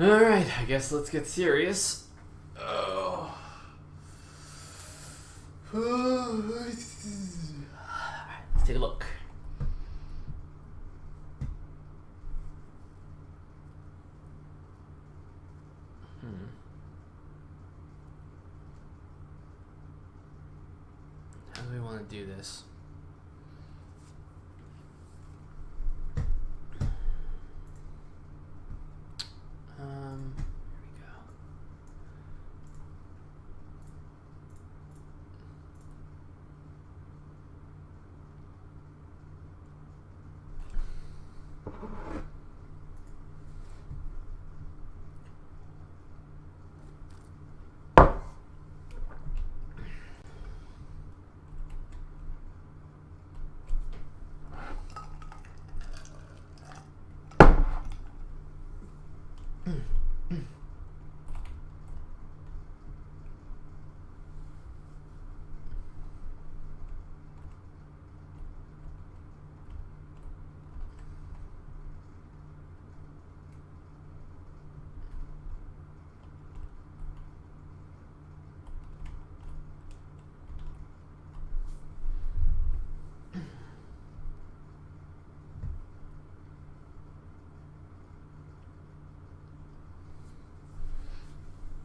Alright, I guess let's get serious. Oh. Let's take a look. How do we want to do this? Here we go.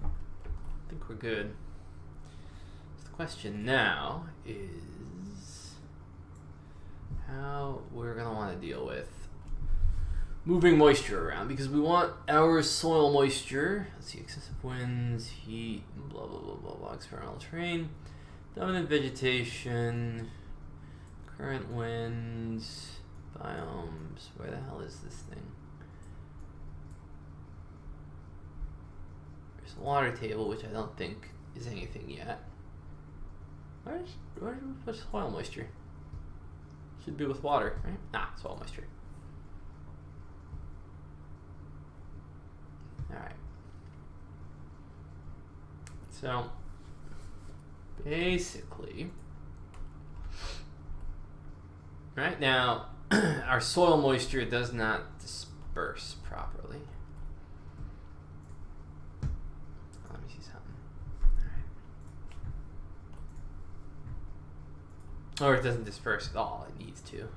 I think we're good. So the question now is how we're going to want to deal with moving moisture around, because we want our soil moisture. Let's see, excessive winds, heat, blah, blah, blah, blah, blah, external terrain, dominant vegetation, current winds, biomes. Where the hell is this thing? There's a water table, which I don't think is anything yet. Where's soil moisture? Should be with water, right? Ah, soil moisture. Alright. So, basically, right now, our soil moisture does not disperse properly. Let me see something. Alright. Or it doesn't disperse at all. It needs to.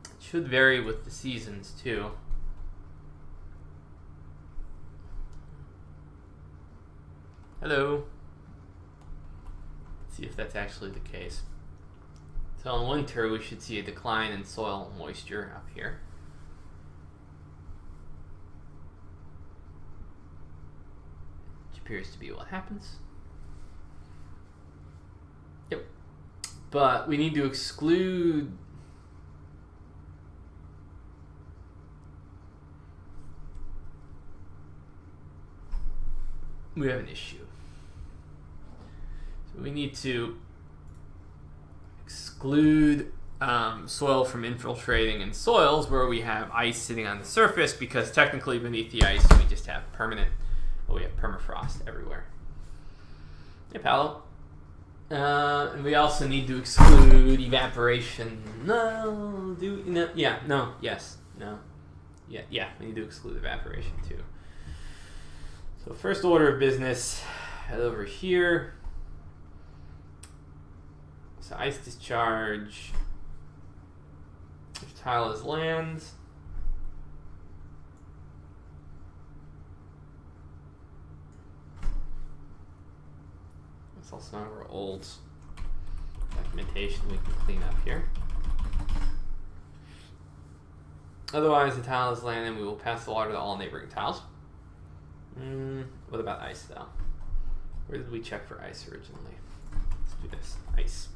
It should vary with the seasons too. Hello. Let's see if that's actually the case. So in winter, we should see a decline in soil moisture up here. Which appears to be what happens. Yep. But we need to exclude we have an issue. So we need to exclude soil from infiltrating in soils where we have ice sitting on the surface, because technically beneath the ice we just have we have permafrost everywhere. Hey, Paolo. And we also need to exclude evaporation. Yeah, we need to exclude evaporation too. So first order of business, head over here. So ice discharge, if tile is land. That's also some of our old documentation we can clean up here. Otherwise, the tile is land and we will pass the water to all neighboring tiles. What about ice though? Where did we check for ice originally? Let's do this. Ice.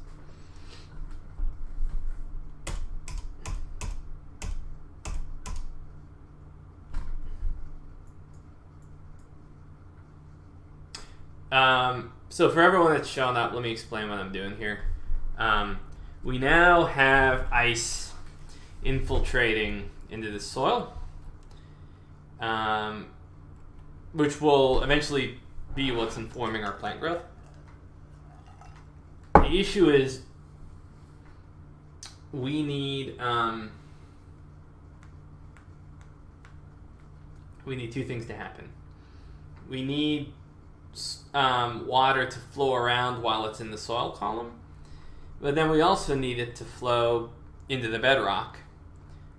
So for everyone that's shown up, let me explain what I'm doing here. We now have ice infiltrating into the soil, which will eventually be what's informing our plant growth. The issue is we need two things to happen. We need water to flow around while it's in the soil column, but then we also need it to flow into the bedrock,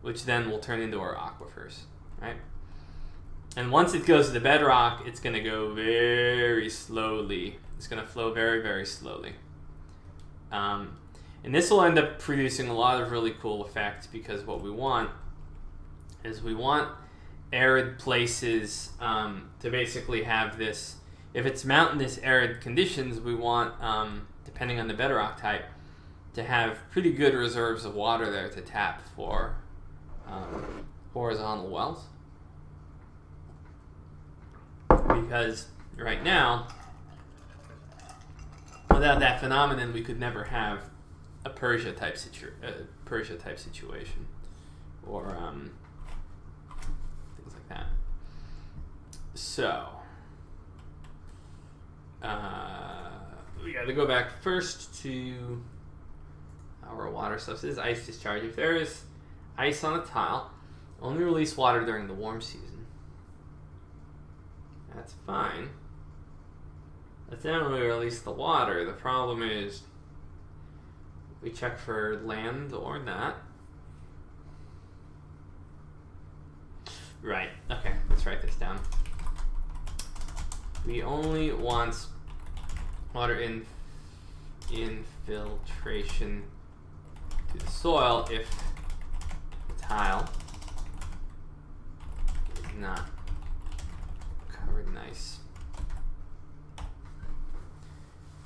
which then will turn into our aquifers, right? And once it goes to the bedrock, it's going to go very slowly. It's going to flow very, very slowly. And this will end up producing a lot of really cool effects, because what we want is we want arid places to basically have this. If it's mountainous arid conditions, we want, depending on the bedrock type, to have pretty good reserves of water there to tap for horizontal wells. Because right now, without that phenomenon, we could never have a Persia type situation, or things like that. So we got to go back first to our water stuff. This is ice discharge. If there is ice on a tile, only release water during the warm season. That's fine. Let's then when we release the water, the problem is we check for land or not. Right, okay, let's write this down. We only want water infiltration to the soil if the tile is not covered in ice.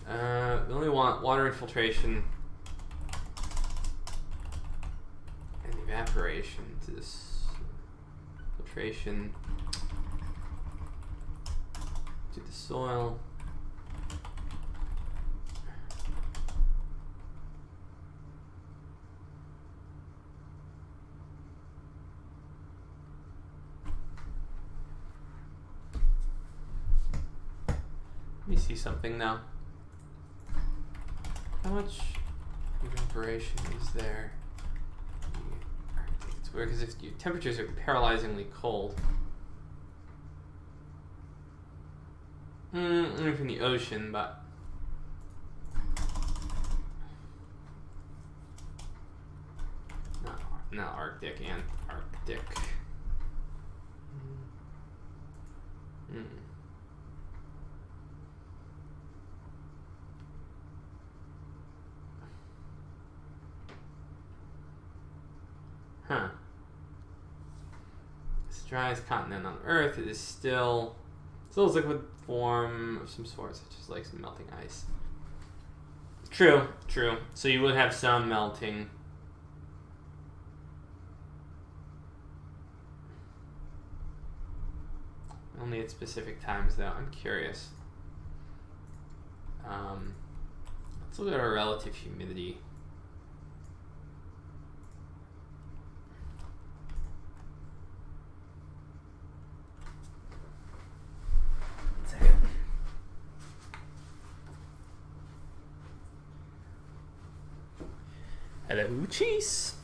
We only want water infiltration and evaporation to this filtration to the soil. Let me see something now. How much evaporation is there? It's weird because if your temperatures are paralyzingly cold, only from the ocean, but not Arctic, Antarctic. Huh. It's the driest continent on Earth. It is still a liquid form of some sort, such as like some melting ice. True. So you would have some melting. Only at specific times, though. I'm curious. Let's look at our relative humidity. Hello, cheese.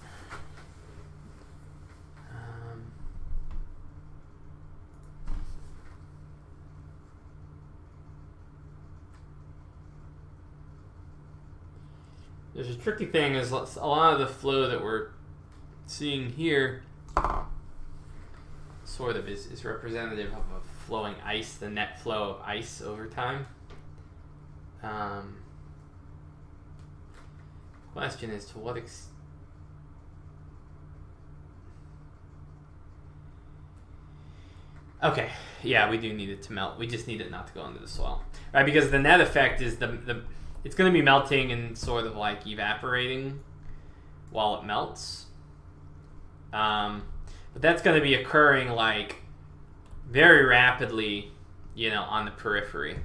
There's a tricky thing is a lot of the flow that we're seeing here sort of is representative of a flowing ice, the net flow of ice over time. Question is to what extent. Okay, yeah, we do need it to melt. We just need it not to go into the soil, right? Because the net effect is it's going to be melting and sort of like evaporating while it melts. But that's going to be occurring like very rapidly, on the periphery,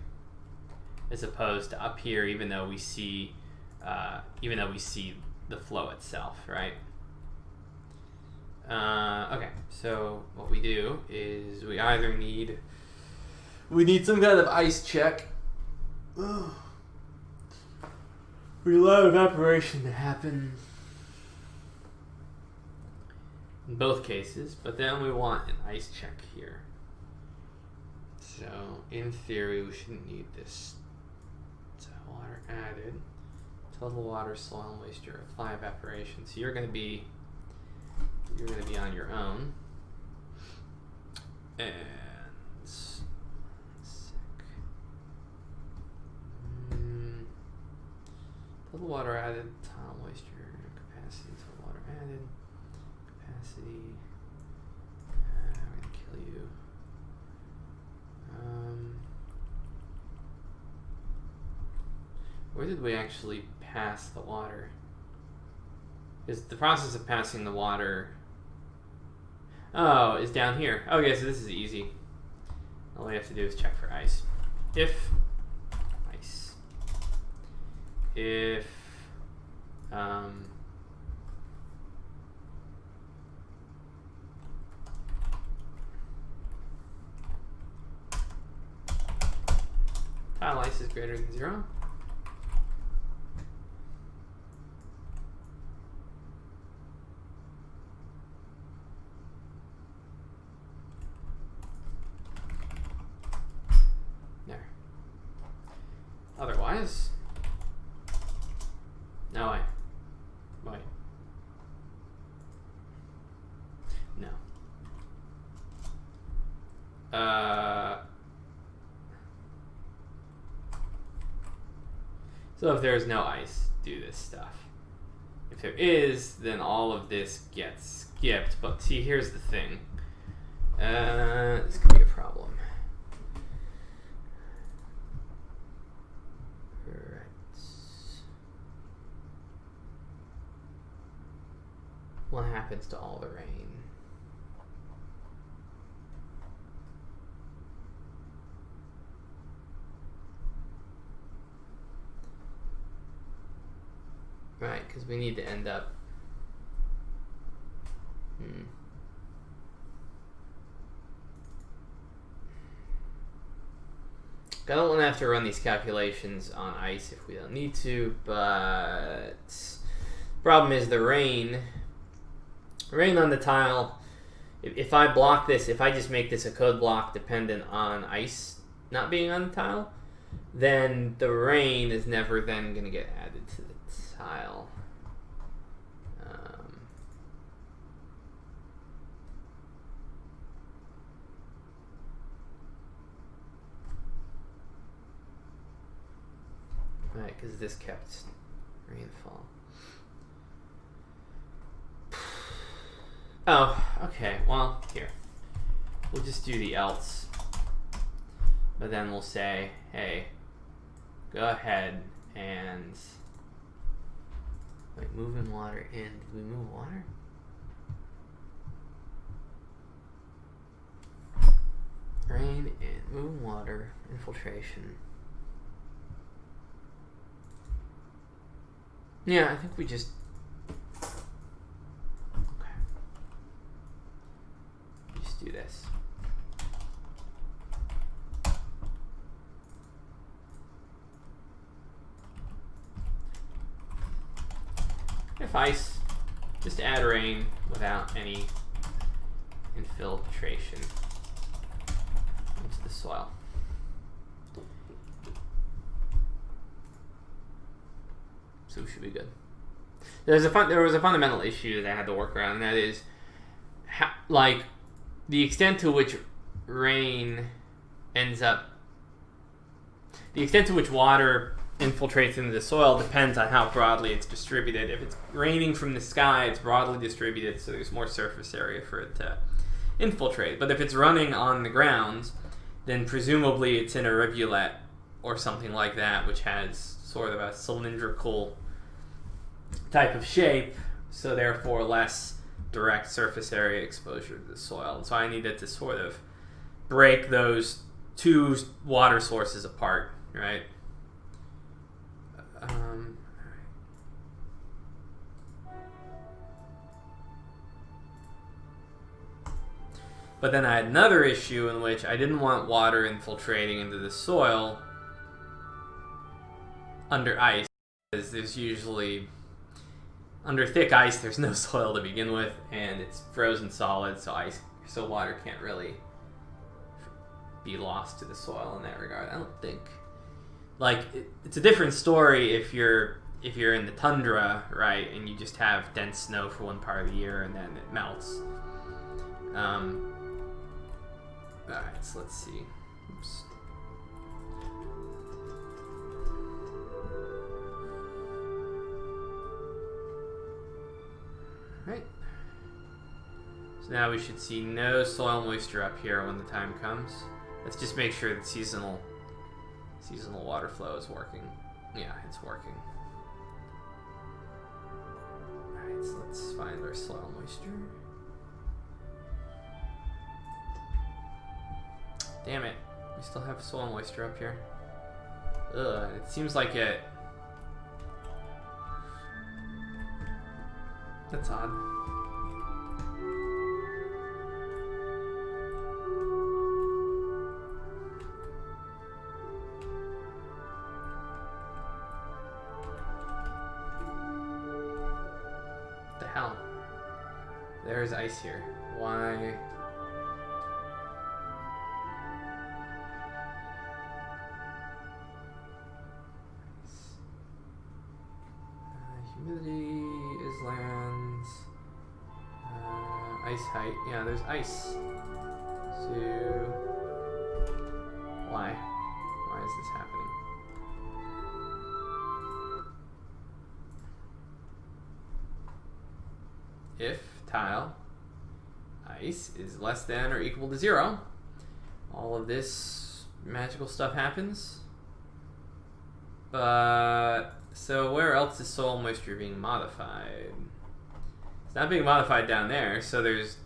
as opposed to up here, even though we see the flow itself, right? Okay, so what we do is we either need some kind of ice check. We allow evaporation to happen in both cases, but then we want an ice check here. So, in theory, we shouldn't need this. So, water added. Total water, soil moisture, apply evaporation. So you're going to be on your own. And total water added, tile moisture, capacity, total water added, capacity. I'm going to kill you. Where did we actually pass the water? Is the process of passing the water... Oh, is down here. Okay, so this is easy. All we have to do is check for ice. If ice. If tile ice is greater than 0. Otherwise, no way. Wait. No. So if there's no ice, do this stuff. If there is, then all of this gets skipped. But see, here's the thing. This could be a problem. What happens to all the rain? Right, because we need to end up... I don't want to have to run these calculations on ice if we don't need to, but... Problem is the rain on the tile. If I block this, if I just make this a code block dependent on ice not being on the tile, then the rain is never then going to get added to the tile. Right, because this kept rainfall. Oh, okay, well, here. We'll just do the else. But then we'll say, hey, go ahead and... Wait, move in water in. Did we move water? Rain in, move water, infiltration. Yeah, I think we just... do this. If ice, just add rain without any infiltration into the soil. So we should be good. There was a fundamental issue that I had to work around, and that is, like, the extent to which rain ends up... The extent to which water infiltrates into the soil depends on how broadly it's distributed. If it's raining from the sky, it's broadly distributed, so there's more surface area for it to infiltrate. But if it's running on the ground, then presumably it's in a rivulet or something like that, which has sort of a cylindrical type of shape, so therefore less direct surface area exposure to the soil. And so I needed to sort of break those two water sources apart, right? But then I had another issue in which I didn't want water infiltrating into the soil under ice, because there's usually under thick ice, there's no soil to begin with, and it's frozen solid, so water can't really be lost to the soil in that regard. I don't think. Like, it's a different story if you're in the tundra, right, and you just have dense snow for one part of the year and then it melts. Alright, so let's see. Oops. Right. So now we should see no soil moisture up here when the time comes. Let's just make sure that seasonal water flow is working. Yeah, it's working. Alright, so let's find our soil moisture. Damn it. We still have soil moisture up here. Ugh, it seems like it... That's odd. What the hell? There's ice here. Why? Humidity is lands. Ice height. Yeah, there's ice. So why? Why is this happening? If tile ice is less than or equal to 0, all of this magical stuff happens. But so where else is soil moisture being modified? It's not being modified down there, so there's...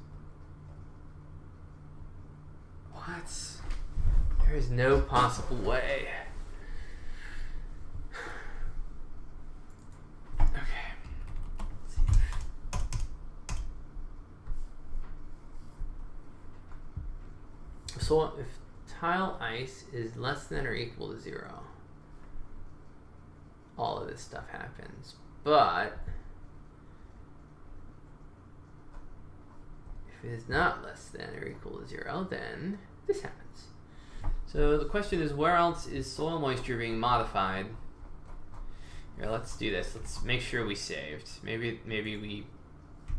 What? There is no possible way. Okay. Let's see. So if tile ice is less than or equal to 0, all of this stuff happens. But if it is not less than or equal to 0, then this happens. So the question is, where else is soil moisture being modified? Here, let's do this. Let's make sure we saved. Maybe we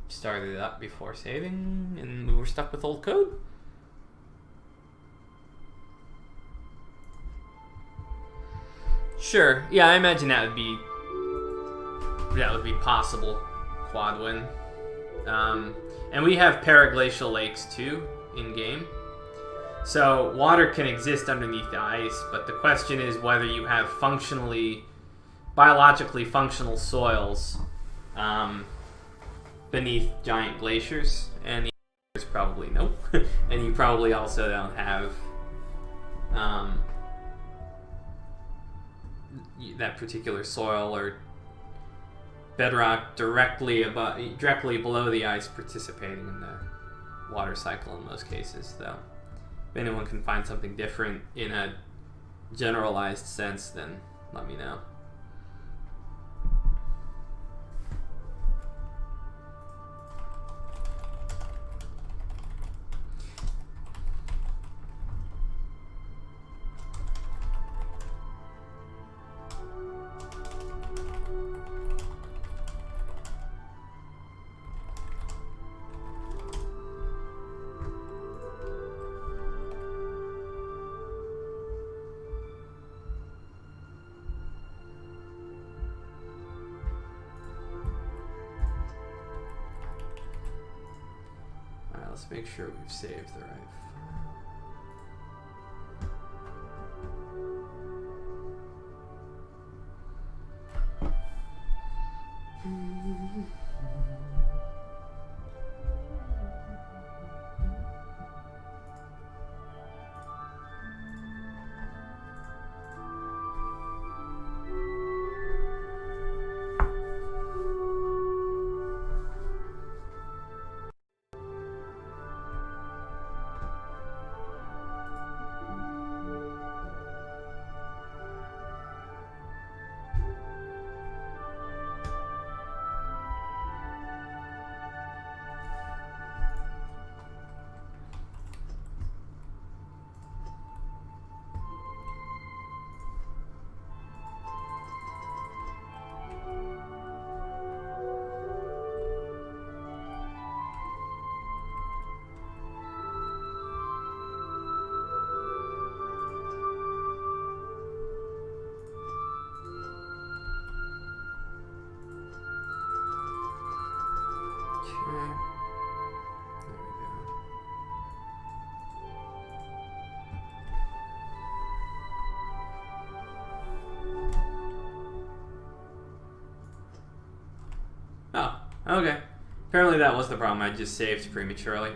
started it up before saving and we were stuck with old code. Sure. Yeah, I imagine that would be possible. Quad win. And we have paraglacial lakes too in game. So water can exist underneath the ice, but the question is whether you have biologically functional soils beneath giant glaciers. And the answer is probably no. And you probably also don't have that particular soil or bedrock directly below the ice participating in the water cycle in most cases, though. If anyone can find something different in a generalized sense, then let me know. Let's make sure we've saved the right file. Okay. Oh, okay. Apparently that was the problem. I just saved prematurely.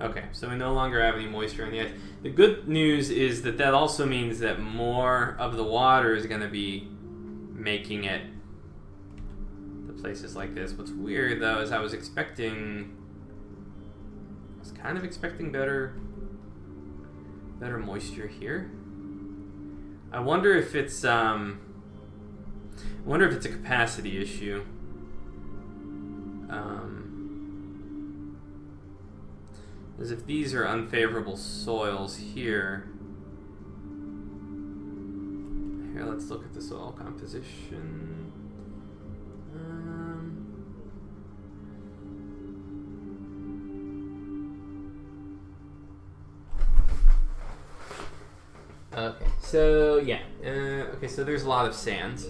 Okay, so we no longer have any moisture on the ice. The good news is that that also means that more of the water is going to be making it to places like this. What's weird, though, is I was kind of expecting better moisture here. I wonder if it's a capacity issue. As if these are unfavorable soils here. Here, let's look at the soil composition. Okay, so yeah. Okay, so there's a lot of sand.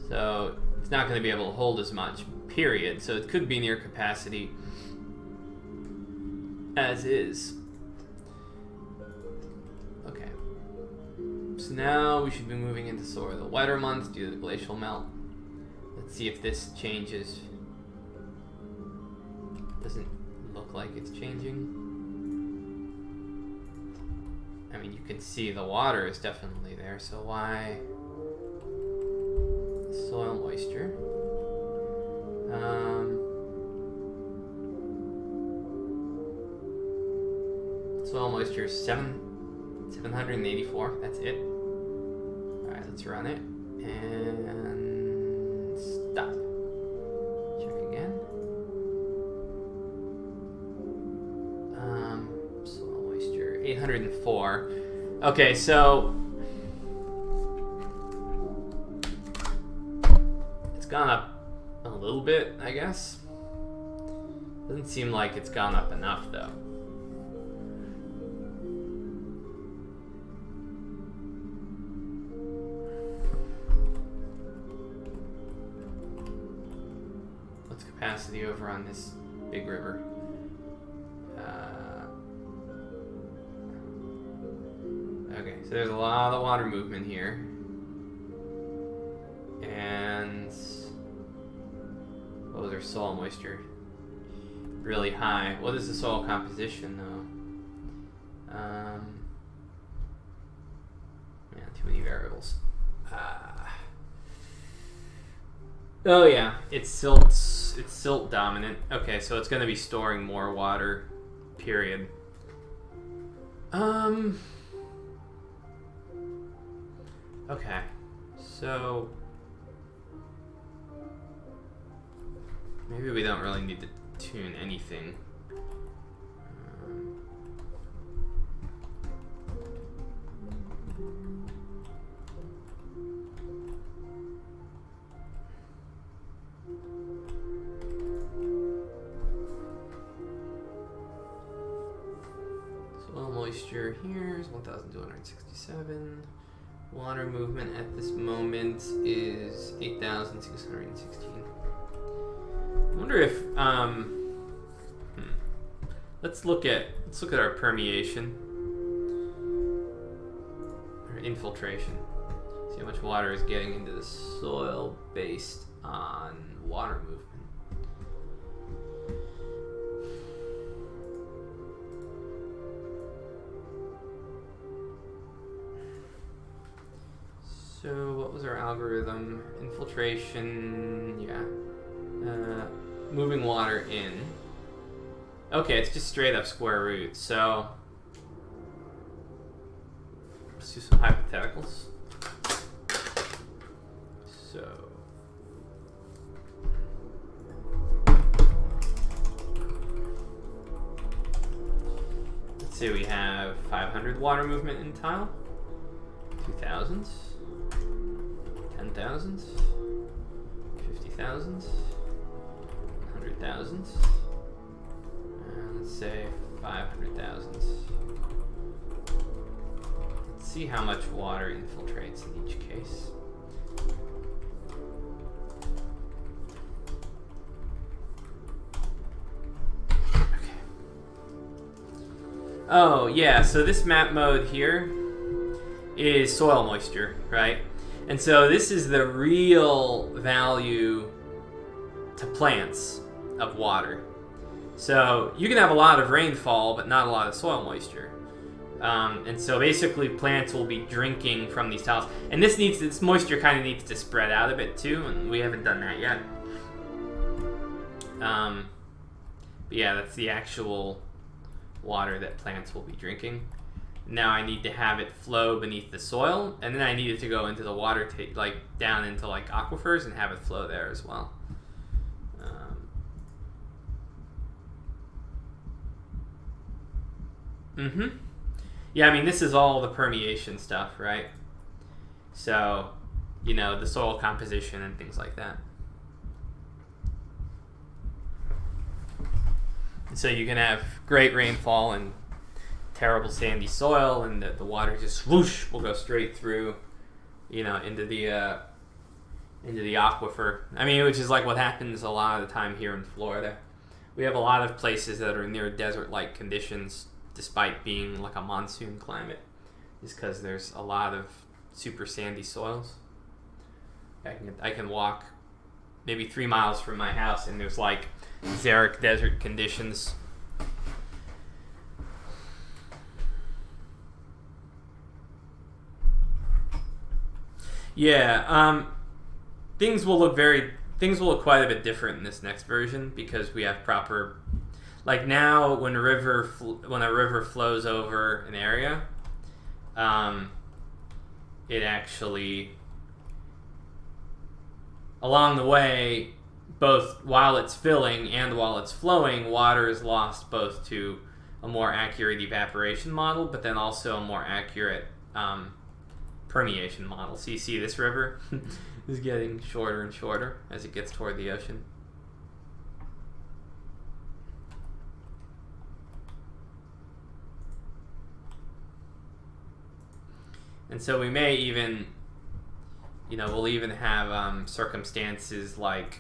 So it's not going to be able to hold as much, period. So it could be near capacity as is. Okay. So now we should be moving into sort of the wetter months due to the glacial melt. Let's see if this changes. Doesn't look like it's changing. I mean, you can see the water is definitely there, so why? Soil moisture. Soil moisture is 784. That's it. All right, let's run it and stop. Check again. Soil moisture 804. Okay, so it's gone up a little bit, I guess. Doesn't seem like it's gone up enough, though. What's capacity over on this big river? Okay, so there's a lot of water movement here. And what was our soil moisture? Really high. What is the soil composition, though? Yeah, too many variables. Oh yeah, it's silt dominant. Okay, so it's going to be storing more water. Period. Okay, so maybe we don't really need to tune anything. Soil moisture here is 1,267. Water movement at this moment is 8,616. I wonder if let's look at our permeation or infiltration. See how much water is getting into the soil based on water movement. So what was our algorithm? Infiltration, yeah. Moving water in. Okay, it's just straight up square root. So let's do some hypotheticals. So let's say we have 500 water movement in tile, 2,000. 10,000, 50,000, 100,000, and let's say 500,000. Let's see how much water infiltrates in each case. Oh, yeah, so this map mode here is soil moisture, right? And so this is the real value to plants of water. So you can have a lot of rainfall, but not a lot of soil moisture. And so basically plants will be drinking from these tiles. And this moisture kind of needs to spread out a bit too, and we haven't done that yet. But yeah, that's the actual water that plants will be drinking. Now I need to have it flow beneath the soil, and then I need it to go into the water, like down into like aquifers, and have it flow there as well. Yeah, I mean, this is all the permeation stuff, right? So, you know, the soil composition and things like that. So you can have great rainfall and terrible sandy soil, and the water just whoosh will go straight through, you know, into the aquifer. I mean, which is like what happens a lot of the time here in Florida. We have a lot of places that are near desert-like conditions, despite being like a monsoon climate, just because there's a lot of super sandy soils. I can walk maybe 3 miles from my house, and there's like xeric desert conditions. Yeah, things will look quite a bit different in this next version, because we have proper, like now when a river flows over an area, it actually, along the way, both while it's filling and while it's flowing, water is lost both to a more accurate evaporation model, but then also a more accurate permeation model. So you see this river is getting shorter and shorter as it gets toward the ocean. And so we may even, you know, we'll even have circumstances like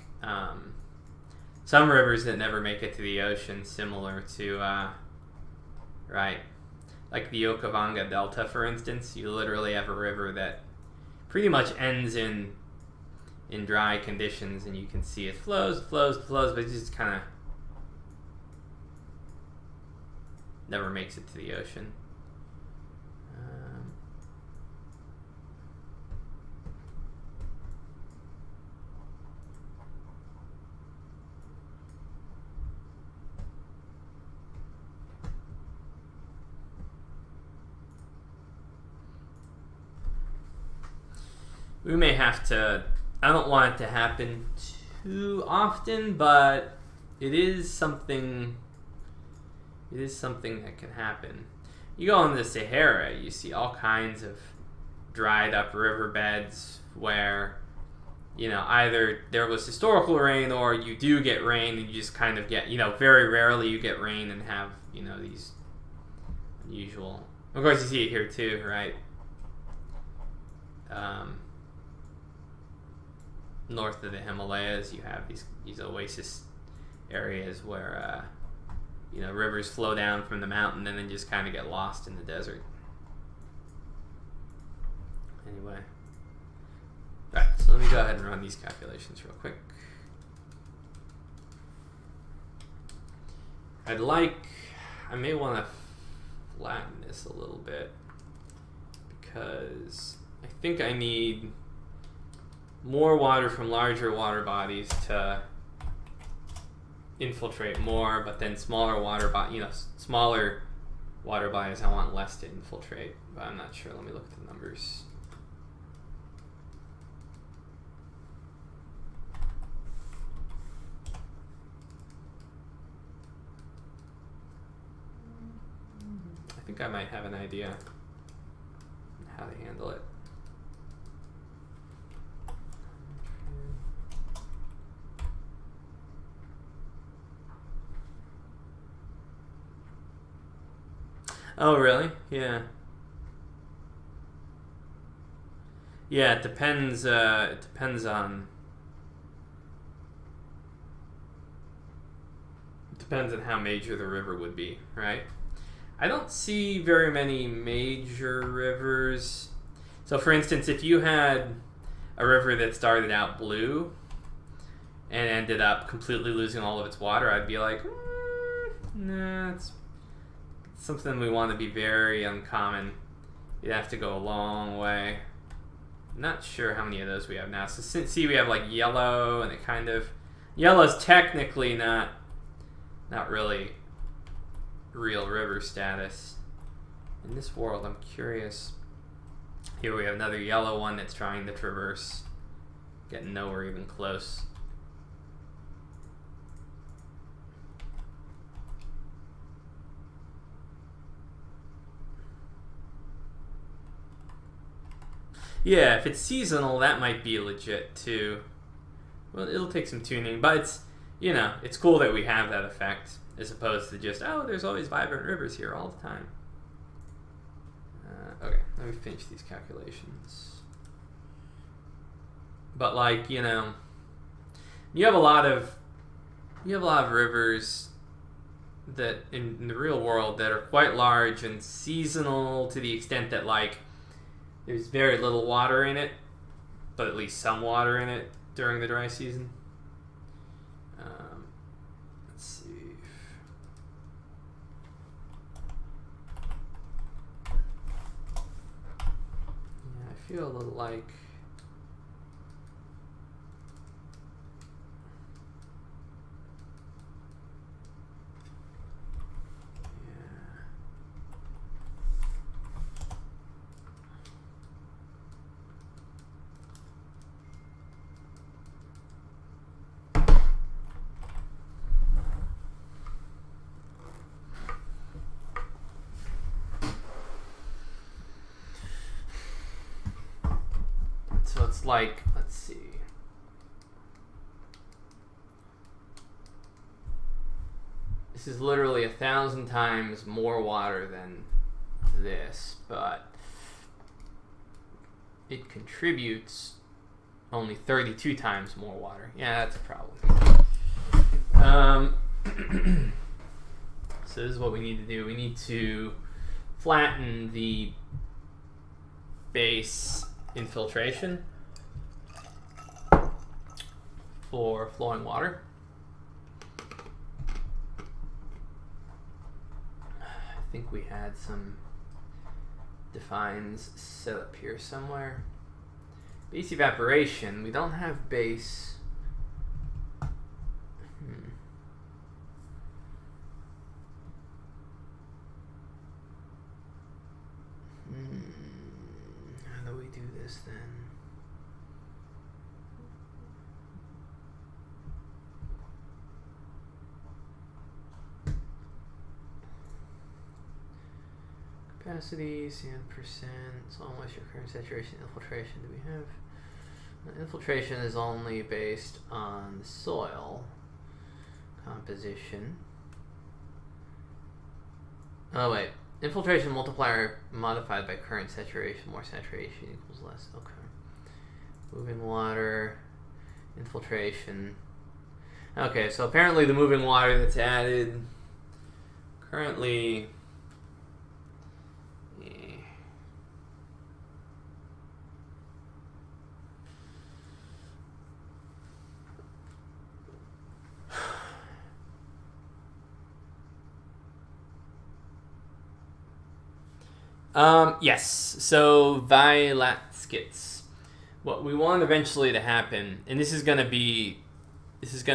some rivers that never make it to the ocean, similar to, right, like the Okavanga Delta, for instance. You literally have a river that pretty much ends in dry conditions, and you can see it flows, but it just kind of never makes it to the ocean. We may have to, I don't want it to happen too often, but it is something that can happen. You go in the Sahara, you see all kinds of dried up riverbeds where, you know, either there was historical rain or you do get rain and you just kind of get, you know, very rarely you get rain and have, you know, these unusual, of course you see it here too, right? North of the Himalayas, you have these oasis areas where you know, rivers flow down from the mountain and then just kind of get lost in the desert. Anyway, right. So let me go ahead and run these calculations real quick. I may want to flatten this a little bit, because I think I need more water from larger water bodies to infiltrate more, but then smaller water bodies I want less to infiltrate, but I'm not sure. Let me look at the numbers. I think I might have an idea on how to handle it. Oh, really? Yeah. Yeah, it depends. It depends on. It depends on how major the river would be, right? I don't see very many major rivers. So, for instance, if you had a river that started out blue and ended up completely losing all of its water, I'd be like, nah, it's something we want to be very uncommon. You'd have to go a long way. I'm not sure how many of those we have now. So, see, we have like yellow, and it kind of... Yellow's technically not really real river status. In this world, I'm curious. Here we have another yellow one that's trying to traverse. Getting nowhere even close. Yeah, if it's seasonal, that might be legit too. Well, it'll take some tuning, but it's, it's cool that we have that effect as opposed to just, oh, there's always vibrant rivers here all the time. Okay, let me finish these calculations. But like, you have a lot of rivers that in the real world that are quite large and seasonal to the extent that like there's very little water in it, but at least some water in it during the dry season. Let's see. Yeah, I feel a little like... So it's like, let's see. This is literally 1,000 times more water than this, but it contributes only 32 times more water. Yeah, that's a problem. So this is what we need to do. We need to flatten the base infiltration for flowing water. I think we had some defines set up here somewhere. Base evaporation, we don't have base. How do we do this then? Capacity, sand percent, soil moisture, current saturation, infiltration. Do we have? Infiltration is only based on soil composition. Oh wait, infiltration multiplier modified by current saturation. More saturation equals less. Okay. Moving water, infiltration. Okay, so apparently the moving water that's added currently. Yes, so Violatskits. What we want eventually to happen, and this is gonna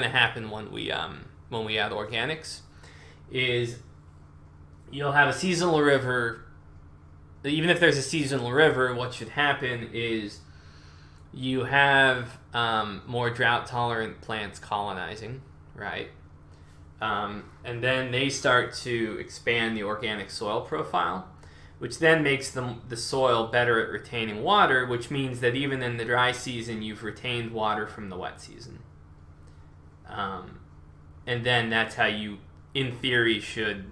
happen when we add organics, is you'll have a seasonal river. Even if there's a seasonal river, what should happen is you have more drought-tolerant plants colonizing, right? And then they start to expand the organic soil profile, which then makes the soil better at retaining water, which means that even in the dry season, you've retained water from the wet season. And then that's how you, in theory, should,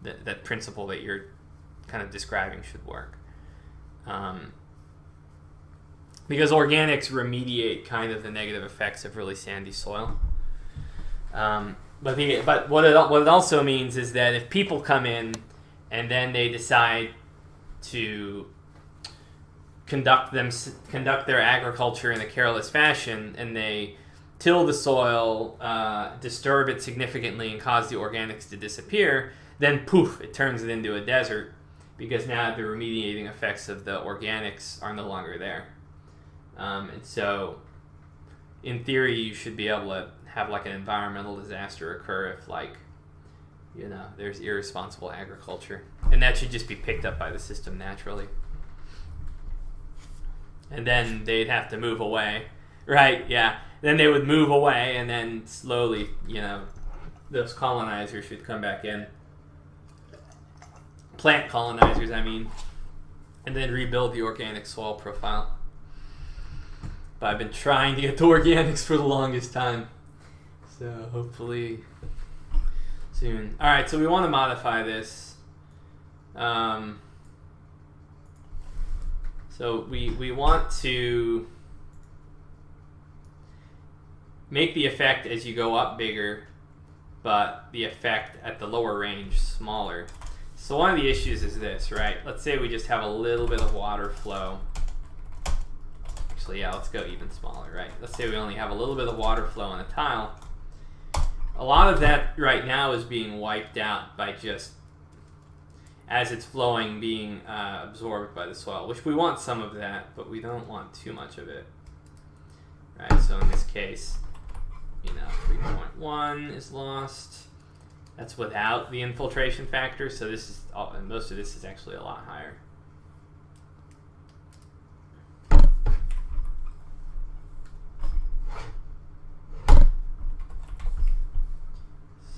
that principle that you're kind of describing should work. because organics remediate kind of the negative effects of really sandy soil. But what it also means is that if people come in and then they decide to conduct their agriculture in a careless fashion, and they till the soil, disturb it significantly, and cause the organics to disappear, then poof, it turns it into a desert, because now the remediating effects of the organics are no longer there. And so, in theory, you should be able to have like an environmental disaster occur if, like, you know, there's irresponsible agriculture. And that should just be picked up by the system naturally. And then they'd have to move away. Right, yeah. Then they would move away, and then slowly, you know, those colonizers should come back in. Plant colonizers, I mean. And then rebuild the organic soil profile. But I've been trying to get to organics for the longest time. So hopefully soon. Alright, so we want to modify this. So we want to make the effect as you go up bigger, but the effect at the lower range smaller. So one of the issues is this, right? Let's say we just have a little bit of water flow. Actually, yeah, let's go even smaller, right? Let's say we only have a little bit of water flow on a tile. A lot of that right now is being wiped out by just, as it's flowing, being absorbed by the soil, which we want some of that, but we don't want too much of it. Right, so in this case, you know, 3.1 is lost. That's without the infiltration factor, so this is most of this is actually a lot higher.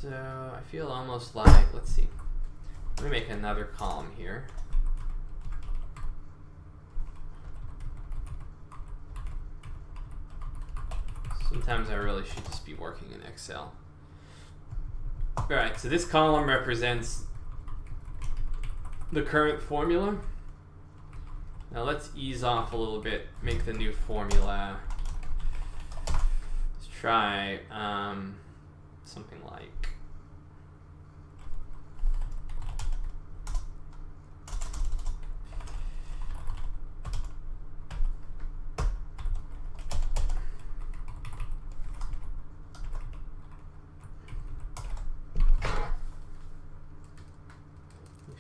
So I feel almost like, let's see, let me make another column here. Sometimes I really should just be working in Excel. Alright, so this column represents the current formula. Now let's ease off a little bit, make the new formula. Let's try something like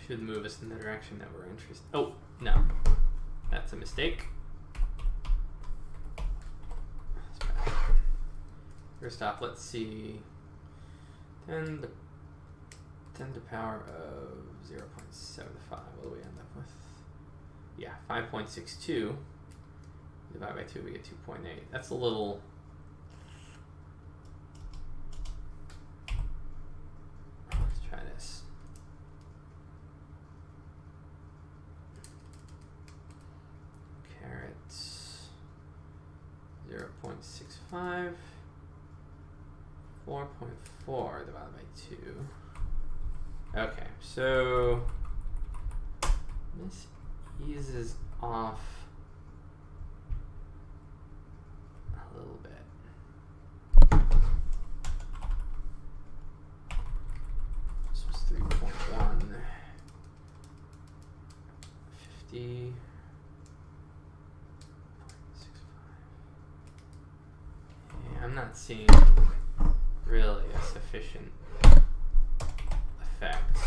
should move us in the direction that we're interested. Oh, no. That's a mistake. First off, let's see. 10 to the power of 0.75. What do we end up with? Yeah, 5.62. Divided by 2, we get 2.8. That's a little... Let's try this. Carrots 0.65, 4.4 divided by 2. Okay, so this eases off a little bit. This was 3.1, 50. I'm not seeing really a sufficient effect.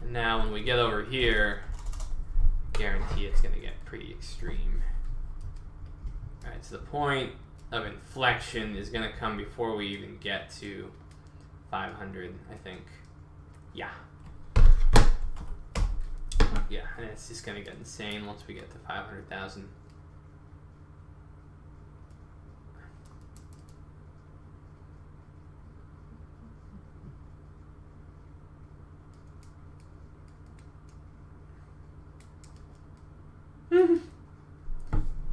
And now when we get over here, I guarantee it's going to get pretty extreme. Alright, so the point of inflection is going to come before we even get to 500, I think. Yeah. Yeah, and it's just going to get insane once we get to 500,000.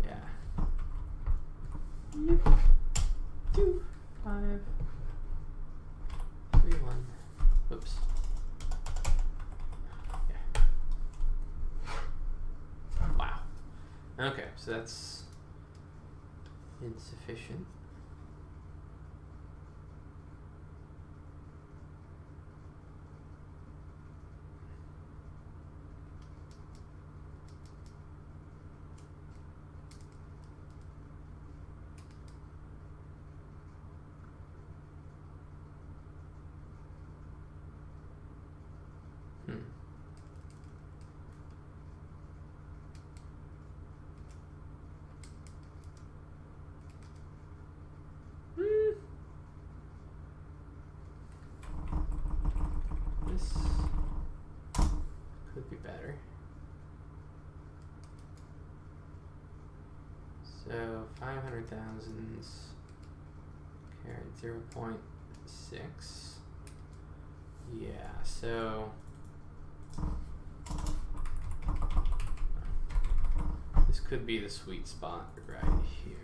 Yeah. 2, 5, 3, 1. Whoops. Yeah. Wow. Okay, so that's insufficient. This could be better. So 500,000 carried 0.6. Yeah, so this could be the sweet spot right here.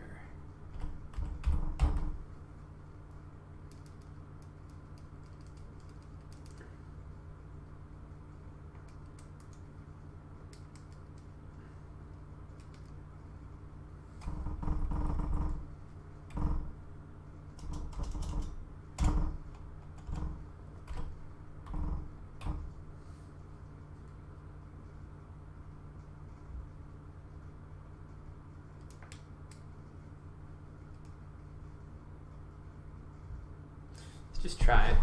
Just try it.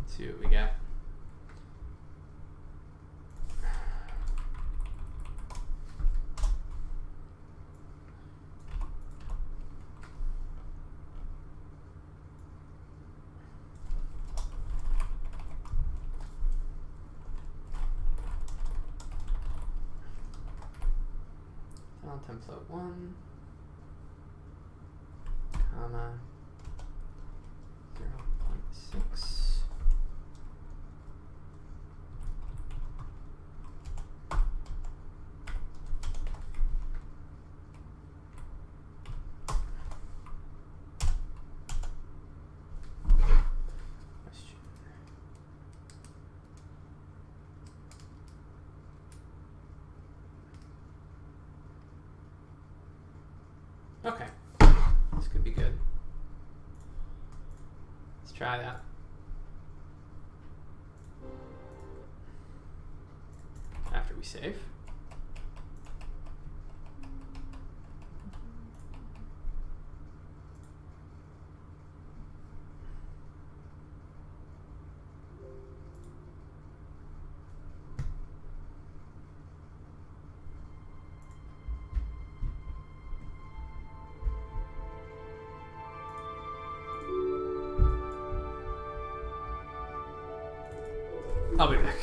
See what we got. Template 1, comma 0.6. Question. Okay, this could be good. Let's try that. After we save. I'll be back.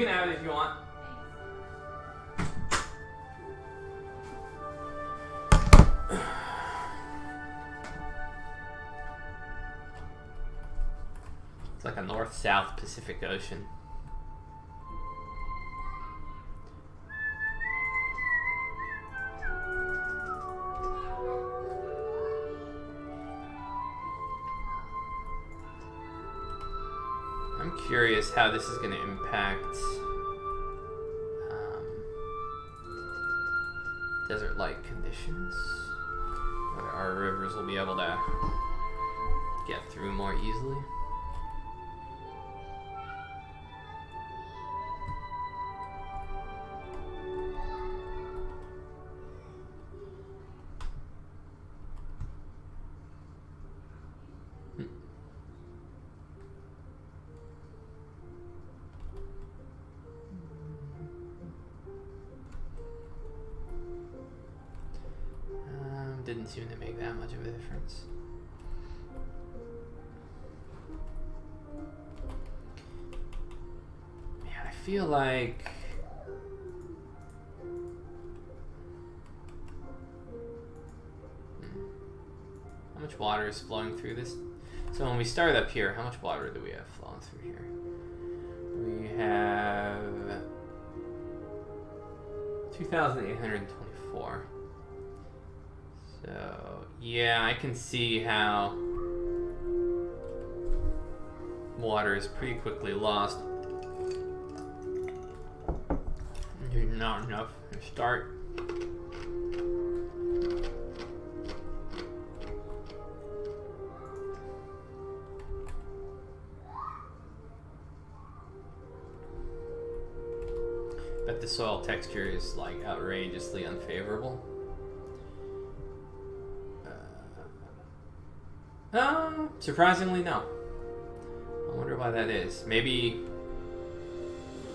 can have it if you want. It's like a north-south Pacific Ocean. I'm curious how this is going to impact desert-like conditions. Whether our rivers will be able to get through more easily. Didn't seem to make that much of a difference. Man, I feel like how much water is flowing through this? So when we start up here, how much water do we have flowing through here? We have 2,824. So, yeah, I can see how water is pretty quickly lost. There's not enough to start. But the soil texture is like outrageously unfavorable. Surprisingly, no. I wonder why that is. Maybe,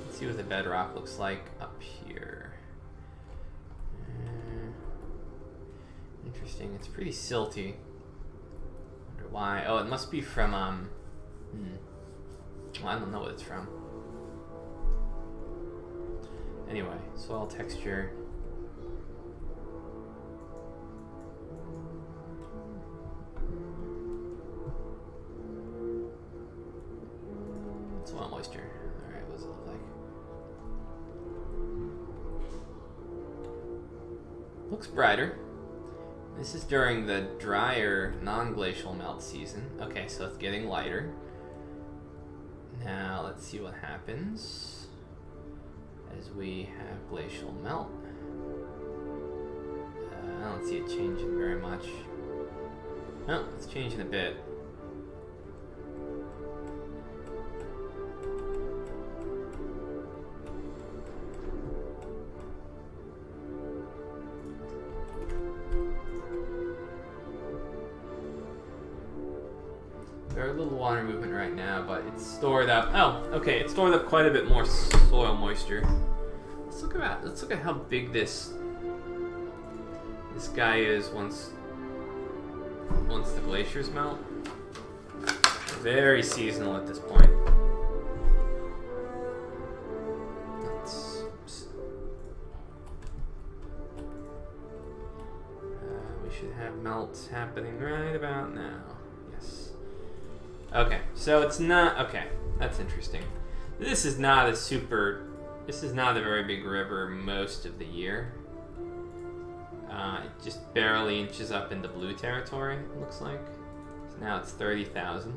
let's see what the bedrock looks like up here. Interesting, it's pretty silty. Wonder why. Oh, it must be from, well, I don't know what it's from. Anyway, soil texture. Soil moisture. Alright, what does it look like? Looks brighter. This is during the drier, non-glacial melt season. Okay, so it's getting lighter. Now, let's see what happens as we have glacial melt. I don't see it changing very much. Oh, it's changing a bit. There's a little water movement right now, but it's stored up. Oh, okay, it's stored up quite a bit more soil moisture. Let's look at how big this guy is once the glaciers melt. Very seasonal at this point. We should have melts happening right about now. Yes. Okay, so it's not, okay, that's interesting. This is not a very big river most of the year. It just barely inches up into blue territory, it looks like. So now it's 30,000.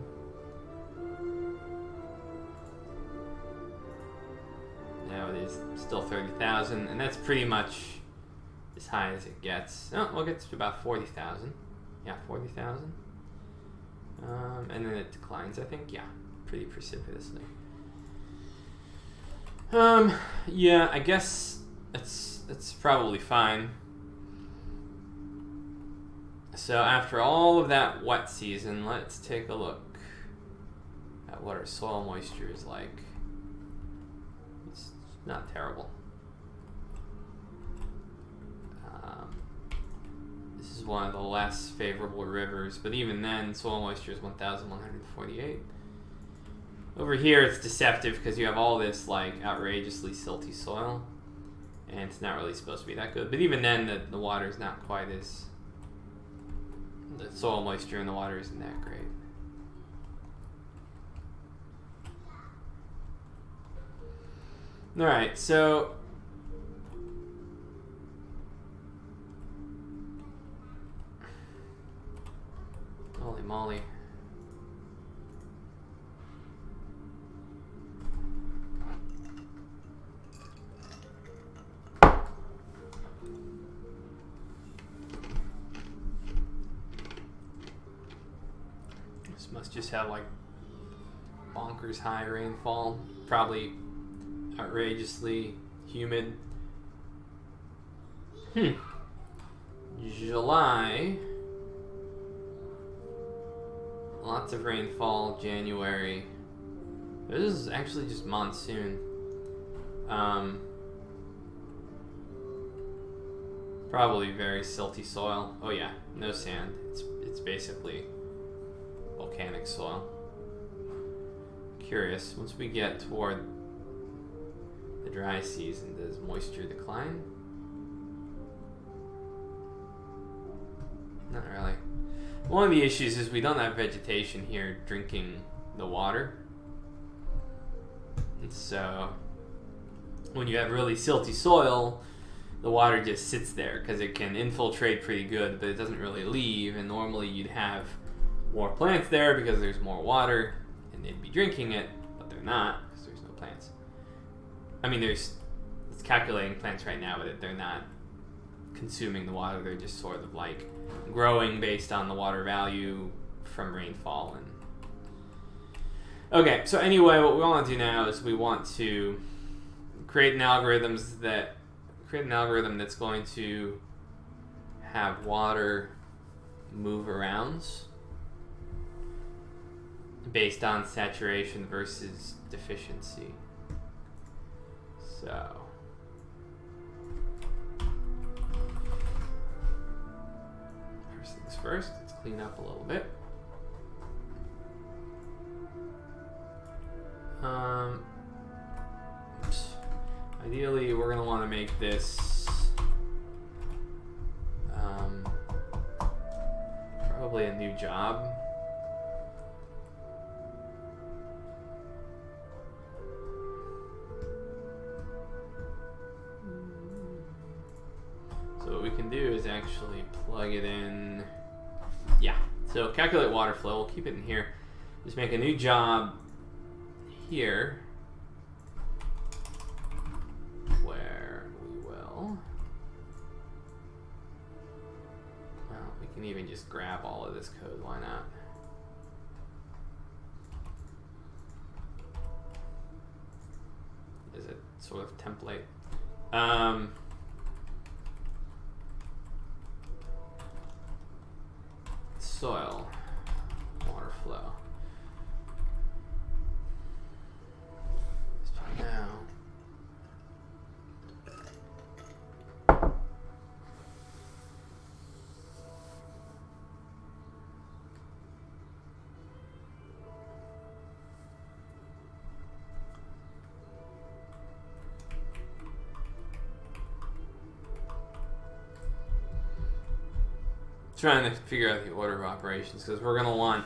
Now it is still 30,000, and that's pretty much as high as it gets. Oh, we'll get to about 40,000. Yeah, 40,000. And then it declines, I think. Yeah, pretty precipitously. Yeah, I guess it's probably fine. So after all of that wet season, let's take a look at what our soil moisture is like. It's not terrible. This is one of the less favorable rivers, but even then, soil moisture is 1,148. Over here it's deceptive because you have all this like outrageously silty soil, and it's not really supposed to be that good. But even then, the water is not quite as, the soil moisture in the water isn't that great. All right, so holy moly. This must just have like bonkers high rainfall, probably outrageously humid. July, lots of rainfall. January, this is actually just monsoon. Probably very silty soil. Oh yeah, no sand. It's basically volcanic soil. Curious, once we get toward the dry season, does moisture decline? Not really. One of the issues is we don't have vegetation here drinking the water. And so when you have really silty soil, the water just sits there because it can infiltrate pretty good, but it doesn't really leave. And normally you'd have more plants there because there's more water and they'd be drinking it, but they're not because there's no plants. I mean, it's calculating plants right now, but they're not consuming the water. They're just sort of like growing based on the water value from rainfall. And okay, so anyway, what we want to do now is we want to create an algorithm that's going to have water move around based on saturation versus deficiency. So first things first, let's clean up a little bit. Ideally, we're going to want to make this probably a new job. So what we can do is actually plug it in. Yeah, so calculate water flow. We'll keep it in here. Just make a new job here where we will, well, we can even just grab all of this code. Why not? Is it sort of template? Soil water flow. Now, trying to figure out the order of operations because we're going to want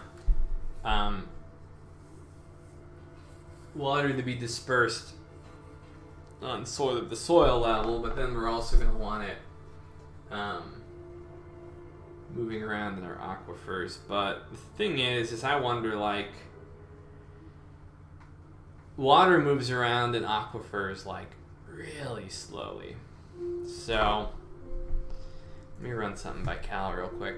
water to be dispersed on sort of the soil level, but then we're also going to want it moving around in our aquifers. But the thing is I wonder, like, water moves around in aquifers like really slowly. So let me run something by Cal real quick.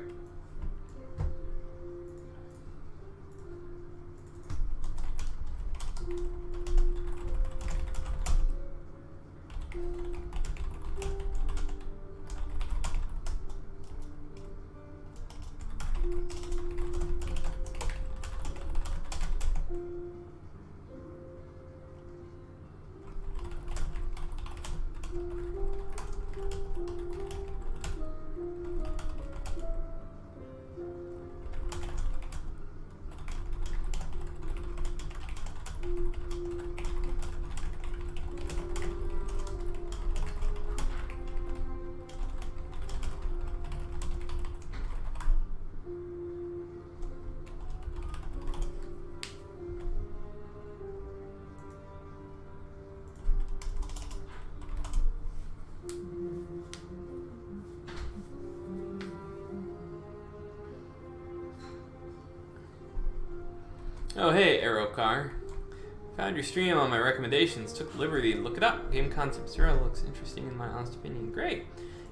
Oh, hey, Aerocar. Found your stream on my recommendations. Took the liberty to look it up. Game Concept Zero looks interesting in my honest opinion. Great.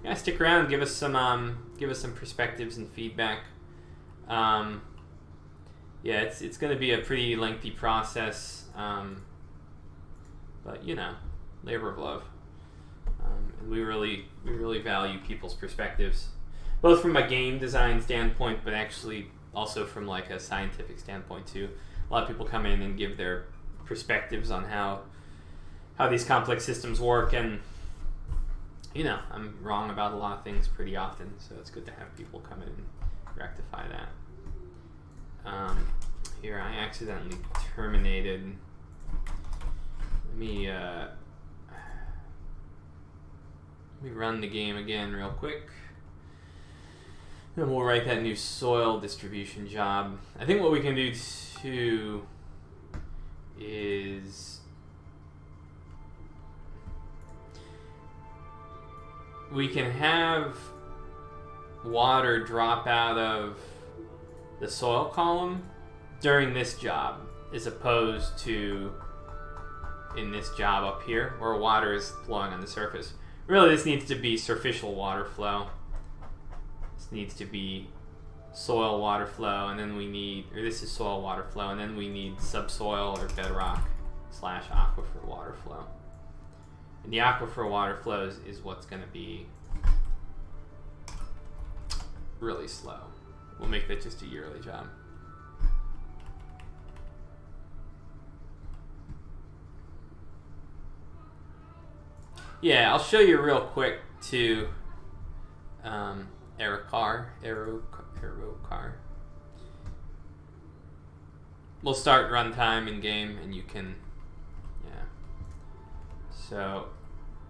Yeah, stick around. Give us some perspectives and feedback. Yeah, it's going to be a pretty lengthy process, but you know, labor of love. And we really value people's perspectives, both from a game design standpoint, but actually also from like a scientific standpoint too. A lot of people come in and give their perspectives on how these complex systems work, and you know, I'm wrong about a lot of things pretty often, so it's good to have people come in and rectify that. Here, I accidentally terminated. Let me run the game again real quick. Then we'll write that new soil distribution job. I think what we can do too is we can have water drop out of the soil column during this job, as opposed to in this job up here where water is flowing on the surface. Really, this needs to be surficial water flow. This needs to be soil water flow, and then we need, or this is soil water flow, and then we need subsoil or bedrock / aquifer water flow. And the aquifer water flows is what's going to be really slow. We'll make that just a yearly job. Yeah, I'll show you real quick to Aerocar. We'll start runtime in game, and you can, yeah. So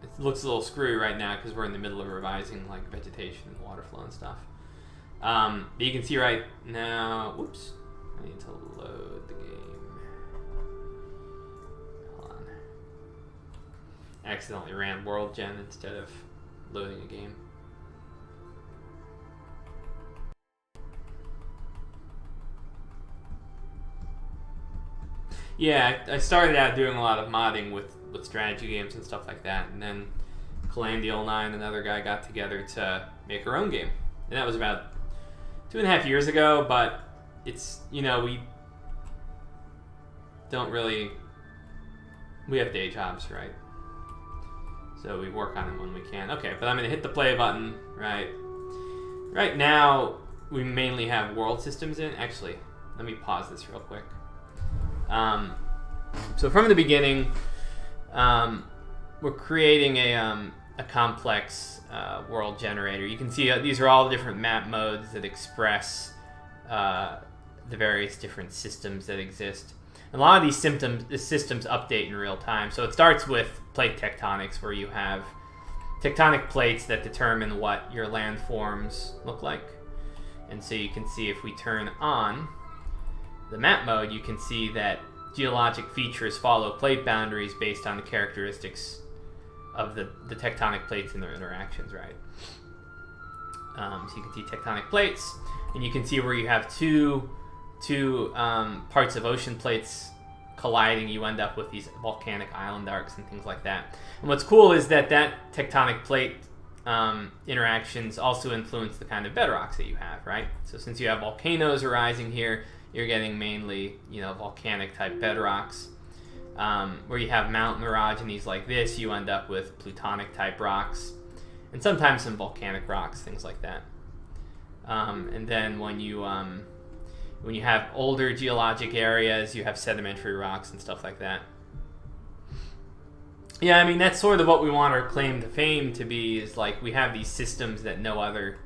it looks a little screwy right now because we're in the middle of revising like vegetation and water flow and stuff. But you can see right now. Whoops! I need to load the game. Hold on. I accidentally ran world gen instead of loading a game. Yeah, I started out doing a lot of modding with strategy games and stuff like that, and then Calamdial 9 and another guy got together to make our own game. And that was about 2.5 years ago, but it's, you know, we have day jobs, right? So we work on it when we can. Okay, but I'm going to hit the play button, right? Right now, we mainly have world systems in. Actually, let me pause this real quick. So from the beginning, we're creating a complex world generator. You can see these are all the different map modes that express the various different systems that exist. And a lot of these systems update in real time. So it starts with plate tectonics, where you have tectonic plates that determine what your landforms look like. And so you can see if we turn on the map mode, you can see that geologic features follow plate boundaries based on the characteristics of the tectonic plates and their interactions, right? So you can see tectonic plates, and you can see where you have two parts of ocean plates colliding, you end up with these volcanic island arcs and things like that. And what's cool is that tectonic plate interactions also influence the kind of bedrocks that you have, right? So since you have volcanoes arising here, you're getting mainly, you know, volcanic type bedrocks. Where you have mountain orogenies like this, you end up with plutonic type rocks, and sometimes some volcanic rocks, things like that. And then when you have older geologic areas, you have sedimentary rocks and stuff like that. Yeah, I mean, that's sort of what we want our claim to fame to be, is like we have these systems that no other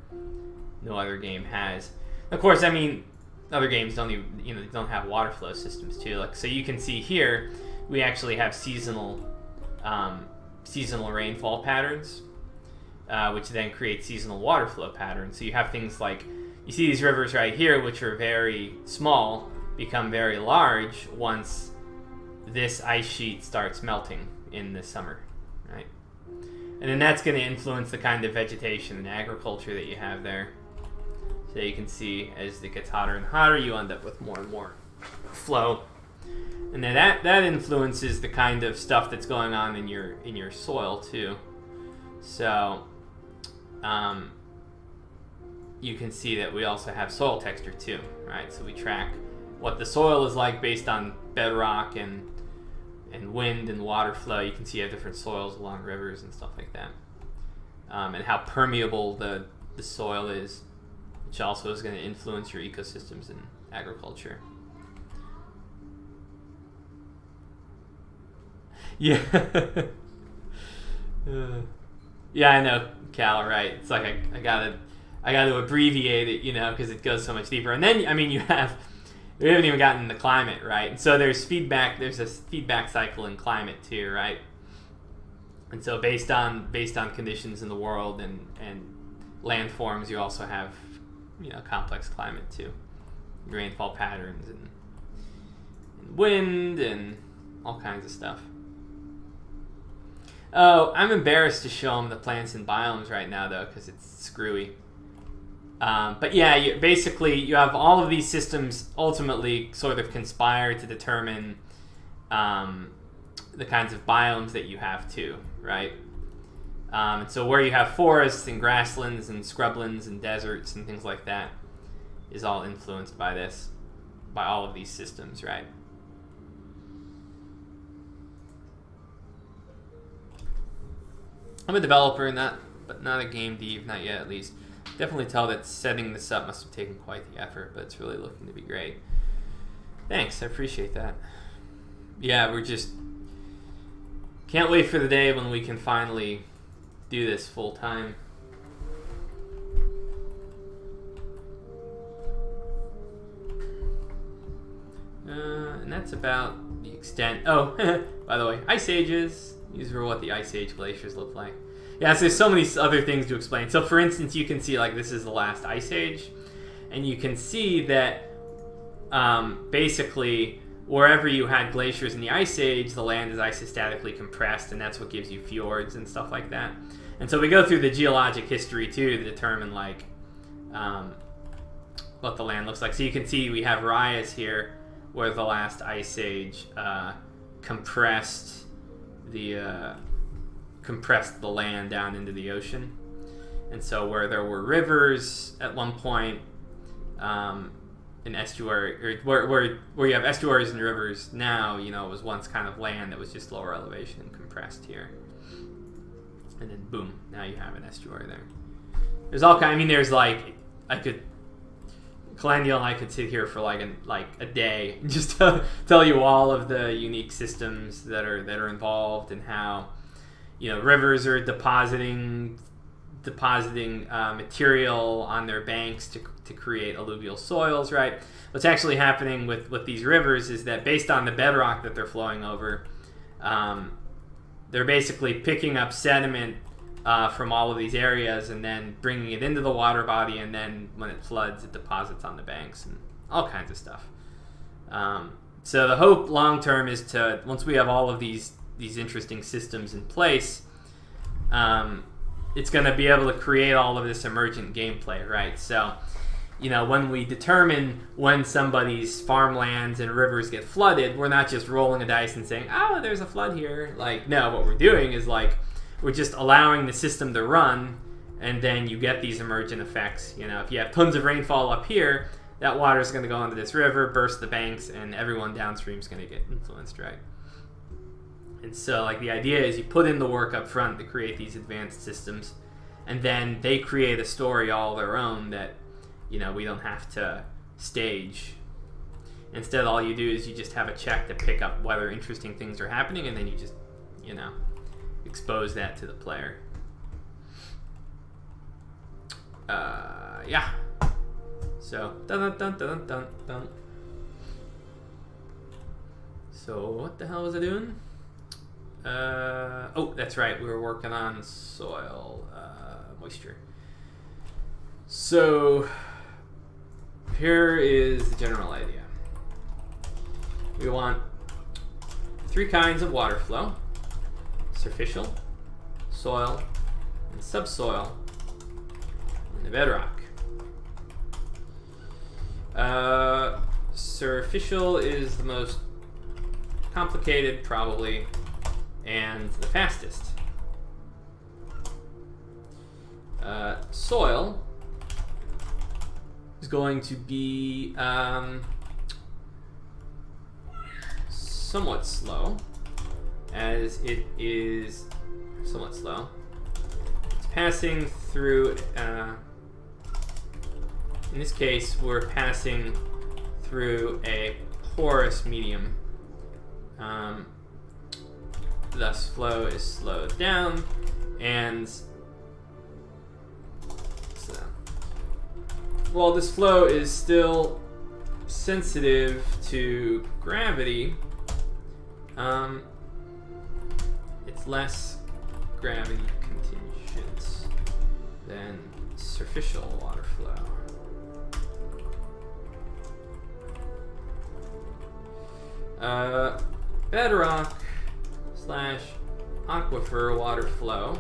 game has. Of course, I mean, other games don't have water flow systems too. Like, so you can see here, we actually have seasonal rainfall patterns, which then create seasonal water flow patterns. So you have things like, you see these rivers right here, which are very small, become very large once this ice sheet starts melting in the summer, right? And then that's going to influence the kind of vegetation and agriculture that you have there. So you can see as it gets hotter and hotter, you end up with more and more flow, and then that influences the kind of stuff that's going on in your soil too. So you can see that we also have soil texture too, right? So we track what the soil is like based on bedrock and wind and water flow. You can see you have different soils along rivers and stuff like that, and how permeable the soil is, which also is going to influence your ecosystems and agriculture. Yeah. Yeah, I know, Cal, right? It's like I gotta abbreviate it, because it goes so much deeper. And then, we haven't even gotten the climate, right? And so there's a feedback cycle in climate too, right? And so based on conditions in the world and landforms, you also have, complex climate too. Rainfall patterns and wind and all kinds of stuff. Oh, I'm embarrassed to show them the plants and biomes right now, though, because it's screwy. But yeah, you have all of these systems ultimately sort of conspire to determine the kinds of biomes that you have too, right? And so where you have forests and grasslands and scrublands and deserts and things like that is all influenced by all of these systems, right? I'm a developer, but not a game dev, not yet at least. Definitely tell that setting this up must have taken quite the effort, but it's really looking to be great. Thanks, I appreciate that. Yeah, we're just can't wait for the day when we can finally do this full time. And that's about the extent. Oh, by the way, ice ages. These are what the Ice Age glaciers look like. Yeah, so there's so many other things to explain. So for instance, you can see this is the last Ice Age, and you can see that basically wherever you had glaciers in the Ice Age, the land is isostatically compressed, and that's what gives you fjords and stuff like that. And so we go through the geologic history too to determine what the land looks like. So you can see we have Rias here, where the last Ice Age compressed the land down into the ocean. And so where there were rivers at one point, an estuary, or where you have estuaries and rivers now, it was once kind of land that was just lower elevation and compressed here. And then boom, now you have an estuary there. There's all kind. There's Calendula and I could sit here for a day and just tell you all of the unique systems that are involved and how rivers are depositing material on their banks to create alluvial soils, right? What's actually happening with these rivers is that based on the bedrock that they're flowing over, they're basically picking up sediment from all of these areas and then bringing it into the water body, and then when it floods, it deposits on the banks and all kinds of stuff. So the hope long term is to, once we have all of these interesting systems in place, it's going to be able to create all of this emergent gameplay, right? So, when we determine when somebody's farmlands and rivers get flooded, we're not just rolling a dice and saying, oh, there's a flood here. No, what we're doing is we're just allowing the system to run, and then you get these emergent effects. If you have tons of rainfall up here, that water is going to go into this river, burst the banks, and everyone downstream is going to get influenced, right? And so, the idea is you put in the work up front to create these advanced systems, and then they create a story all their own that, we don't have to stage. Instead, all you do is you just have a check to pick up whether interesting things are happening, and then you just, expose that to the player. Yeah. So, dun dun dun dun dun. So, what the hell was I doing? Oh, that's right. We were working on soil moisture. So, here is the general idea. We want 3 kinds of water flow: surficial, soil, and subsoil in the bedrock. Surficial is the most complicated, probably, and the fastest. Soil is going to be somewhat slow, as it is somewhat slow. It's passing through, in this case, we're passing through a porous medium. Thus, flow is slowed down, and so, while this flow is still sensitive to gravity, it's less gravity contingent than superficial water flow. Bedrock / aquifer water flow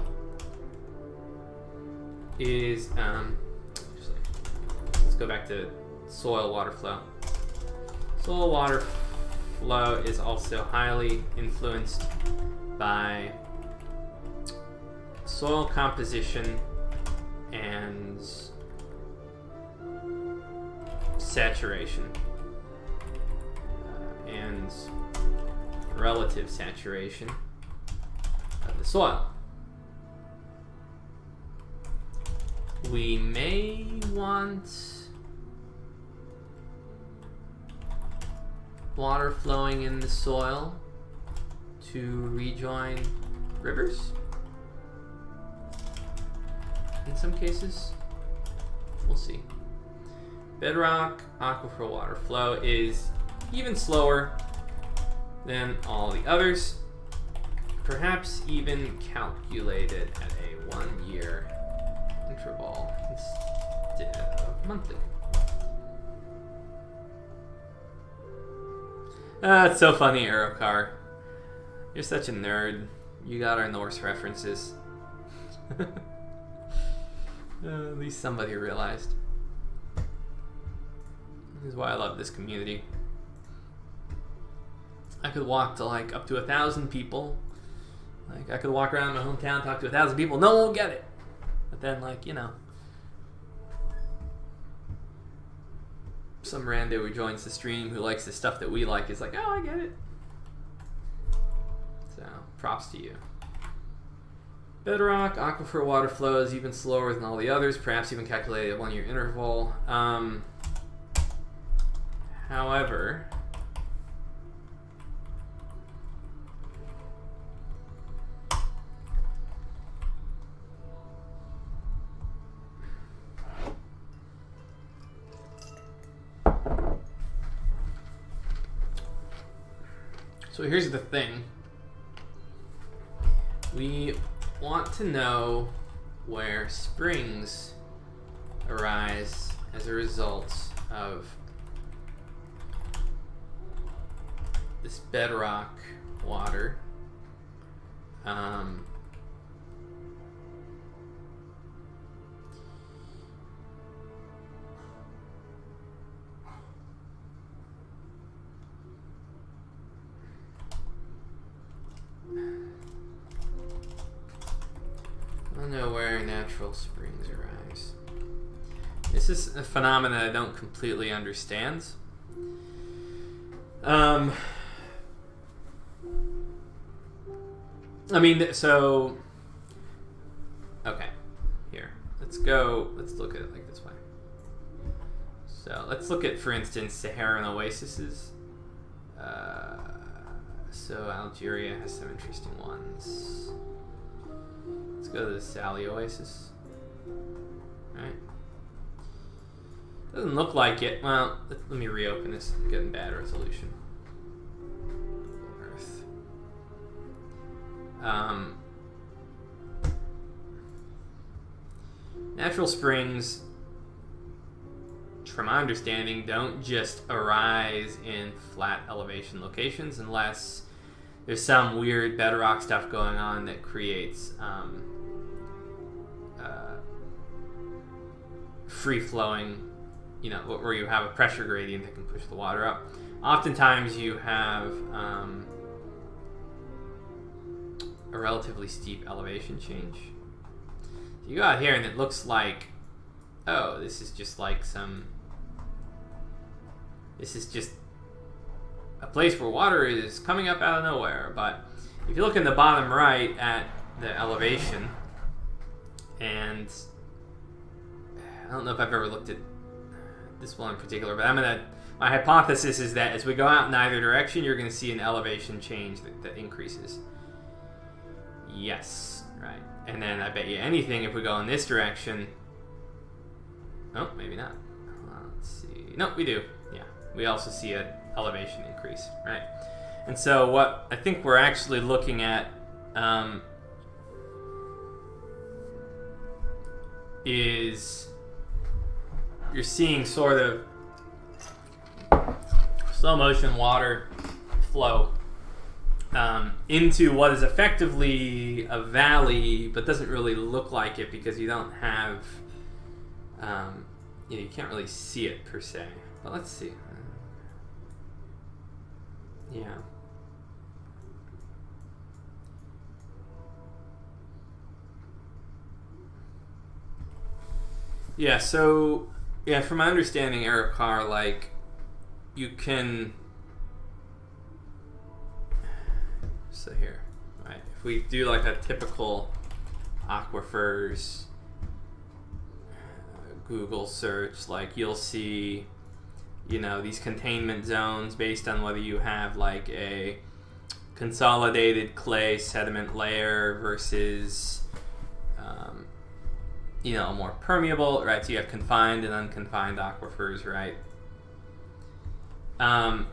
is, let's go back to soil water flow. Soil water flow is also highly influenced by soil composition and saturation. And relative saturation of the soil. We may want water flowing in the soil to rejoin rivers. In some cases, we'll see. Bedrock aquifer water flow is even slower than all the others, perhaps even calculated at a 1-year interval instead of monthly. It's so funny, Aerocar. You're such a nerd. You got our Norse references. At least somebody realized. This is why I love this community. I could walk to like up to 1,000 people. Like I could walk around my hometown, talk to 1,000 people. No one will get it. But then, like, you know, some rando who joins the stream who likes the stuff that we like is like, oh, I get it. So props to you. Bedrock aquifer water flow is even slower than all the others, perhaps even calculated at 1-year interval. However, so here's the thing. We want to know where springs arise as a result of this bedrock water. I don't know where natural springs arise. This is a phenomenon I don't completely understand. I mean, so, okay, here, let's look at it like this way. So let's look at, for instance, Saharan oases. So Algeria has some interesting ones. Let's go to the Sali Oasis. Right? Doesn't look like it. Well, let me reopen this. I'm getting bad resolution. Earth. Natural springs, from my understanding, don't just arise in flat elevation locations unless there's some weird bedrock stuff going on that creates free-flowing where you have a pressure gradient that can push the water up. Oftentimes you have a relatively steep elevation change. So you go out here and it looks like, oh, this is just a place where water is coming up out of nowhere. But if you look in the bottom right at the elevation, and I don't know if I've ever looked at this one in particular, but my hypothesis is that as we go out in either direction, you're going to see an elevation change that increases. Yes, right. And then I bet you anything, if we go in this direction, oh, maybe not. Let's see. No, we do. Yeah, we also see an elevation increase, right? And so what I think we're actually looking at is you're seeing sort of slow motion water flow into what is effectively a valley, but doesn't really look like it because you don't have, you can't really see it per se. But let's see. Yeah. Yeah, so, yeah, from my understanding, Eric Carr, like, you can, so here, right, if we do like a typical aquifers Google search, like, you'll see, these containment zones based on whether you have like a consolidated clay sediment layer versus a more permeable, right? So you have confined and unconfined aquifers, right? And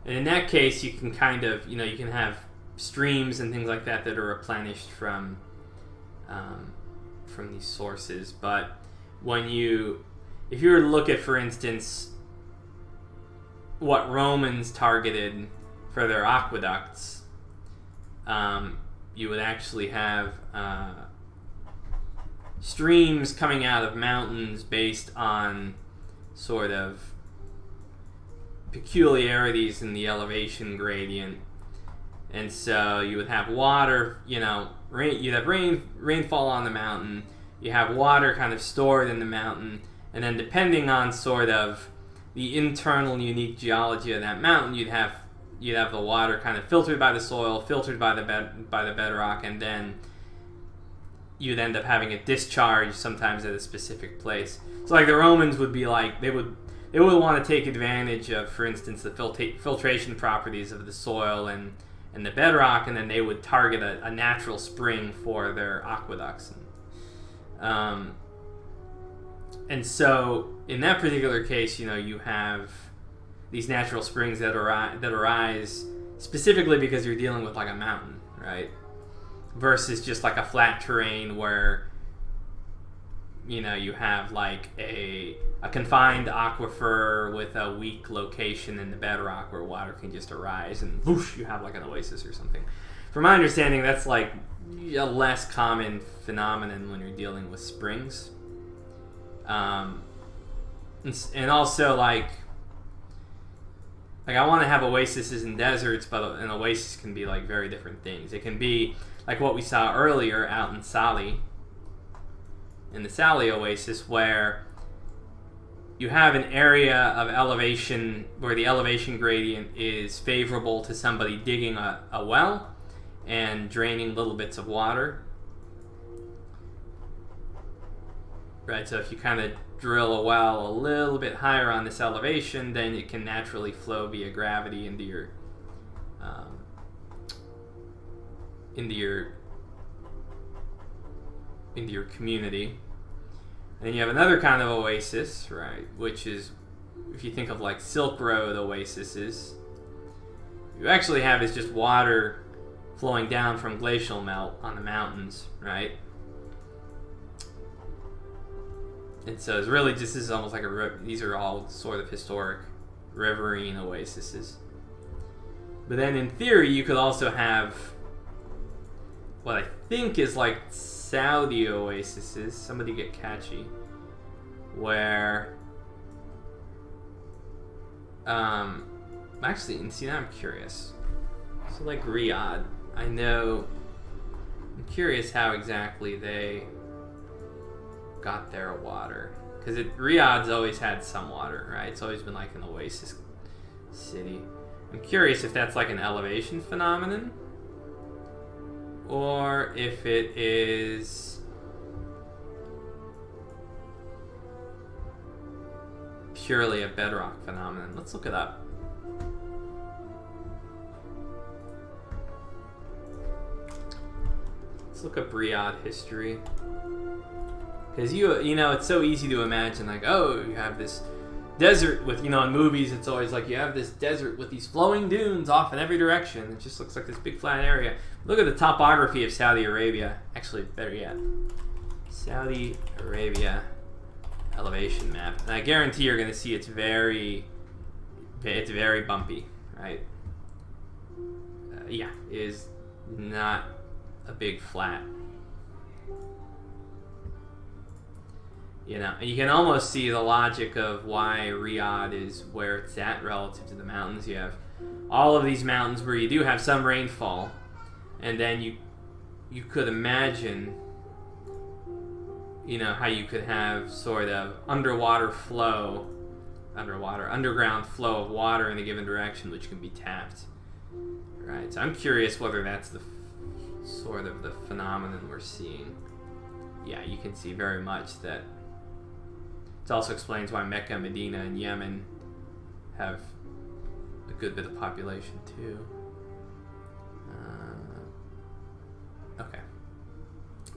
in that case, you can kind of, you can have streams and things like that are replenished from these sources. But if you were to look at, for instance, what Romans targeted for their aqueducts, you would actually have streams coming out of mountains based on sort of peculiarities in the elevation gradient. And so you would have water, you'd have rainfall on the mountain, you have water kind of stored in the mountain, and then depending on sort of the internal unique geology of that mountain, you'd have the water kind of filtered by the soil, filtered by the bedrock, and then you'd end up having a discharge sometimes at a specific place. So like the Romans would be like, they would want to take advantage of, for instance, the filtration properties of the soil and the bedrock, and then they would target a natural spring for their aqueducts. And so in that particular case, you have these natural springs that arise specifically because you're dealing with like a mountain, right? Versus just like a flat terrain where you have like a confined aquifer with a weak location in the bedrock where water can just arise and whoosh, you have like an oasis or something. From my understanding, that's like a less common phenomenon when you're dealing with springs. And also like I want to have oases in deserts, but an oasis can be like very different things. It can be like what we saw earlier out in Sali, in the Sali Oasis, where you have an area of elevation where the elevation gradient is favorable to somebody digging a well and draining little bits of water. Right, so if you kind of drill a well a little bit higher on this elevation, then it can naturally flow via gravity into your community. And then you have another kind of oasis, right, which is, if you think of like Silk Road oases, you actually have is just water flowing down from glacial melt on the mountains, right? And so it's really just, this is almost like these are all sort of historic riverine oases. But then in theory, you could also have what I think is like Saudi oases. Somebody get catchy. where actually, and see, now I'm curious. So like Riyadh, I'm curious how exactly they got their water, because Riyadh's always had some water, right? It's always been like an oasis city. I'm curious if that's like an elevation phenomenon, or if it is purely a bedrock phenomenon. Let's look it up. Let's look up Riyadh history. Because you know, it's so easy to imagine, like, oh, you have this desert with, in movies, it's always like you have this desert with these flowing dunes off in every direction. It just looks like this big flat area. Look at the topography of Saudi Arabia. Actually, better yet, Saudi Arabia elevation map. And I guarantee you're going to see it's very bumpy, right? Yeah, it is not a big flat. And you can almost see the logic of why Riyadh is where it's at relative to the mountains. You have all of these mountains where you do have some rainfall, and then you could imagine, how you could have sort of underground flow of water in a given direction, which can be tapped. Right. So I'm curious whether that's the sort of the phenomenon we're seeing. Yeah, you can see very much that. It also explains why Mecca, Medina, and Yemen have a good bit of population too. Okay.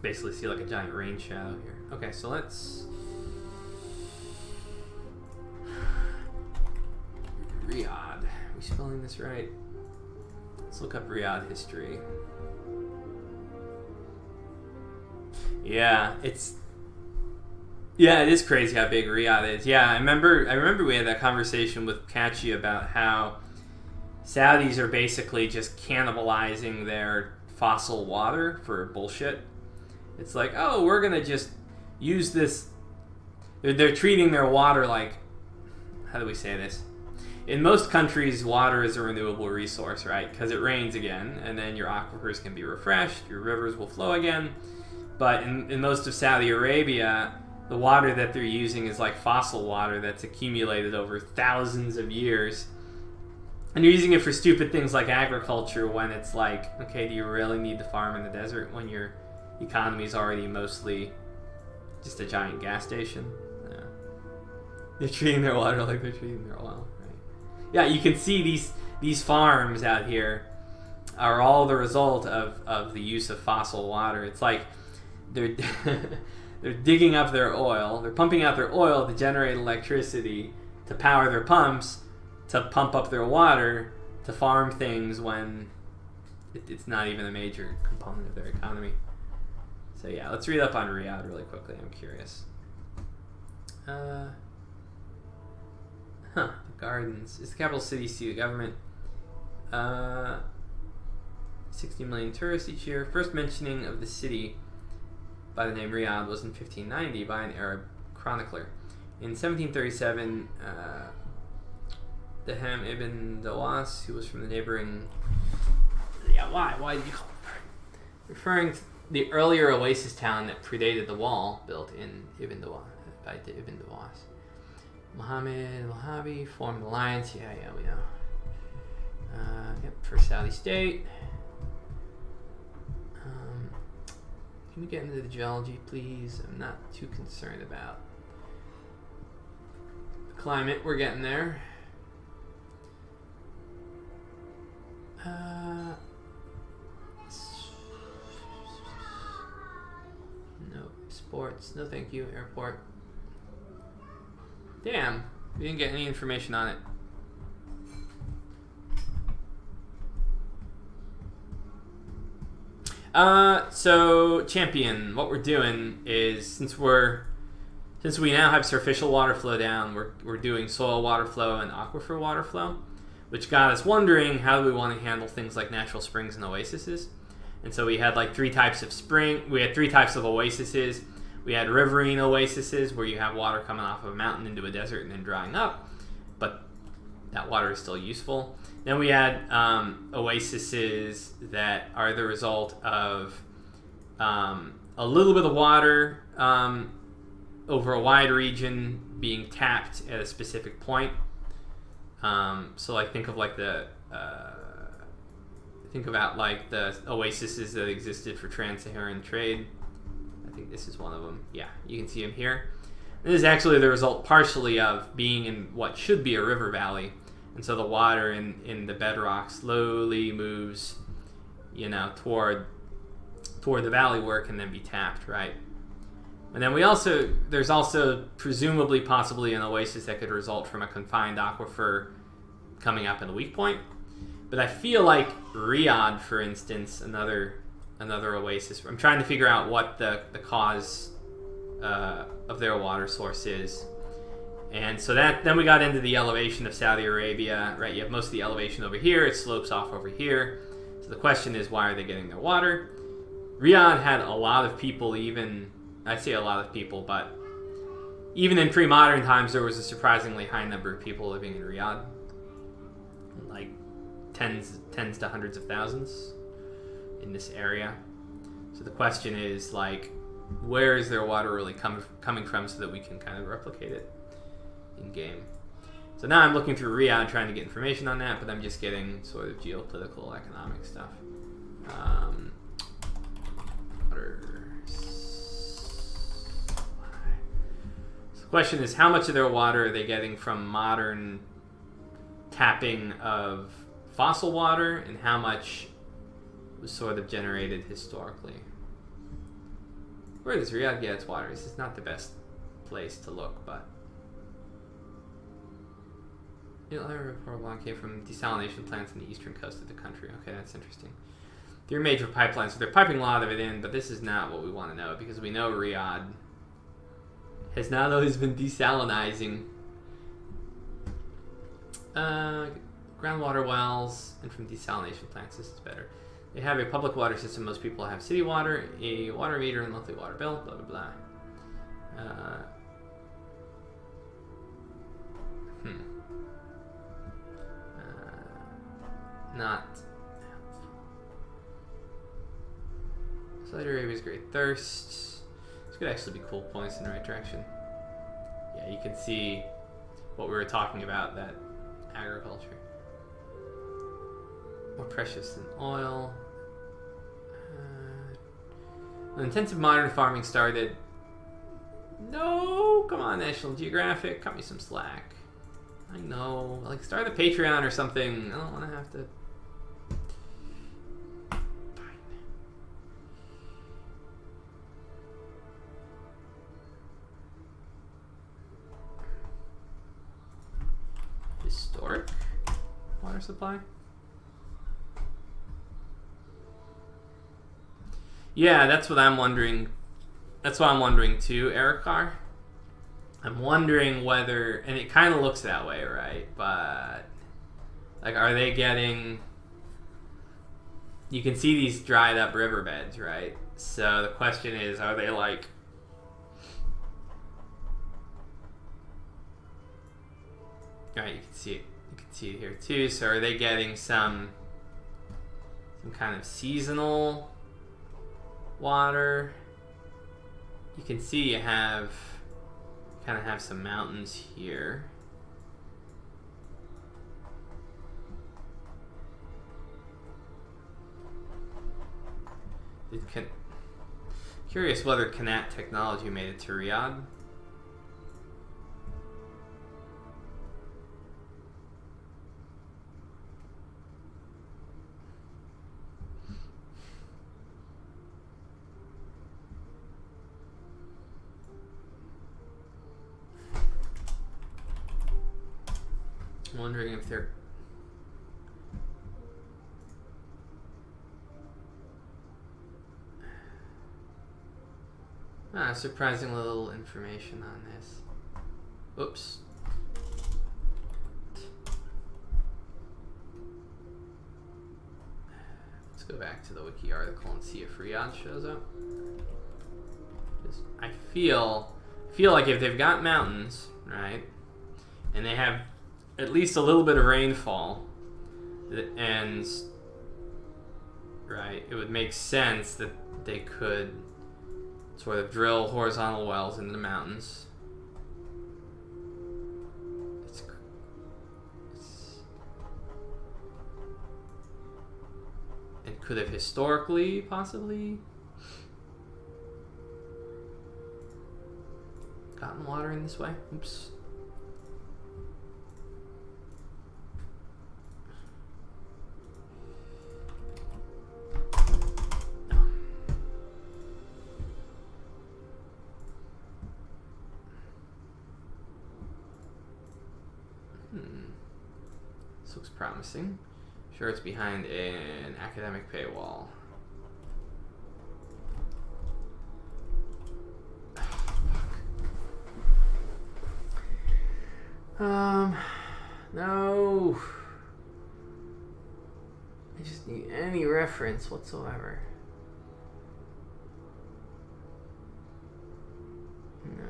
Basically see like a giant rain shadow here. Okay, so let's... Riyadh. Are we spelling this right? Let's look up Riyadh history. Yeah, it is crazy how big Riyadh is. Yeah, I remember we had that conversation with Kachi about how Saudis are basically just cannibalizing their fossil water for bullshit. It's like, oh, we're going to just use this. They're treating their water like, how do we say this? In most countries, water is a renewable resource, right? Because it rains again, and then your aquifers can be refreshed, your rivers will flow again. But in most of Saudi Arabia, the water that they're using is like fossil water that's accumulated over thousands of years. And you're using it for stupid things like agriculture, when it's like, okay, do you really need to farm in the desert when your economy is already mostly just a giant gas station? Yeah. They're treating their water like they're treating their oil, right? Yeah, you can see these farms out here are all the result of the use of fossil water. It's like they're they're digging up their oil, they're pumping out their oil to generate electricity, to power their pumps, to pump up their water, to farm things when it's not even a major component of their economy. So yeah, let's read up on Riyadh really quickly. I'm curious. The gardens. It's the capital city seat of government. 60 million tourists each year. First mentioning of the city by the name Riyadh was in 1590 by an Arab chronicler. In 1737, Daham ibn Dawas, who was from the neighboring... Yeah, why did you call it? Referring to the earlier oasis town that predated the wall built in Ibn Dawas, by Ibn Dawas. Muhammad al-Wahhabi formed an alliance. Yeah, we know. For Saudi state. Can we get into the geology, please? I'm not too concerned about the climate. We're getting there. No. Sports. No thank you. Airport. Damn. We didn't get any information on it. So champion, what we're doing is, since we now have surficial water flow down, we're doing soil water flow and aquifer water flow, which got us wondering, how do we want to handle things like natural springs and oases? And so we had like three types of oases. We had riverine oases where you have water coming off of a mountain into a desert and then drying up, but that water is still useful. Then we had oases that are the result of a little bit of water over a wide region being tapped at a specific point. So like think about like the oases that existed for trans-Saharan trade. I think this is one of them. Yeah, you can see them here. This is actually the result partially of being in what should be a river valley. And so the water in the bedrock slowly moves, toward the valley where it can then be tapped, right? And then there's also presumably possibly an oasis that could result from a confined aquifer coming up in a weak point. But I feel like Riyadh, for instance, another oasis. I'm trying to figure out what the cause of their water source is. And so then we got into the elevation of Saudi Arabia, right? You have most of the elevation over here. It slopes off over here. So the question is, why are they getting their water? Riyadh had a lot of people, I say a lot of people, but even in pre-modern times, there was a surprisingly high number of people living in Riyadh. Like tens to hundreds of thousands in this area. So the question is, like, where is their water really coming from so that we can kind of replicate it in game? So now I'm looking through Riyadh trying to get information on that, but I'm just getting sort of geopolitical, economic stuff. Water supply. So the question is, how much of their water are they getting from modern tapping of fossil water, and how much was sort of generated historically? Where does Riyadh get its water? This is not the best place to look, but came from desalination plants on the eastern coast of the country. Okay, that's interesting. They're major pipelines, so they're piping a lot of it in, but this is not what we want to know, because we know Riyadh has not always been desalinizing groundwater wells and from desalination plants. This is better. They have a public water system. Most people have city water, a water meter, and monthly water bill, blah, blah, blah. Not. Saudi Arabia's great thirst. This could actually be cool points in the right direction. Yeah, you can see what we were talking about, that agriculture. More precious than oil. When intensive modern farming started... No! Come on, National Geographic. Cut me some slack. I know. Like, start a Patreon or something. I don't want to have to... Fine. Historic water supply? Yeah, that's what I'm wondering. That's what I'm wondering too, Erikar. I'm wondering whether, and it kind of looks that way, right? But, like, are they getting... You can see these dried up riverbeds, right? So the question is, are they like... Alright, you can see it. You can see it here too. So are they getting some kind of seasonal water? You can see you kind of have some mountains here. Curious whether Qanat technology made it to Riyadh. I'm wondering if they're... surprising little information on this. Oops. Let's go back to the wiki article and see if Riyadh shows up. I feel like if they've got mountains, right, and they have at least a little bit of rainfall, and right, it would make sense that they could sort of drill horizontal wells in the mountains. It could have historically, possibly, gotten water in this way. Oops. This looks promising. Sure, it's behind an academic paywall. No. I just need any reference whatsoever. No.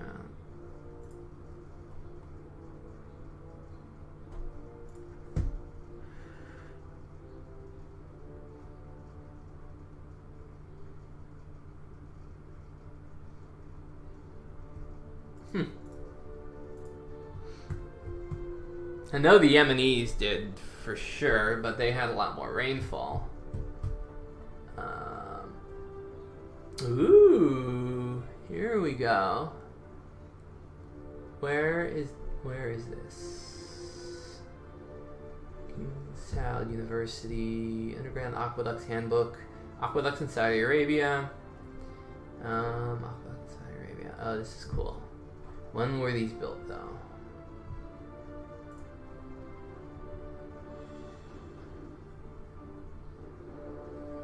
I know the Yemenis did for sure, but they had a lot more rainfall. Ooh, here we go. Where is this? Saud University Underground Aqueducts Handbook. Aqueducts in Saudi Arabia. Aqueducts in Saudi Arabia. Oh, this is cool. When were these built, though?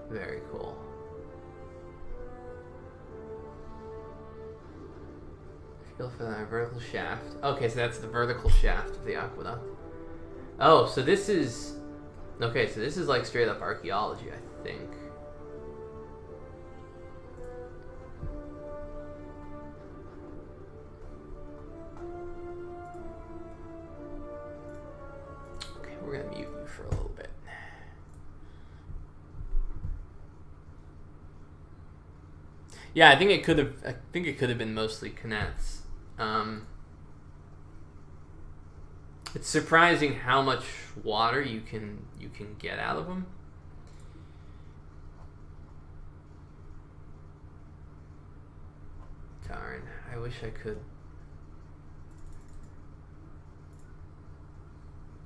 Very cool. Feel for that vertical shaft. Okay, so that's the vertical shaft of the aqueduct. Oh, so this is... Okay, so this is like straight up archaeology, I think. Okay, we're gonna mute you for a little bit. Yeah, I think it could have been mostly Knets. It's surprising how much water you can get out of them. Darn, I wish I could.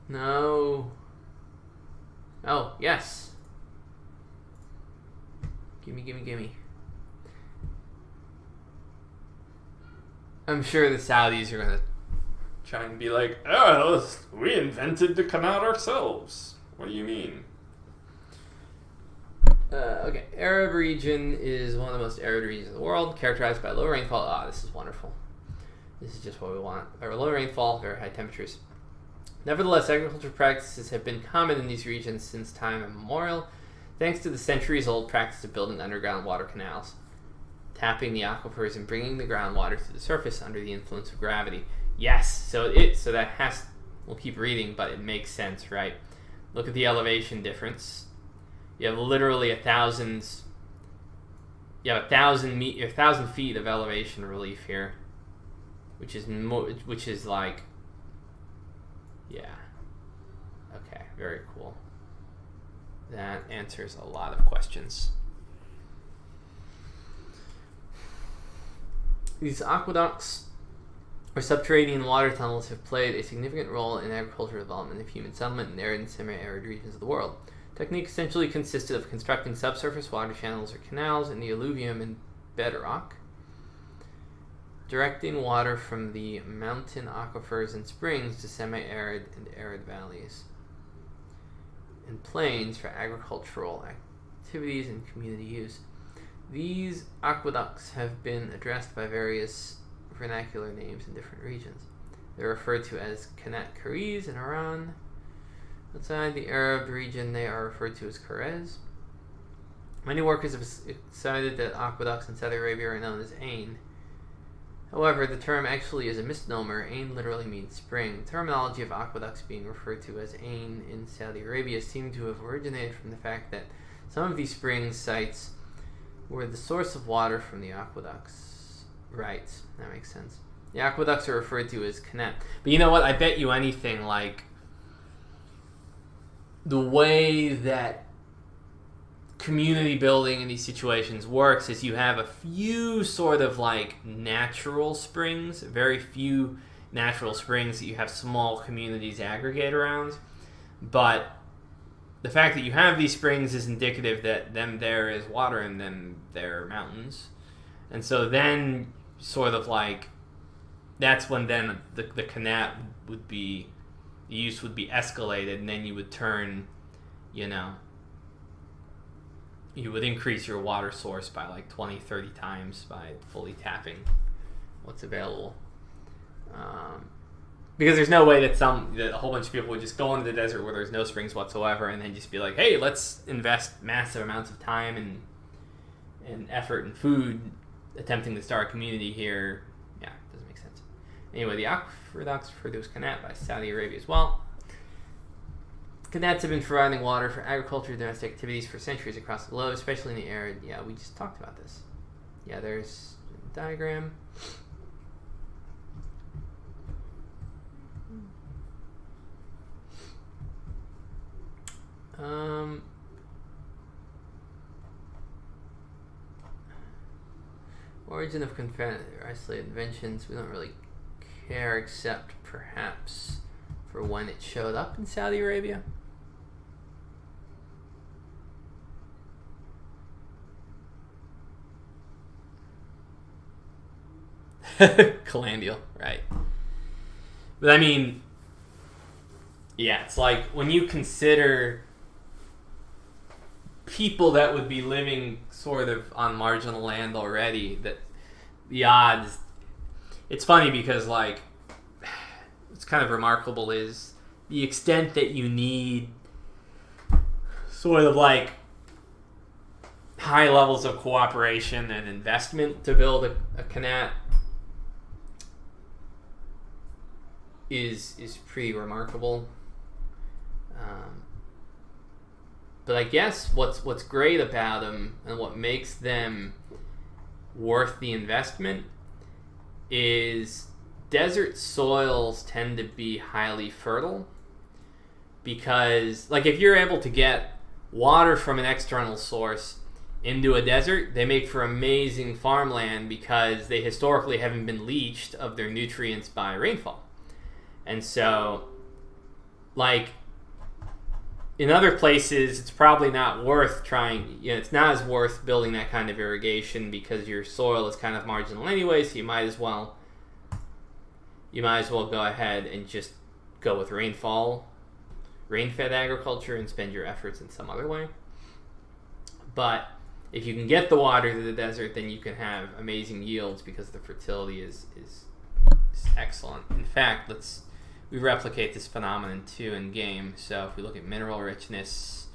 No. Oh, yes. Gimme. I'm sure the Saudis are gonna try and be like, "Oh, we invented the canal ourselves." What do you mean? Okay, Arab region is one of the most arid regions in the world, characterized by low rainfall. Ah, this is wonderful. This is just what we want. Low rainfall, very high temperatures. Nevertheless, agricultural practices have been common in these regions since time immemorial, thanks to the centuries-old practice of building underground water canals, tapping the aquifers and bringing the groundwater to the surface under the influence of gravity. Yes, so that has, we'll keep reading, but it makes sense, right? Look at the elevation difference. You have literally 1,000 feet of elevation relief here, which is like, yeah. Okay, very cool. That answers a lot of questions. These aqueducts or subterranean water tunnels have played a significant role in agricultural development of human settlement in arid and semi-arid regions of the world. Technique essentially consisted of constructing subsurface water channels or canals in the alluvium and bedrock, directing water from the mountain aquifers and springs to semi-arid and arid valleys and plains for agricultural activities and community use. These aqueducts have been addressed by various vernacular names in different regions. They're referred to as Qanat Kariz in Iran. Outside the Arab region, they are referred to as Kharez. Many workers have cited that aqueducts in Saudi Arabia are known as Ain. However, the term actually is a misnomer. Ain literally means spring. The terminology of aqueducts being referred to as Ain in Saudi Arabia seem to have originated from the fact that some of these spring sites were the source of water from the aqueducts. Right, that makes sense. The aqueducts are referred to as Qanat. But you know what? I bet you anything, like, the way that community building in these situations works is you have a few sort of like natural springs, very few natural springs that you have small communities aggregate around. But the fact that you have these springs is indicative that there is water in them, there are mountains. And so then sort of like, that's when then the Qanat would be, the use would be escalated, and then you would turn, you know, you would increase your water source by like 20, 30 times by fully tapping what's available. Because there's no way that a whole bunch of people would just go into the desert where there's no springs whatsoever and then just be like, hey, let's invest massive amounts of time and effort and food attempting to start a community here. Yeah, it doesn't make sense. Anyway, the aqueducts referred to as Qanat by Saudi Arabia as well. Qanats have been providing water for agriculture and domestic activities for centuries across the globe, especially in the arid. Yeah, we just talked about this. Yeah, there's a diagram. Origin of isolated inventions. We don't really care, except perhaps for when it showed up in Saudi Arabia. Calandial, right. But I mean, yeah, it's like when you consider people that would be living sort of on marginal land already, that the odds, it's funny because like, what's kind of remarkable is the extent that you need sort of like high levels of cooperation and investment to build a Qanat is pretty remarkable. But I guess what's great about them and what makes them worth the investment is desert soils tend to be highly fertile, because like if you're able to get water from an external source into a desert, they make for amazing farmland because they historically haven't been leached of their nutrients by rainfall. And so, like, in other places, it's probably not worth trying, it's not as worth building that kind of irrigation because your soil is kind of marginal anyway, so you might as well go ahead and just go with rain-fed agriculture and spend your efforts in some other way. But if you can get the water to the desert, then you can have amazing yields because the fertility is excellent. In fact, we replicate this phenomenon too in game. So if we look at mineral richness,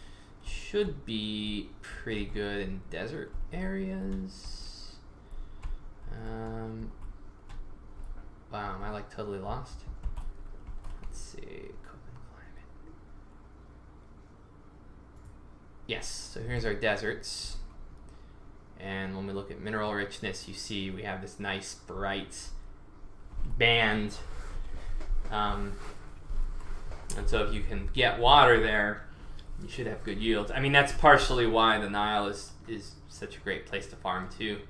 should be pretty good in desert areas. Wow, am I like totally lost? Let's see, Copenhagen climate. Yes, so here's our deserts. And when we look at mineral richness, you see we have this nice bright band. And so if you can get water there, you should have good yields. I mean, that's partially why the Nile is such a great place to farm too,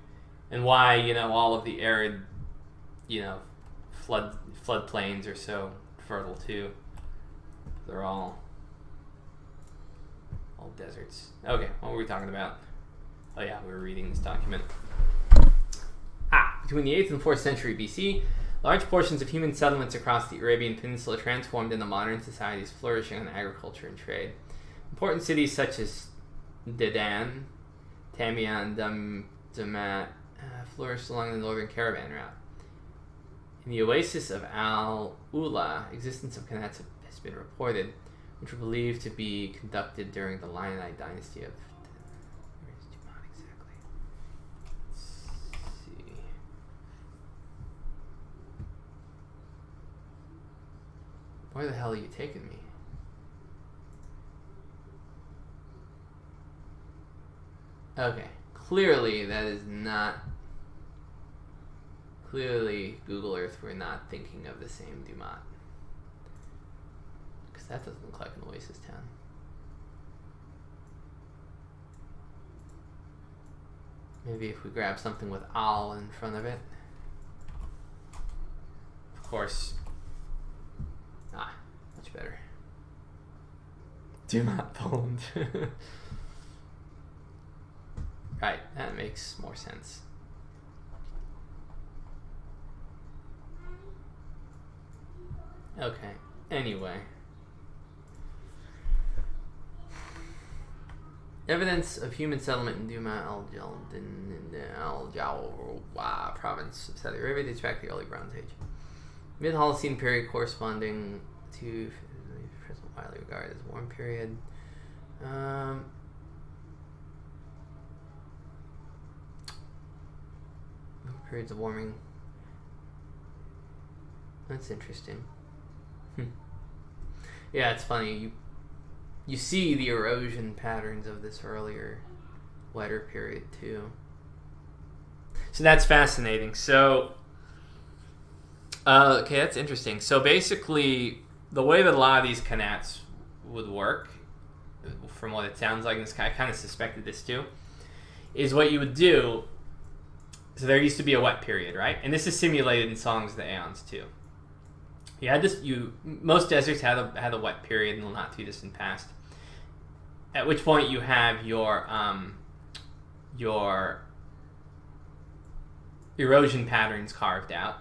and why all of the arid floodplains are so fertile too. They're all deserts. Okay, what were we talking about? Oh yeah, we were reading this document. Between the 8th and 4th century BC, large portions of human settlements across the Arabian Peninsula transformed into modern societies flourishing on agriculture and trade. Important cities such as Dedan, Tamiya, and Damat flourished along the northern caravan route. In the oasis of Al-Ula, existence of Qanats has been reported, which were believed to be conducted during the Lionite dynasty of... Where is Dumont exactly? Let's see. Where the hell are you taking me? Okay, clearly that is not... Clearly, Google Earth, we're not thinking of the same Dumont. Because that doesn't look like an Oasis town. Maybe if we grab something with Al in front of it. Of course. Ah, much better. Dumont, Poland. Right, that makes more sense. Okay, anyway. Evidence of human settlement in Duma al-Jawa province of Saudi Arabia dates back to the early Bronze Age. Mid-Holocene period corresponding to present widely regarded as warm period. Periods of warming. That's interesting. Yeah, it's funny. You see the erosion patterns of this earlier wetter period too. So that's fascinating. So, okay, that's interesting. So basically, the way that a lot of these qanats would work, from what it sounds like, and I kind of suspected this too, is what you would do. So there used to be a wet period, right? And this is simulated in Songs of the Eons too. You had this. Most deserts had a wet period in the not too distant past. At which point you have your erosion patterns carved out,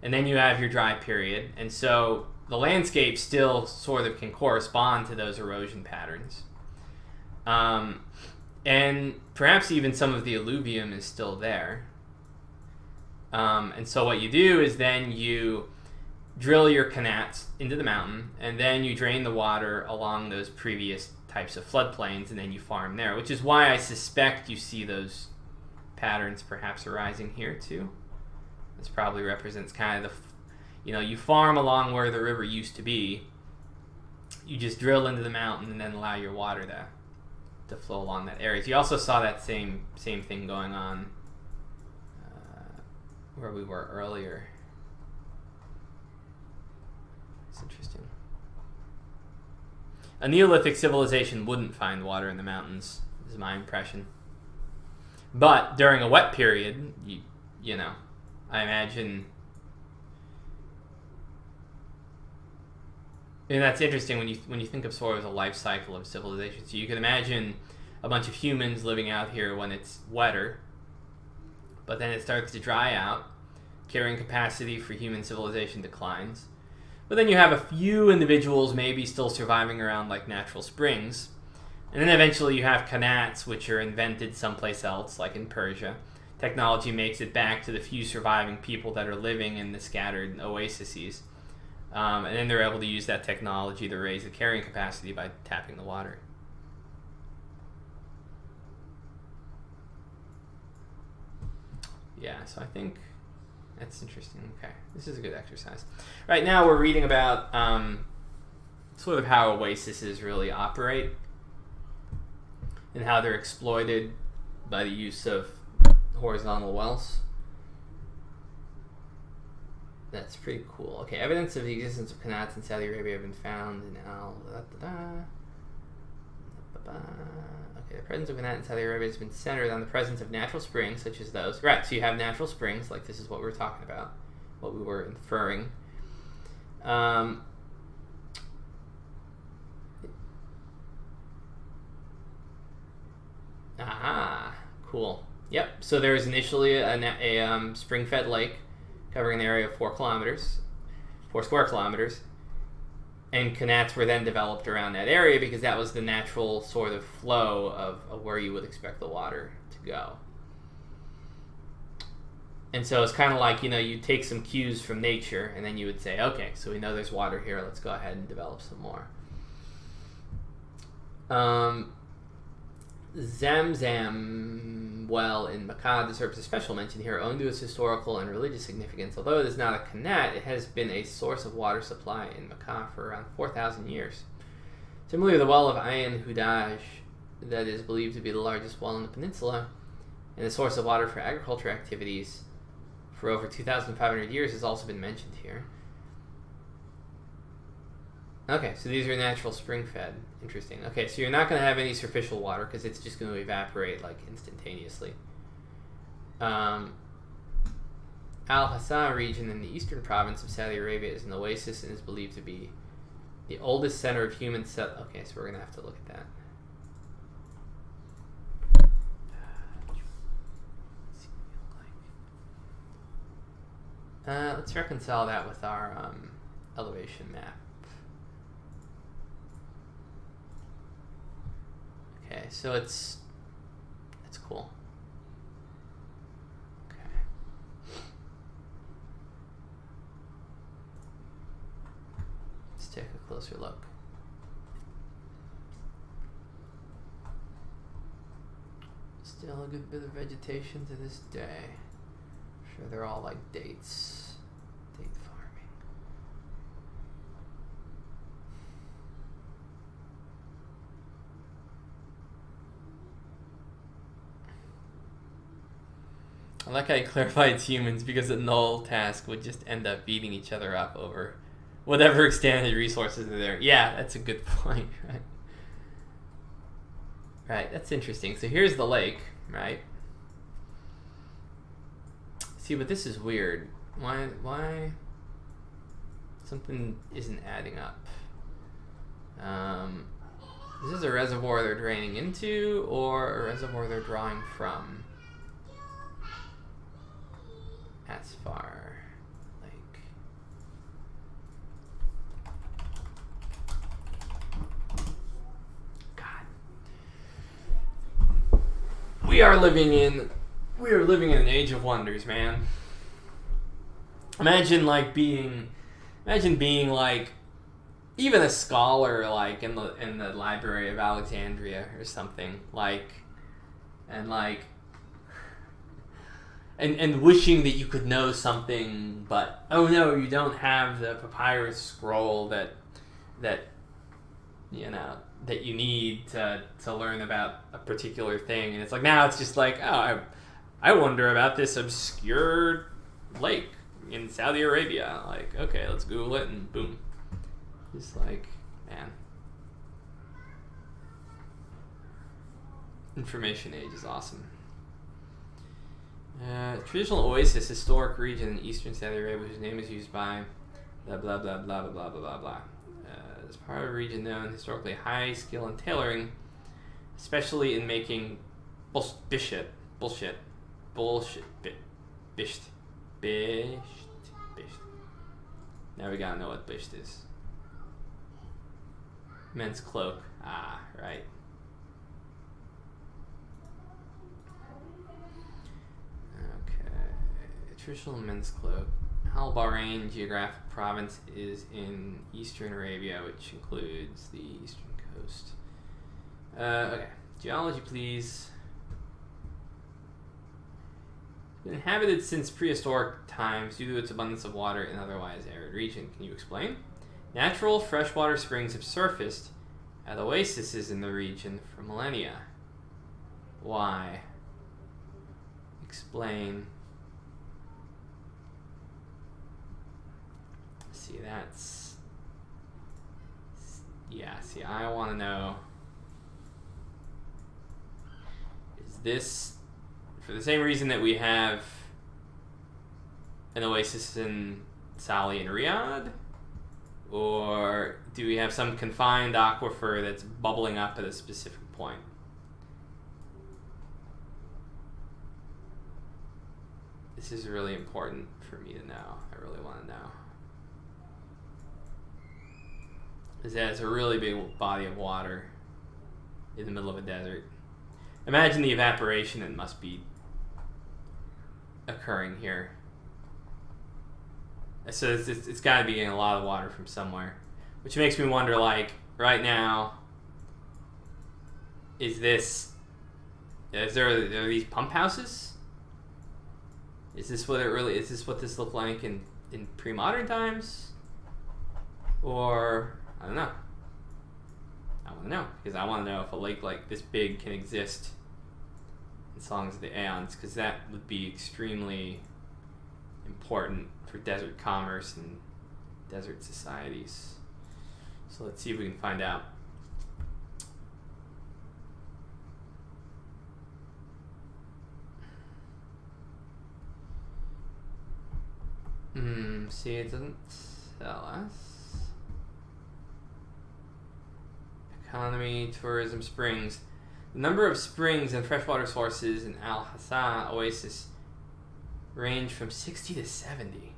and then you have your dry period, and so the landscape still sort of can correspond to those erosion patterns, and perhaps even some of the alluvium is still there. And so what you do is then you drill your qanats into the mountain, and then you drain the water along those previous types of floodplains, and then you farm there, which is why I suspect you see those patterns perhaps arising here too. This probably represents kind of you farm along where the river used to be, you just drill into the mountain and then allow your water to flow along that area. So you also saw that same thing going on where we were earlier. It's interesting. A Neolithic civilization wouldn't find water in the mountains, is my impression. But during a wet period, you know, I imagine... And that's interesting when you think of sort of the life cycle of civilization. So you can imagine a bunch of humans living out here when it's wetter, but then it starts to dry out, carrying capacity for human civilization declines. But then you have a few individuals maybe still surviving around like natural springs. And then eventually you have qanats, which are invented someplace else, like in Persia. Technology makes it back to the few surviving people that are living in the scattered oases. And then they're able to use that technology to raise the carrying capacity by tapping the water. Yeah, so I think that's interesting. Okay, this is a good exercise. Right now we're reading about sort of how oases really operate and how they're exploited by the use of horizontal wells. That's pretty cool. Okay, evidence of the existence of qanats in Saudi Arabia have been found in Okay, the presence of qanat in Saudi Arabia has been centered on the presence of natural springs, such as those. Right, so you have natural springs, like this is what we were talking about, what we were inferring. Cool. Yep, so there was initially a spring-fed lake covering an area of 4 square kilometers, and qanats were then developed around that area because that was the natural sort of flow of where you would expect the water to go. And so it's kind of like, you take some cues from nature, and then you would say, okay, so we know there's water here, let's go ahead and develop some more. Zamzam well in Makkah deserves a special mention here, owing to its historical and religious significance. Although it is not a qanat, it has been a source of water supply in Makkah for around 4,000 years. Similarly, the well of Ayn Hudaj, that is believed to be the largest well in the peninsula, and a source of water for agriculture activities for over 2,500 years, has also been mentioned here. Okay, so these are natural spring-fed. Interesting. Okay, so you're not going to have any superficial water because it's just going to evaporate like instantaneously. Al-Hassa region in the eastern province of Saudi Arabia is an oasis and is believed to be the oldest center of human Okay, so we're going to have to look at that. Let's reconcile that with our elevation map. Okay, so it's cool. Okay. Let's take a closer look. Still a good bit of vegetation to this day. I'm sure they're all like dates. Date farming. I like how you clarified it's humans because a null task would just end up beating each other up over whatever extended resources are there. Yeah, that's a good point, right? Right, that's interesting. So here's the lake, right? See, but this is weird. Why something isn't adding up? Is this a reservoir they're draining into or a reservoir they're drawing from? Asfar Lake. God. We are living in an age of wonders, man. Imagine being like even a scholar like in the Library of Alexandria or something, and wishing that you could know something, but oh no, you don't have the papyrus scroll that you need to learn about a particular thing. And it's like now it's just like, oh, I wonder about this obscure lake in Saudi Arabia. Like, okay, let's Google it, and boom. Just like, man. Information age is awesome. Traditional oasis, historic region in eastern Saudi Arabia whose name is used by blah blah blah blah blah blah blah blah. As part of a region known historically high skill in tailoring, especially in making bullshit. Now we gotta know what bisht is. Men's cloak. Ah, right. Traditional men's cloak. Al Bahrain geographic province is in eastern Arabia, which includes the eastern coast. Okay, geology, please. It's been inhabited since prehistoric times due to its abundance of water in otherwise arid region. Can you explain? Natural freshwater springs have surfaced at oases in the region for millennia. Why? Explain. See, I want to know, is this for the same reason that we have an oasis in Sali and Riyadh? Or do we have some confined aquifer that's bubbling up at a specific point? This is really important for me to know. I really want to know. Is that it's a really big body of water in the middle of a desert. Imagine the evaporation that must be occurring here. So it's got to be getting a lot of water from somewhere, which makes me wonder, like, right now, is this Are these pump houses? Is this what this looked like in pre-modern times? Or, I don't know. I want to know, because I want to know if a lake like this big can exist in Songs of the Eons, because that would be extremely important for desert commerce and desert societies. So let's see if we can find out. See, it doesn't tell us. Economy, tourism, springs. The number of springs and freshwater sources in Al-Hassa Oasis range from 60 to 70.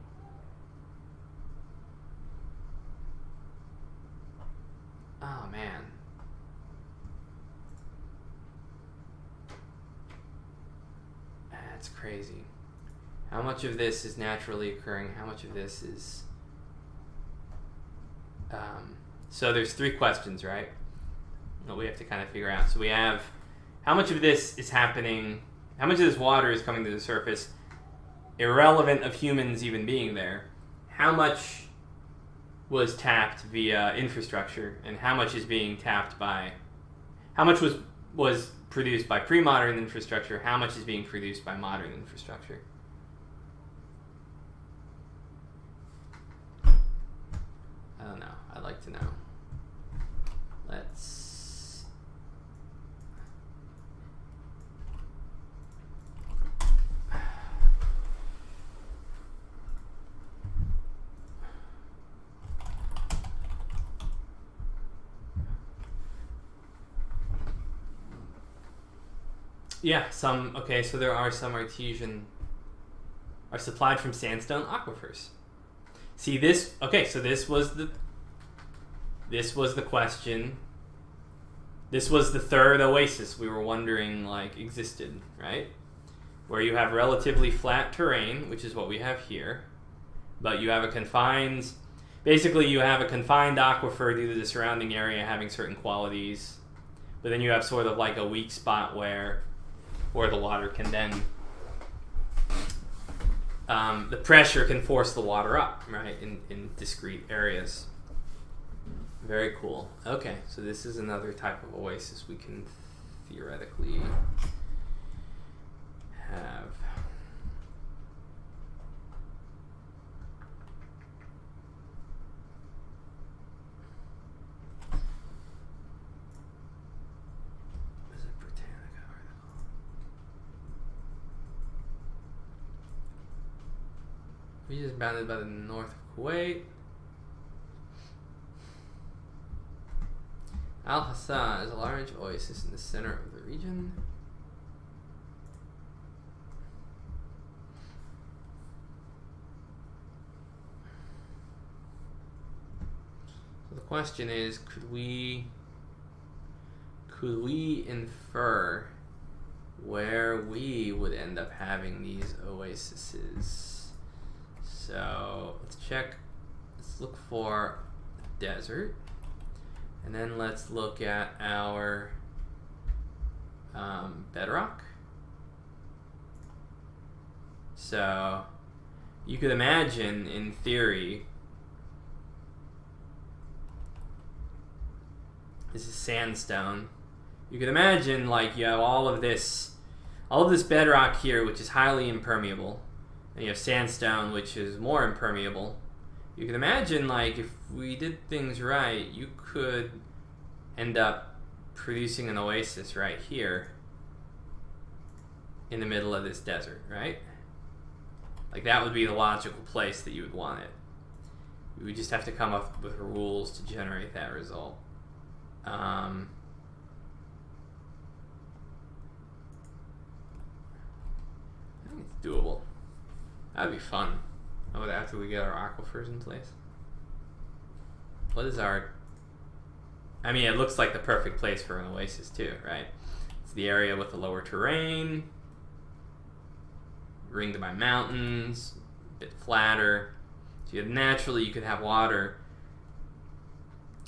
Oh, man. That's crazy. How much of this is naturally occurring? How much of this is... so there's 3 questions, right? That we have to kind of figure out. So we have how much of this is happening, how much of this water is coming to the surface, irrelevant of humans even being there. How much was tapped via infrastructure, and how much is being tapped by... How much was produced by pre-modern infrastructure, how much is being produced by modern infrastructure? I don't know. I'd like to know. Let's... Yeah, some... Okay, so there are some artesian... are supplied from sandstone aquifers. See this, okay, so this was the question. This was the third oasis we were wondering like existed, right? Where you have relatively flat terrain, which is what we have here, but you have a confined, basically you have a confined aquifer due to the surrounding area having certain qualities, but then you have sort of like a weak spot where the water can then the pressure can force the water up, right, in discrete areas. Very cool. Okay, so this is another type of oasis we can theoretically have. Is it Britannica article? Region is bounded by the north of Kuwait. Al-Hassa is a large oasis in the center of the region. So the question is, could we infer where we would end up having these oases? So let's check. Let's look for desert. And then let's look at our bedrock. So you could imagine, in theory, this is sandstone. You could imagine, like, you have all of this bedrock here, which is highly impermeable, and you have sandstone, which is more impermeable. You can imagine, like, if we did things right, you could end up producing an oasis right here in the middle of this desert, right? Like, that would be the logical place that you would want it. You would just have to come up with rules to generate that result. I think it's doable. That'd be fun. Oh, after we get our aquifers in place. What is our... I mean, it looks like the perfect place for an oasis too, right? It's the area with the lower terrain, ringed by mountains, a bit flatter. So you could have water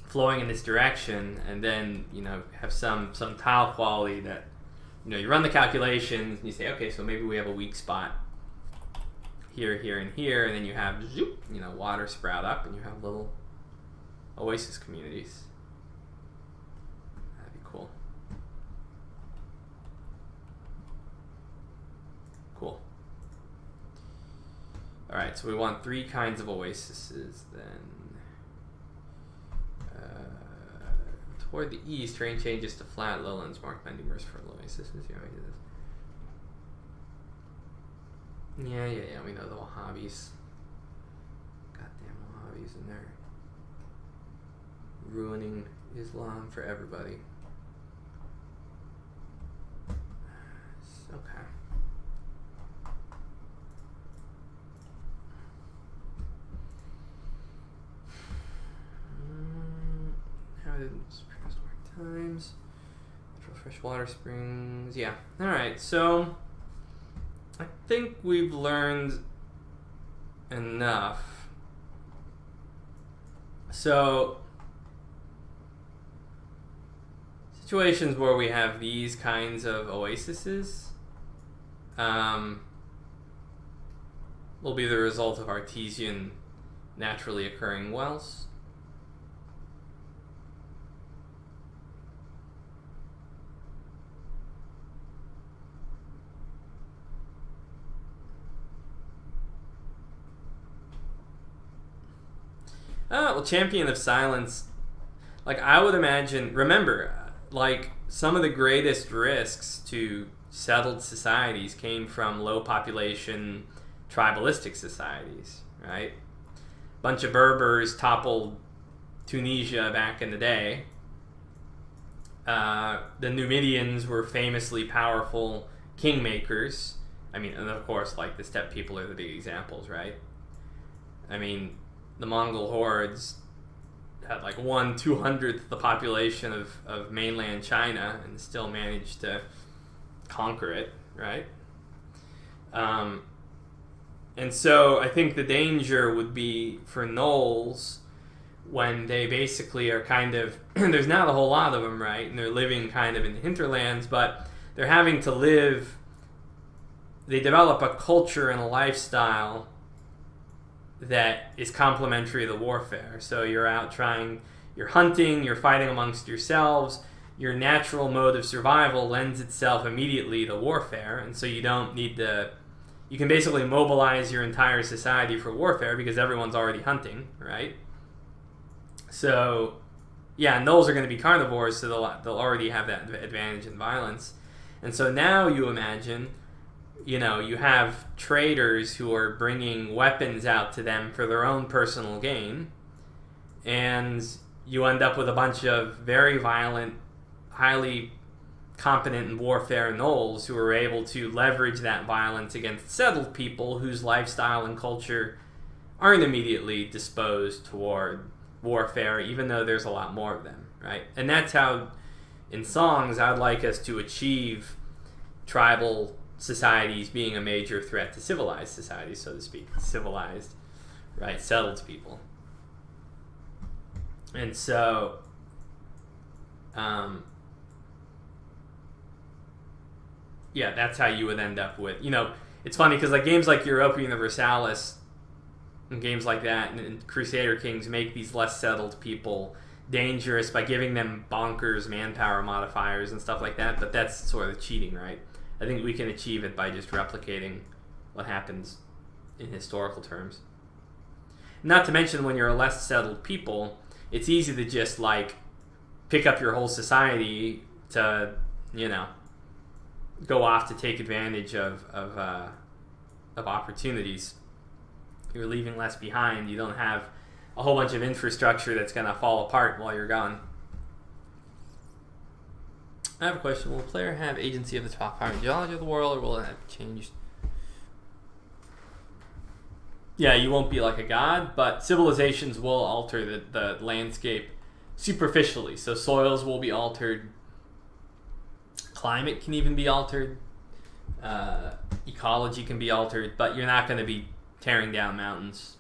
flowing in this direction, and then, you know, have some tile quality that you run the calculations and you say, okay, so maybe we have a weak spot here, here, and here, and then you have zoop, water sprout up, and you have little oasis communities. That'd be cool. Cool. All right, so we want 3 kinds of oases then. Toward the east, terrain changes to flat lowlands marked by numerous fertile oases. Yeah, we do this. Yeah. We know the Wahhabis. Goddamn Wahhabis, and they're ruining Islam for everybody. Okay. How did times? Freshwater springs. Yeah. All right. So I think we've learned enough. So situations where we have these kinds of oases will be the result of artesian naturally occurring wells. Well, Champion of Silence, I would imagine, remember, some of the greatest risks to settled societies came from low population tribalistic societies, right? Bunch of Berbers toppled Tunisia back in the day. The Numidians were famously powerful kingmakers. And of course, the steppe people are the big examples, right? The Mongol hordes had 1/200th the population of mainland China and still managed to conquer it, right? And so I think the danger would be for gnolls when they basically are kind of, there's not a whole lot of them, right? And they're living kind of in the hinterlands, but they're having to live, they develop a culture and a lifestyle that is complementary to warfare. So you're out you're hunting, you're fighting amongst yourselves. Your natural mode of survival lends itself immediately to warfare, and so you don't need you can basically mobilize your entire society for warfare because everyone's already hunting, right? So, yeah, gnolls are going to be carnivores, so they'll already have that advantage in violence. And so now you imagine, you have traders who are bringing weapons out to them for their own personal gain, and you end up with a bunch of very violent, highly competent in warfare gnolls who are able to leverage that violence against settled people whose lifestyle and culture aren't immediately disposed toward warfare, even though there's a lot more of them, right? And that's how, in songs, I'd like us to achieve tribal societies being a major threat to civilized societies, so to speak. Civilized, right? Settled people. And so, yeah, that's how you would end up with, it's funny because games like Europa Universalis and games like that and Crusader Kings make these less settled people dangerous by giving them bonkers manpower modifiers and stuff like that, but that's sort of cheating, right? I think we can achieve it by just replicating what happens in historical terms. Not to mention, when you're a less settled people, it's easy to just pick up your whole society to, go off to take advantage of opportunities. You're leaving less behind. You don't have a whole bunch of infrastructure that's going to fall apart while you're gone. I have a question. Will a player have agency of the top power geology of the world, or will it have changed? Yeah, you won't be like a god, but civilizations will alter the landscape superficially. So soils will be altered. Climate can even be altered. Ecology can be altered, but you're not going to be tearing down mountains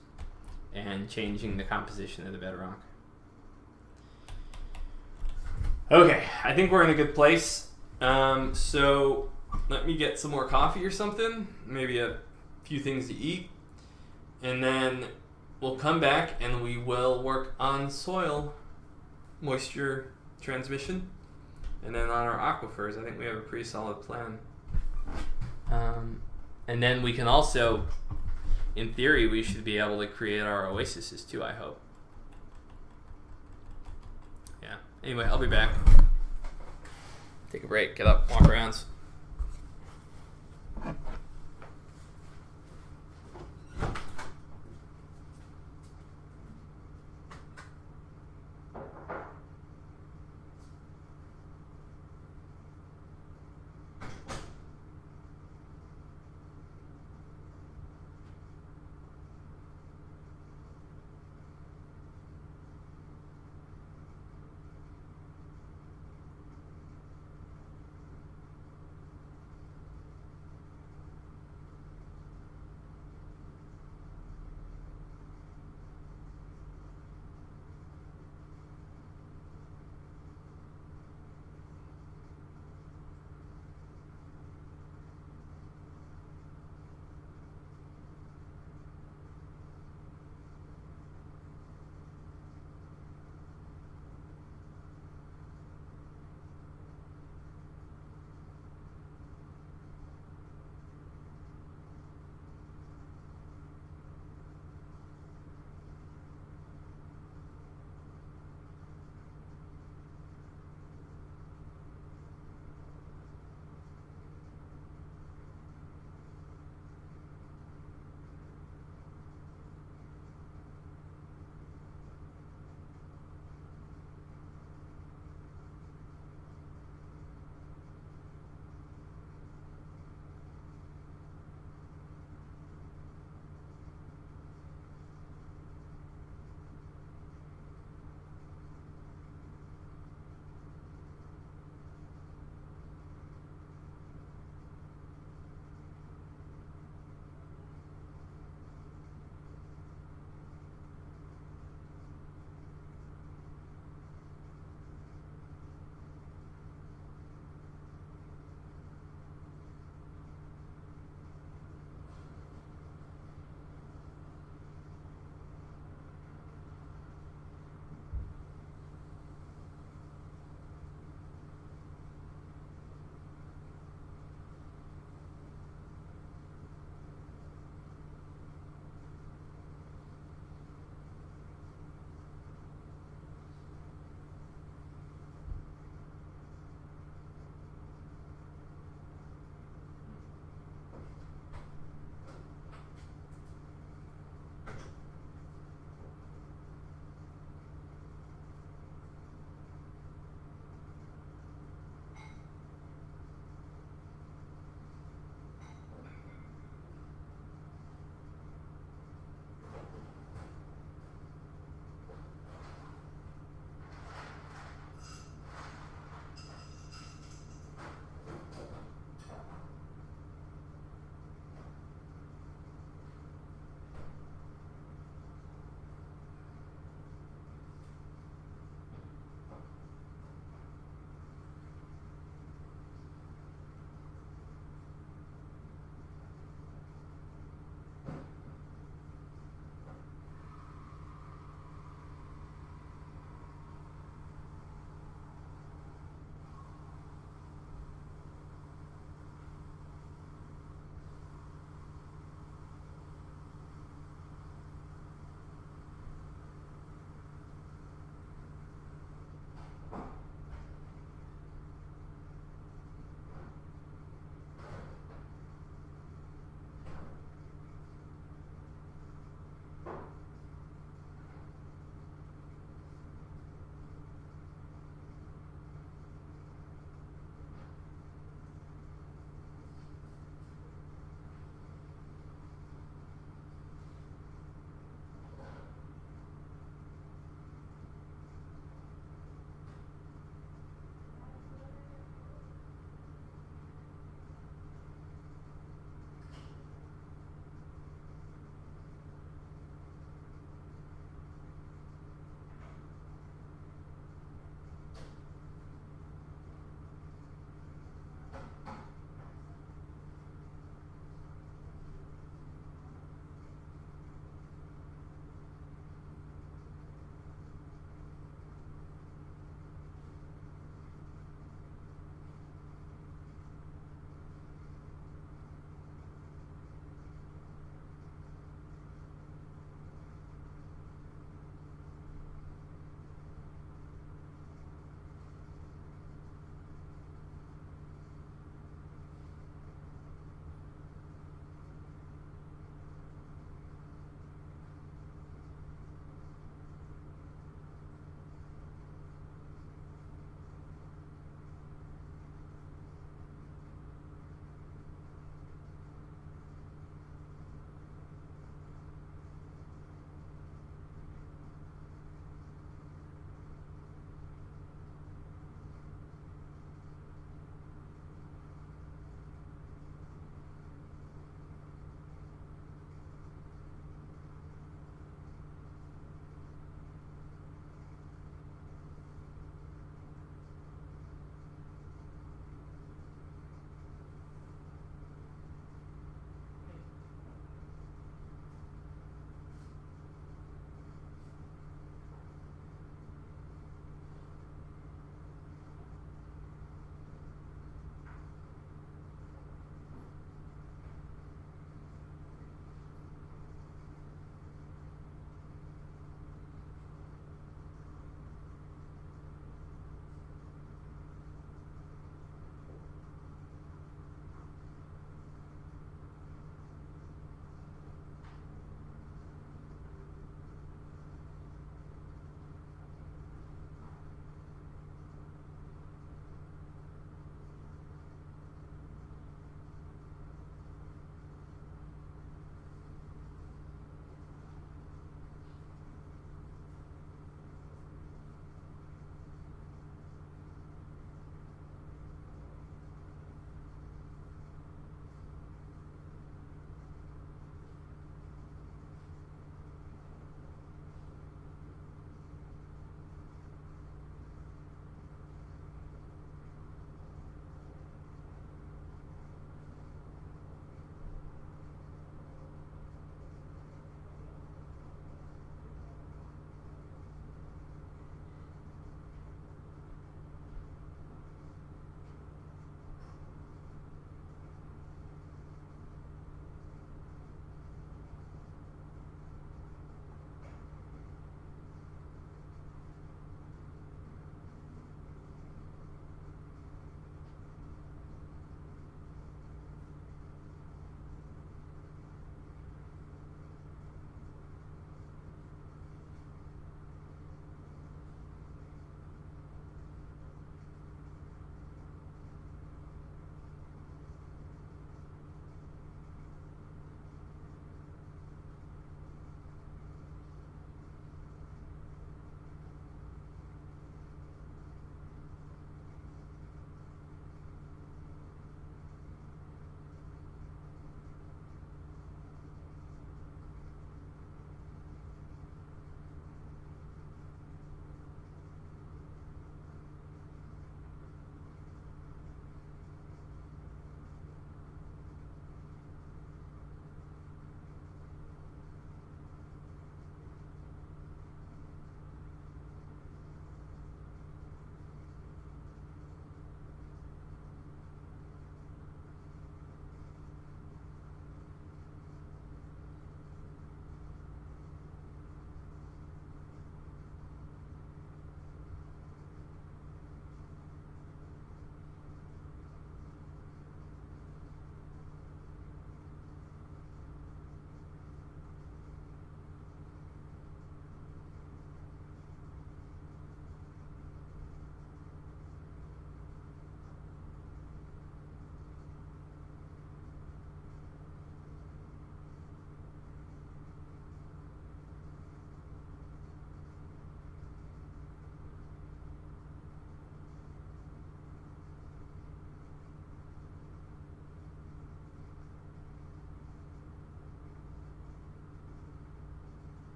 and changing the composition of the bedrock. Okay, I think we're in a good place. So let me get some more coffee or something, maybe a few things to eat, and then we'll come back and we will work on soil moisture transmission, and then on our aquifers. I think we have a pretty solid plan. And then we can also, in theory, we should be able to create our oases too, I hope. Yeah. Anyway, I'll be back. Take a break, get up, walk around.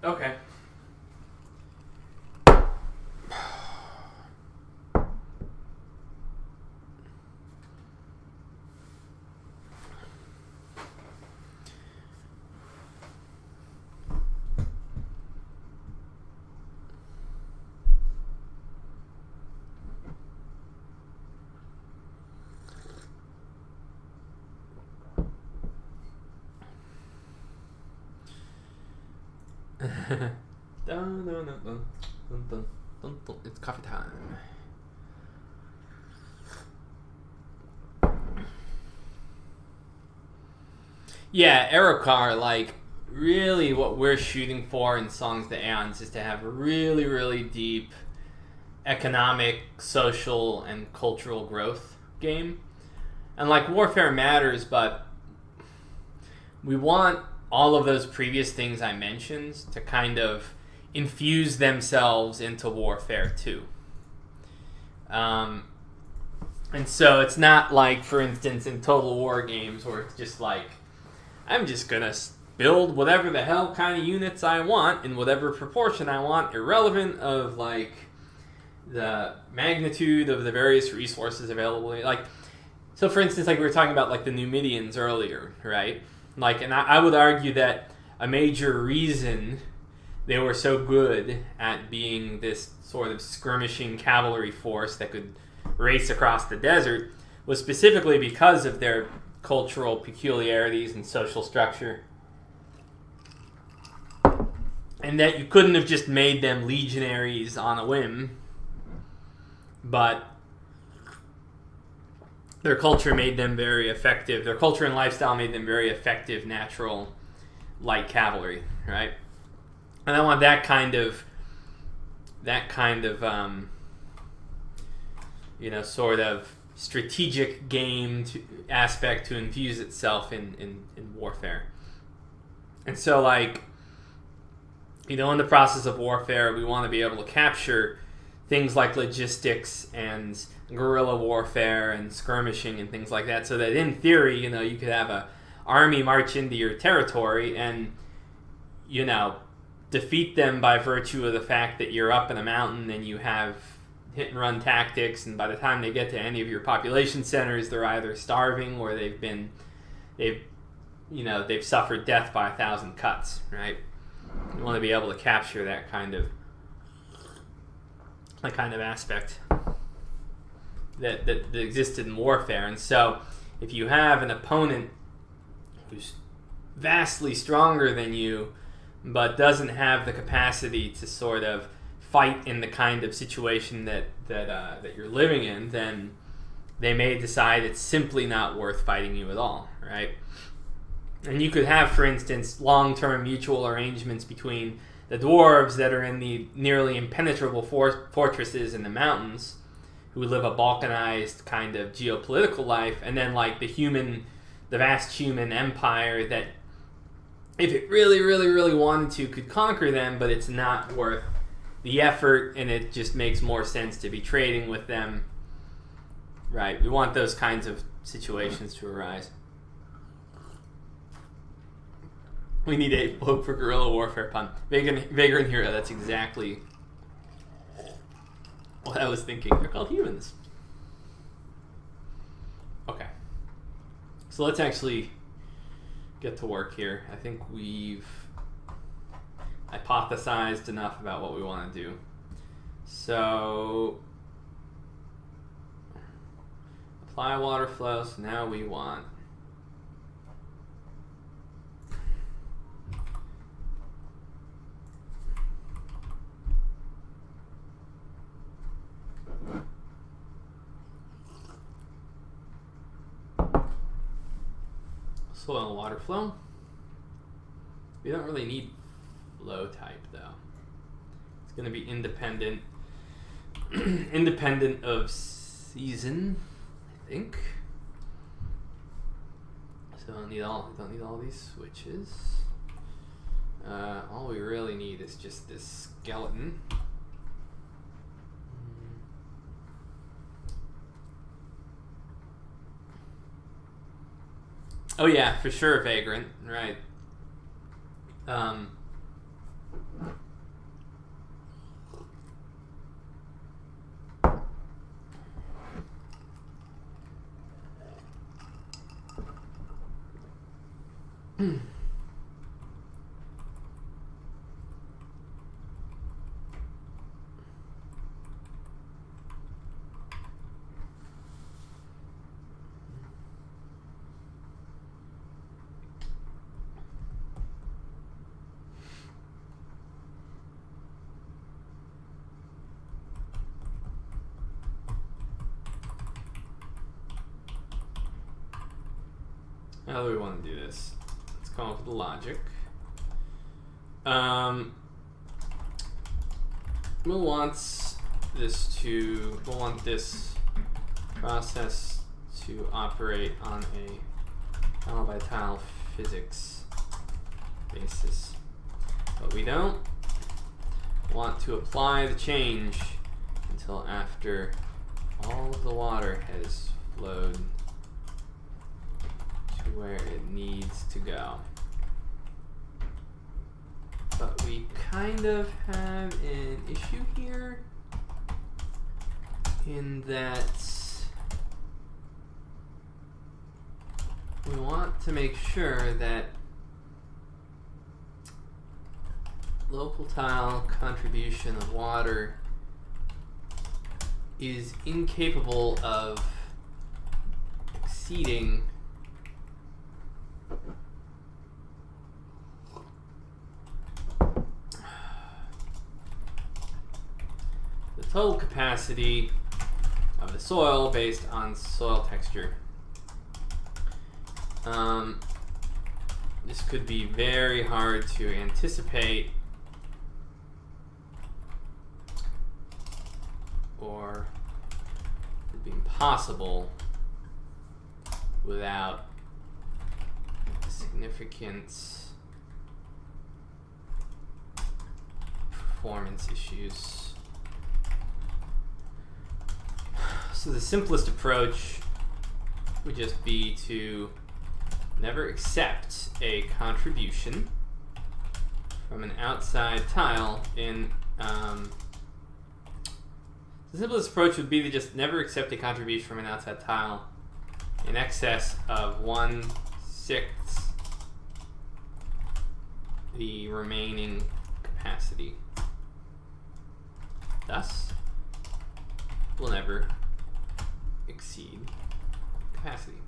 Okay. Dun, dun, dun, dun, dun, dun, dun, dun. It's coffee time. Yeah, Aerokar, like, really what we're shooting for in Songs of the Aeons is to have a really, really deep economic, social, and cultural growth game. And, like, Warfare matters, but we want all of those previous things I mentioned to kind of infuse themselves into Warfare 2. And so it's not like, for instance, in Total War games where it's just like, I'm just going to build whatever the hell kind of units I want in whatever proportion I want, irrelevant of, like, the magnitude of the various resources available. Like, so for instance, like we were talking about, like, the Numidians earlier, right? Like, and I would argue that a major reason they were so good at being this sort of skirmishing cavalry force that could race across the desert was specifically because of their cultural peculiarities and social structure. And that you couldn't have just made them legionaries on a whim, but their culture made them very effective. Their culture and lifestyle made them very effective, natural, light cavalry, right? And I want that kind of sort of strategic game aspect to infuse itself in Warfare. And so, like, in the process of Warfare, we want to be able to capture things like logistics and guerrilla warfare and skirmishing and things like that, so that in theory, you could have a army march into your territory and, defeat them by virtue of the fact that you're up in a mountain and you have hit and run tactics, and by the time they get to any of your population centers, they're either starving or they've suffered death by 1,000 cuts, right? You want to be able to capture that kind of aspect that existed in Warfare. And so if you have an opponent who's vastly stronger than you but doesn't have the capacity to sort of fight in the kind of situation that you're living in, then they may decide it's simply not worth fighting you at all, right? And you could have, for instance, long-term mutual arrangements between the dwarves that are in the nearly impenetrable fortresses in the mountains, who live a balkanized kind of geopolitical life, and then, like, the vast human empire that, if it really, really, really wanted to, could conquer them, but it's not worth the effort, and it just makes more sense to be trading with them. Right, we want those kinds of situations to arise. We need a hope for guerrilla warfare pun. Vagrant Hero, that's exactly what I was thinking. They're called humans. Okay. So let's actually get to work here. I think we've hypothesized enough about what we want to do. So apply water flow. So now we want soil and water flow. We don't really need flow type though. It's going to be independent independent of season, I think. So don't need all these switches. All we really need is just this skeleton. Oh yeah, for sure, Vagrant, right. How do we want to do this? Let's come up with the logic. We'll want this process to operate on a tile by tile physics basis, but we don't want to apply the change until after all of the water has flowed to where it needs to go. But we kind of have an issue here in that we want to make sure that local tile contribution of water is incapable of exceeding the total capacity of the soil based on soil texture. This could be very hard to anticipate or could be impossible without significant performance issues. So the simplest approach would just be to never accept a contribution from an outside tile in the simplest approach would be to just never accept a contribution from an outside tile in excess of 1/6 the remaining capacity. Thus, we'll never exceed capacity.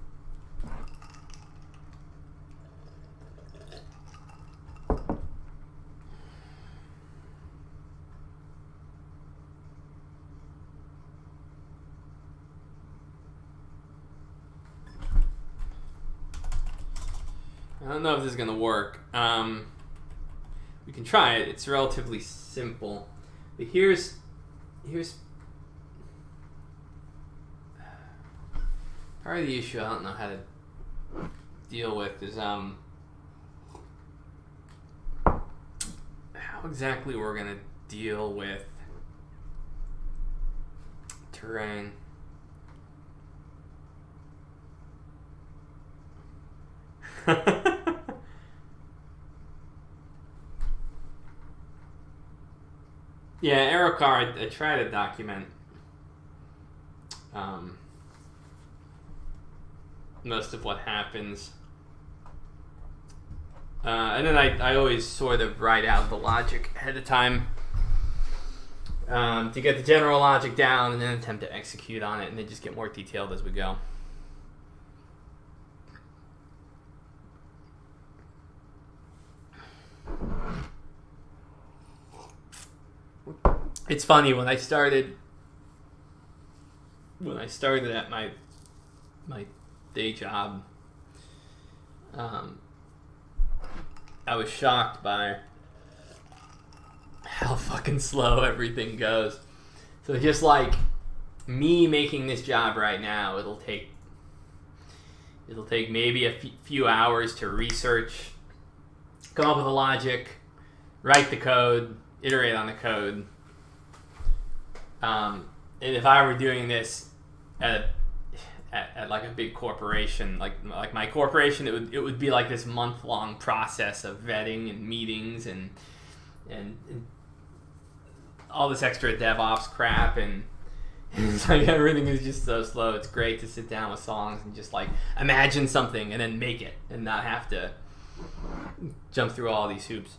I don't know if this is going to work. We can try it. It's relatively simple. But here's part of the issue I don't know how to deal with is how exactly we're going to deal with terrain. Yeah, arrow car, I try to document most of what happens. And then I always sort of write out the logic ahead of time to get the general logic down and then attempt to execute on it and then just get more detailed as we go. It's funny, when I started at my day job, I was shocked by how fucking slow everything goes. So just like me making this job right now, it'll take maybe a few hours to research, come up with a logic, write the code, iterate on the code. And if I were doing this at like a big corporation, like my corporation, it would be like this month-long process of vetting and meetings and all this extra DevOps crap, and it's like everything is just so slow. It's great to sit down with songs and just like imagine something and then make it and not have to jump through all these hoops.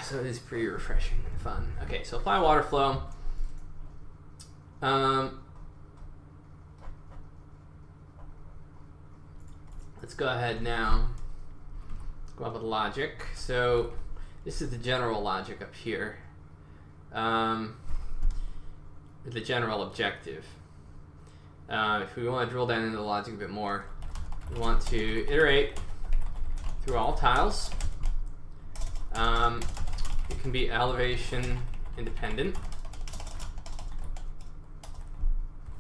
So it is pretty refreshing and fun. Okay, so apply water flow. Let's go ahead now. Go up with logic. So this is the general logic up here. The general objective. If we want to drill down into the logic a bit more, we want to iterate through all tiles. It can be elevation independent.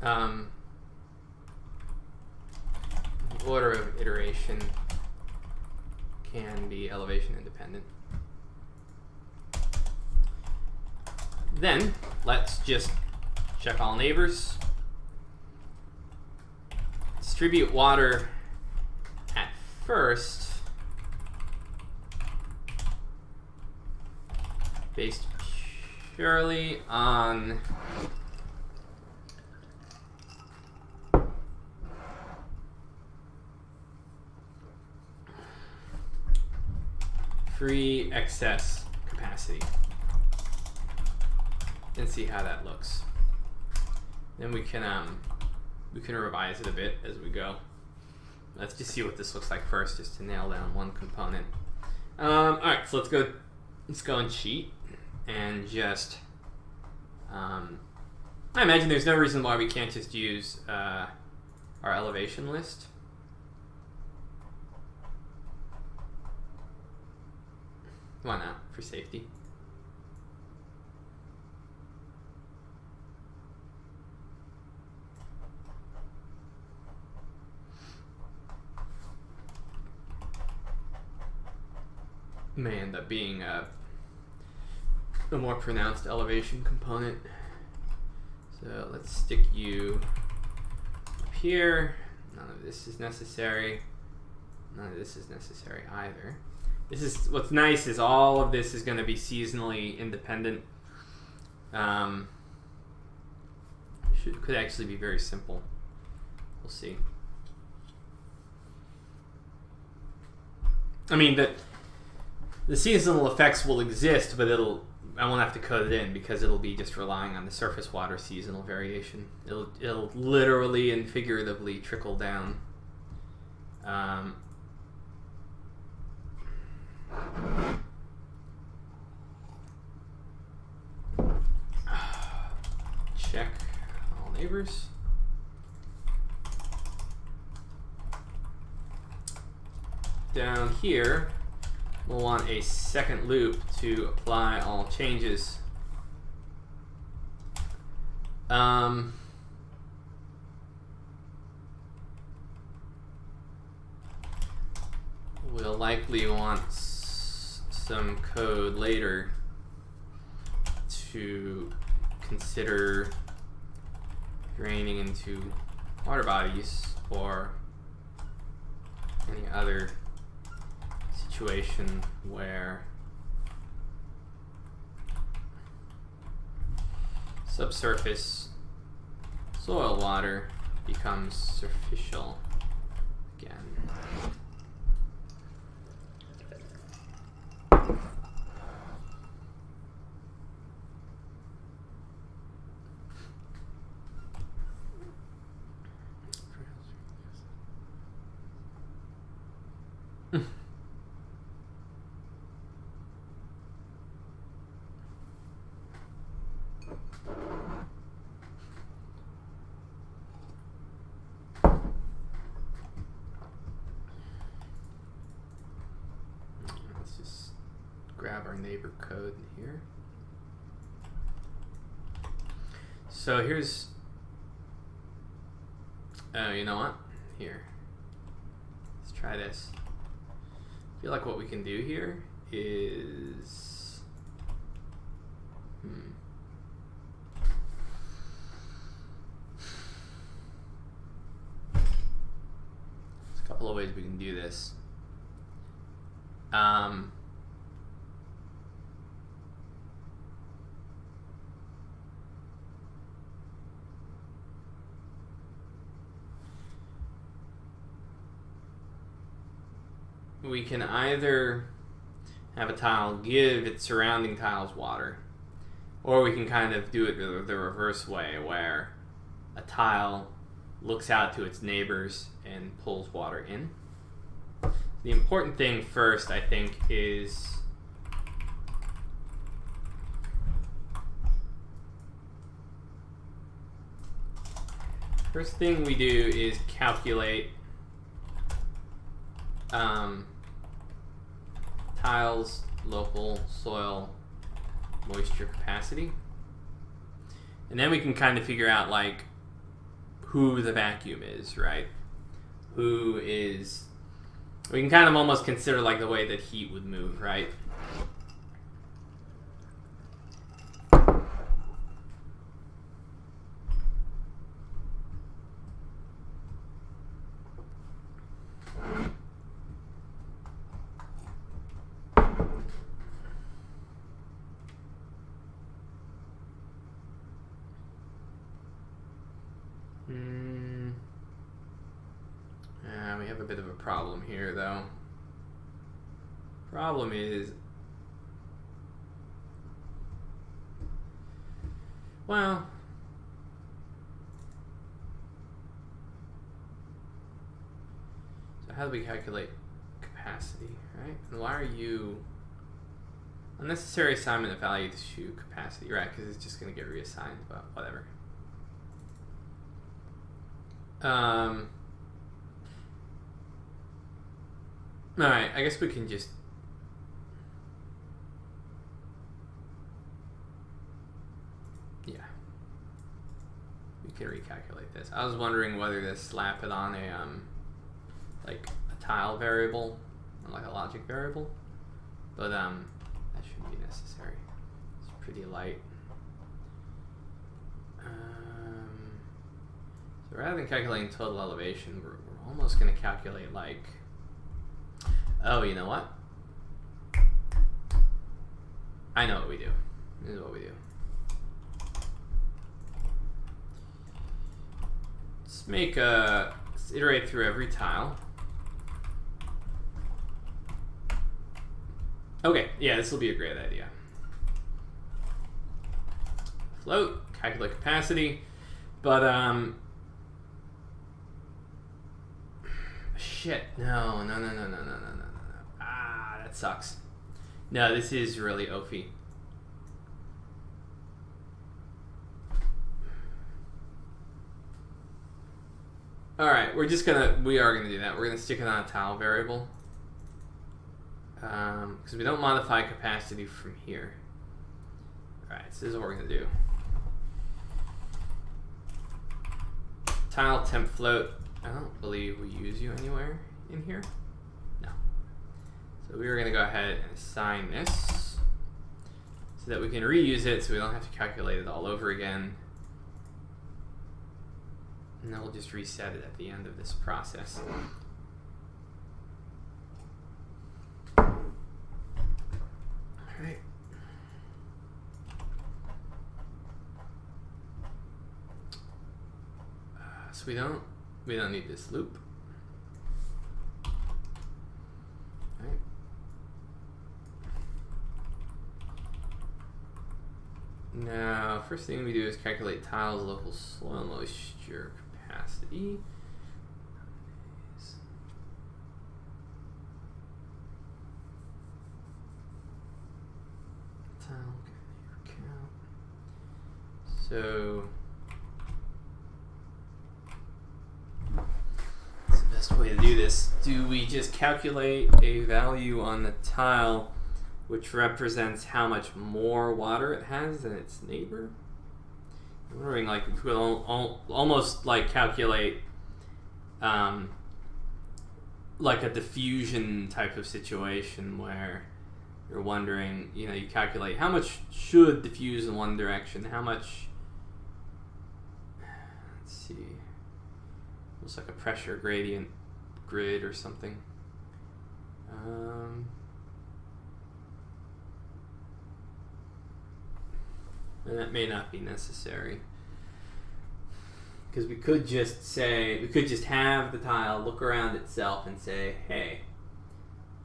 The order of iteration can be elevation independent. Then let's just check all neighbors. Distribute water at first based purely on free excess capacity and see how that looks. Then we can revise it a bit as we go. Let's just see what this looks like first, just to nail down one component. All right, so let's go and cheat and just. I imagine there's no reason why we can't just use our elevation list. Why not, for safety? May end up being a more pronounced elevation component. So let's stick you up here. None of this is necessary. None of this is necessary either. This is what's nice is all of this is going to be seasonally independent. Could actually be very simple. We'll see. I mean the seasonal effects will exist, but I won't have to code it in because it'll be just relying on the surface water seasonal variation. It'll literally and figuratively trickle down. Check all neighbors. Down here, we'll want a second loop to apply all changes. We'll likely want some code later to consider draining into water bodies or any other situation where subsurface soil water becomes superficial again. Let's just grab our neighbor code here. So here's, oh, you know what? Here, let's try this. I feel like what we can do here is, there's a couple of ways we can do this. we can either have a tile give its surrounding tiles water, or we can kind of do it the reverse way, where a tile looks out to its neighbors and pulls water in. The important thing first, I think, is first thing we do is calculate tiles local soil moisture capacity, and then we can kind of figure out like who the vacuum is, right? Who is, we can kind of almost consider like the way that heat would move, right? We have a bit of a problem here, though. Problem is, well, so how do we calculate capacity, right? And why are you unnecessary assignment of value to capacity, right? Because it's just going to get reassigned, but whatever. Alright, I guess we can just... yeah. We can recalculate this. I was wondering whether to slap it on a, like, a tile variable, or like a logic variable. But, that shouldn't be necessary. It's pretty light. So rather than calculating total elevation, we're almost going to calculate, like... oh, you know what? I know what we do. This is what we do. Let's iterate through every tile. Okay, yeah, this will be a great idea. Float, calculate capacity, but shit, no. Ah, that sucks. No, this is really oafy. Alright, we are gonna do that. We're gonna stick it on a tile variable. Because we don't modify capacity from here. Alright, so this is what we're gonna do. Tile temp float. I don't believe we use you anywhere in here. No. So we are going to go ahead and assign this so that we can reuse it so we don't have to calculate it all over again. And then we'll just reset it at the end of this process. Alright. So we don't need this loop. Right. Now, first thing we do is calculate tiles local soil moisture capacity. Tile count. So way to do this. Do we just calculate a value on the tile which represents how much more water it has than its neighbor? I'm wondering, like, if we'll almost like calculate like a diffusion type of situation where you're wondering, you know, you calculate how much should diffuse in one direction, how much, let's see, looks like a pressure gradient grid or something. And that may not be necessary, because we could just have the tile look around itself and say, hey,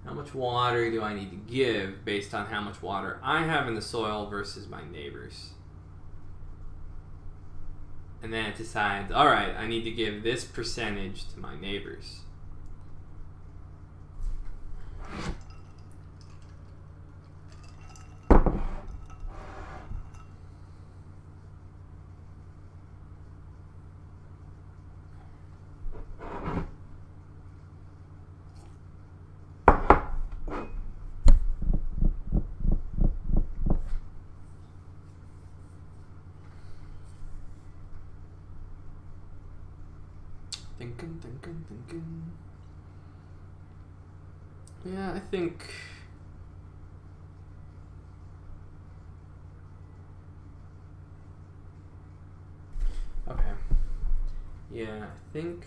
How much water do I need to give based on how much water I have in the soil versus my neighbors? And then it decides, all right, I need to give this percentage to my neighbors. Thinking. Yeah, I think... Okay. Yeah, I think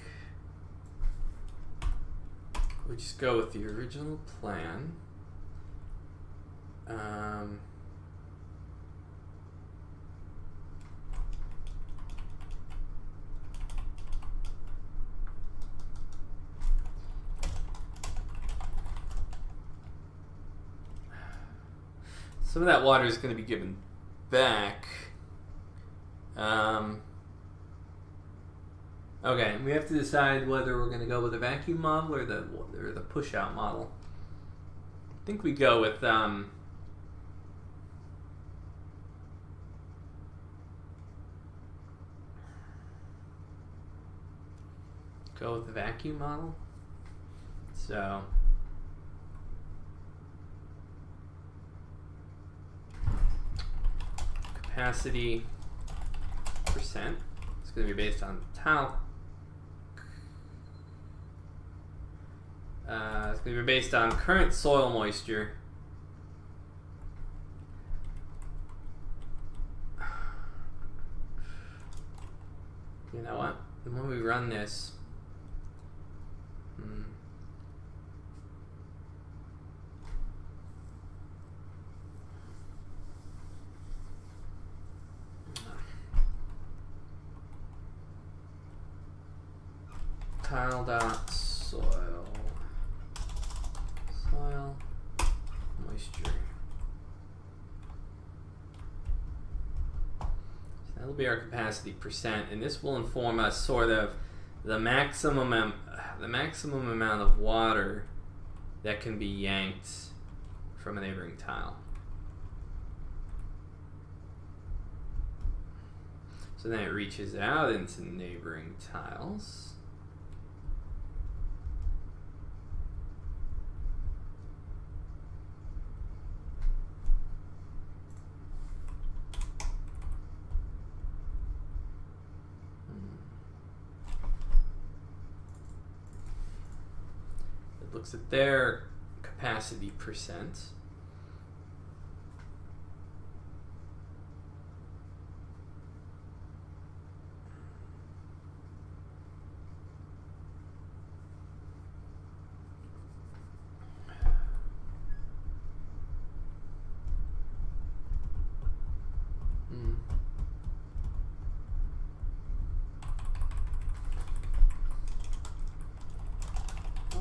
we just go with the original plan. Some of that water is going to be given back. Okay, we have to decide whether we're going to go with the vacuum model or the push-out model. I think we go with the vacuum model. So capacity percent. It's going to be based on tile. It's going to be based on current soil moisture. You know what? When we run this, tile dot soil moisture. So that'll be our capacity percent, and this will inform us sort of the maximum amount of water that can be yanked from a neighboring tile. So then it reaches out into neighboring tiles. It looks at their capacity percent.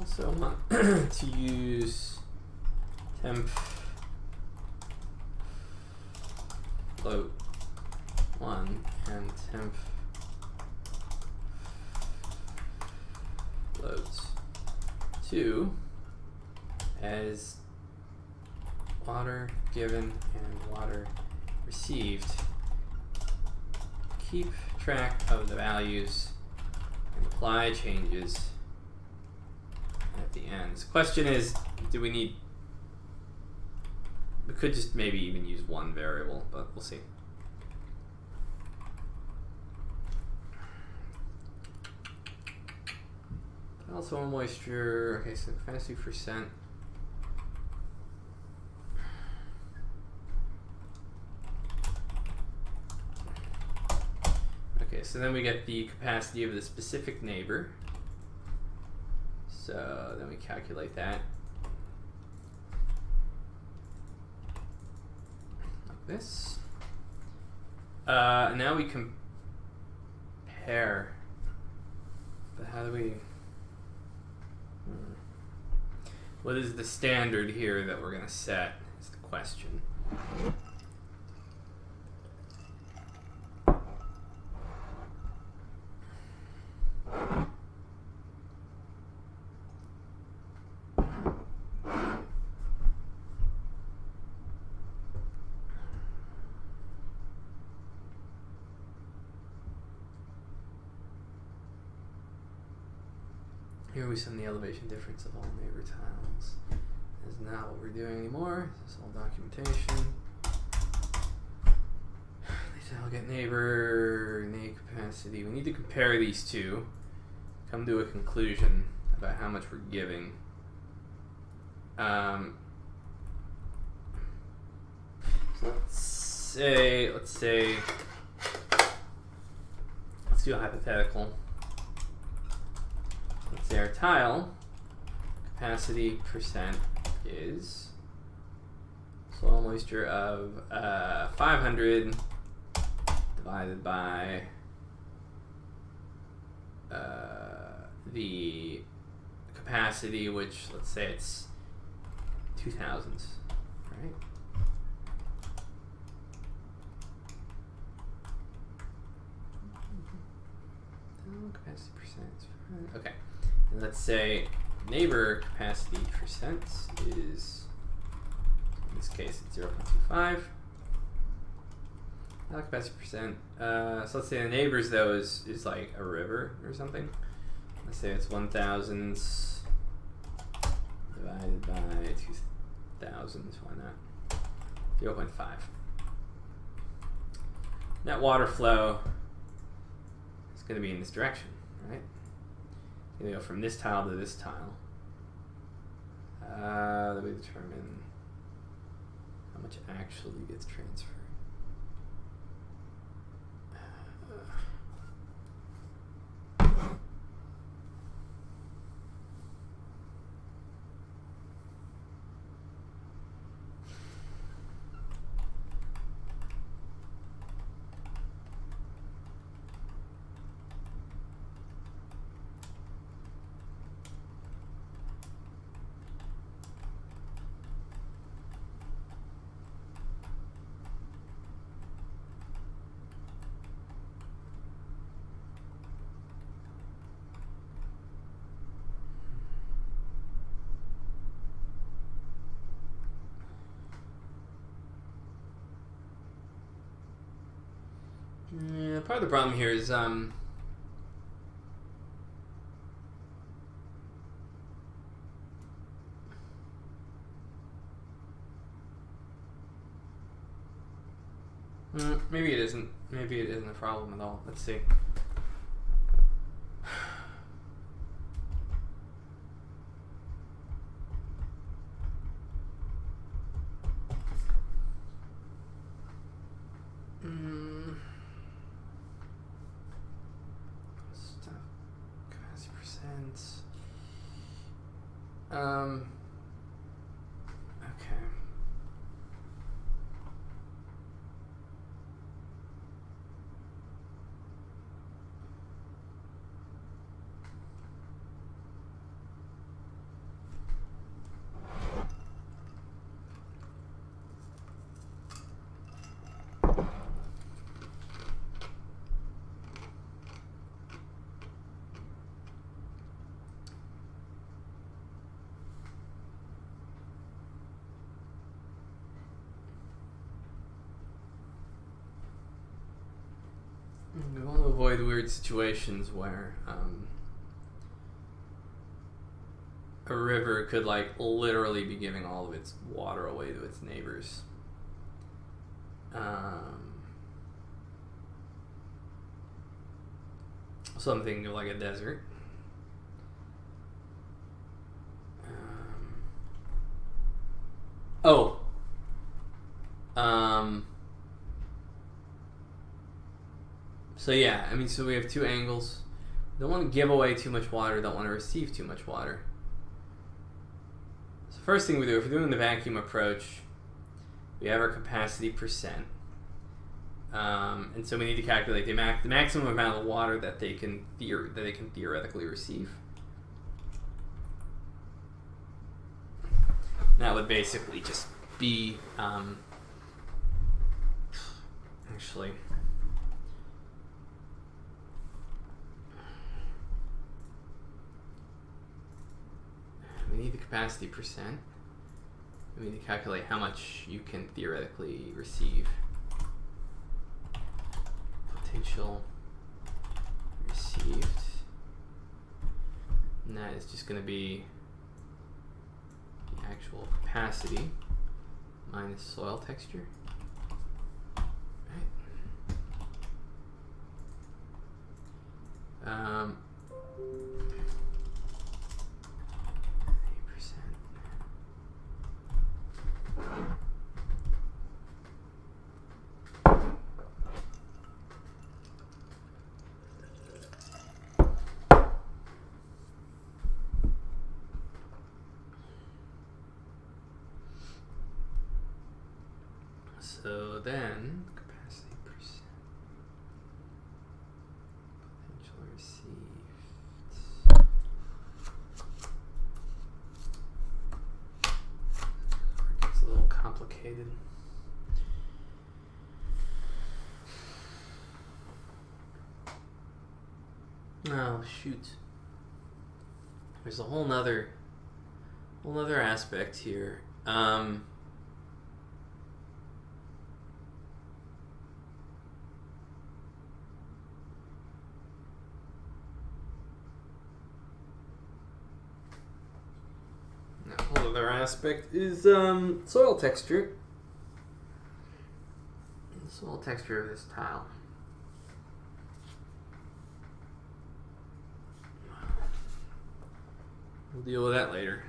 Also want to use temp float 1 and temp float 2 as water given and water received. Keep track of the values and apply changes at the ends. Question is, do we need... We could just maybe even use one variable, but we'll see. Also moisture, okay, so capacity percent. Okay, so then we get the capacity of the specific neighbor. So then we calculate that like this. Now we compare, but how do we? What is the standard here that we're going to set is the question. Here we send the elevation difference of all neighbor tiles. This is not what we're doing anymore. This is all documentation. I'll get neighbor capacity. We need to compare these two. Come to a conclusion about how much we're giving. So let's do a hypothetical. Let's say our tile capacity percent is soil moisture of 500 divided by the capacity, which let's say it's 2000s, right? Capacity percent. Okay. And let's say neighbor capacity percent is, in this case, it's 0.25. Capacity percent. So let's say the neighbors though is like a river or something. Let's say it's 1000 divided by 2000. Why not? 0.5. Net water flow is going to be in this direction, right? It's going to go from this tile to this tile. That we determine how much actually gets transferred. Yeah, part of the problem here is maybe it isn't. Maybe it isn't a problem at all. Let's see. Capacity percent. Okay. We want to avoid weird situations where a river could like literally be giving all of its water away to its neighbors. So I'm thinking of like a desert. So yeah, I mean, so we have two angles. Don't want to give away too much water, don't want to receive too much water. So first thing we do, if we're doing the vacuum approach, we have our capacity percent. And so we need to calculate the maximum amount of water that they can theoretically receive. That would basically just be, actually, we need the capacity percent. We need to calculate how much you can theoretically receive. Potential received. And that is just going to be the actual capacity minus soil texture. Right. 8%. So then, capacity percent, potential received. It gets a little complicated. Oh shoot! There's a whole nother aspect here. Another aspect is soil texture. The soil texture of this tile. We'll deal with that later.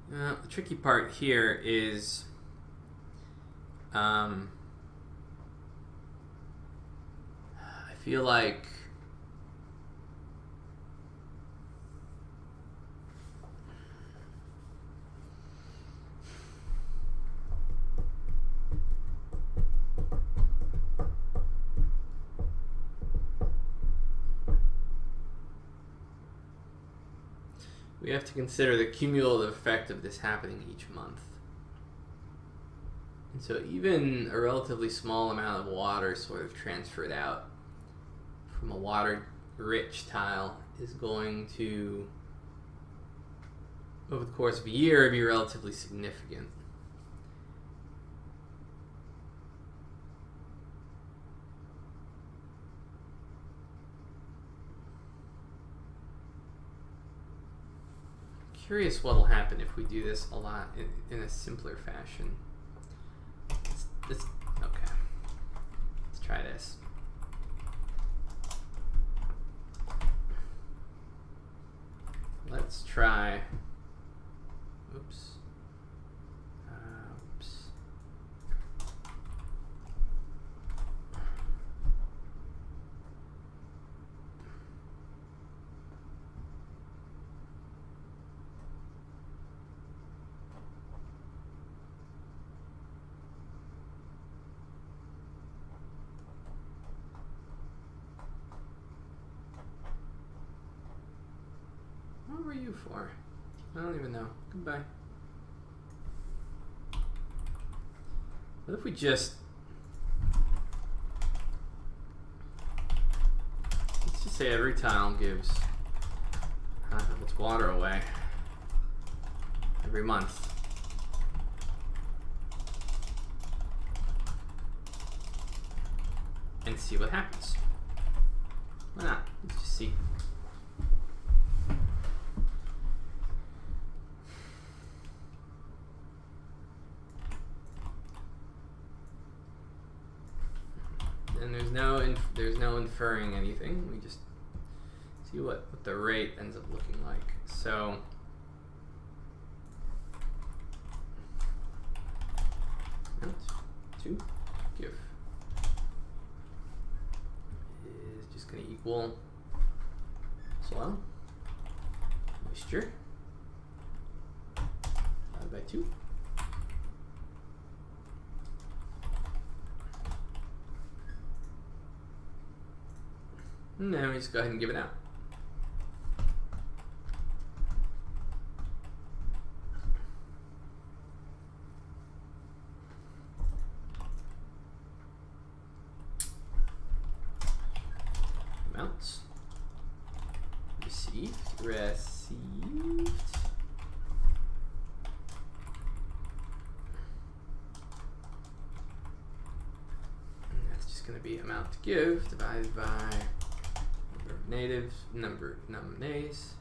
The tricky part here is I feel like we have to consider the cumulative effect of this happening each month. And so even a relatively small amount of water sort of transferred out from a water-rich tile is going to, over the course of a year, be relatively significant. Curious what will happen if we do this a lot in a simpler fashion. Okay. Let's try this. Let's try. Oops. What were you for? I don't even know. Goodbye. What if we just... let's just say every tile gives half of its water away every month. And see what happens. Why not? Let's just see. And there's no inferring anything. We just see what the rate ends up looking like. So to give is just going to equal soil moisture divided by 2. And then we just go ahead and give it out. Amounts. Received. And that's just going to be amount to give divided by number of natives, number of nominees.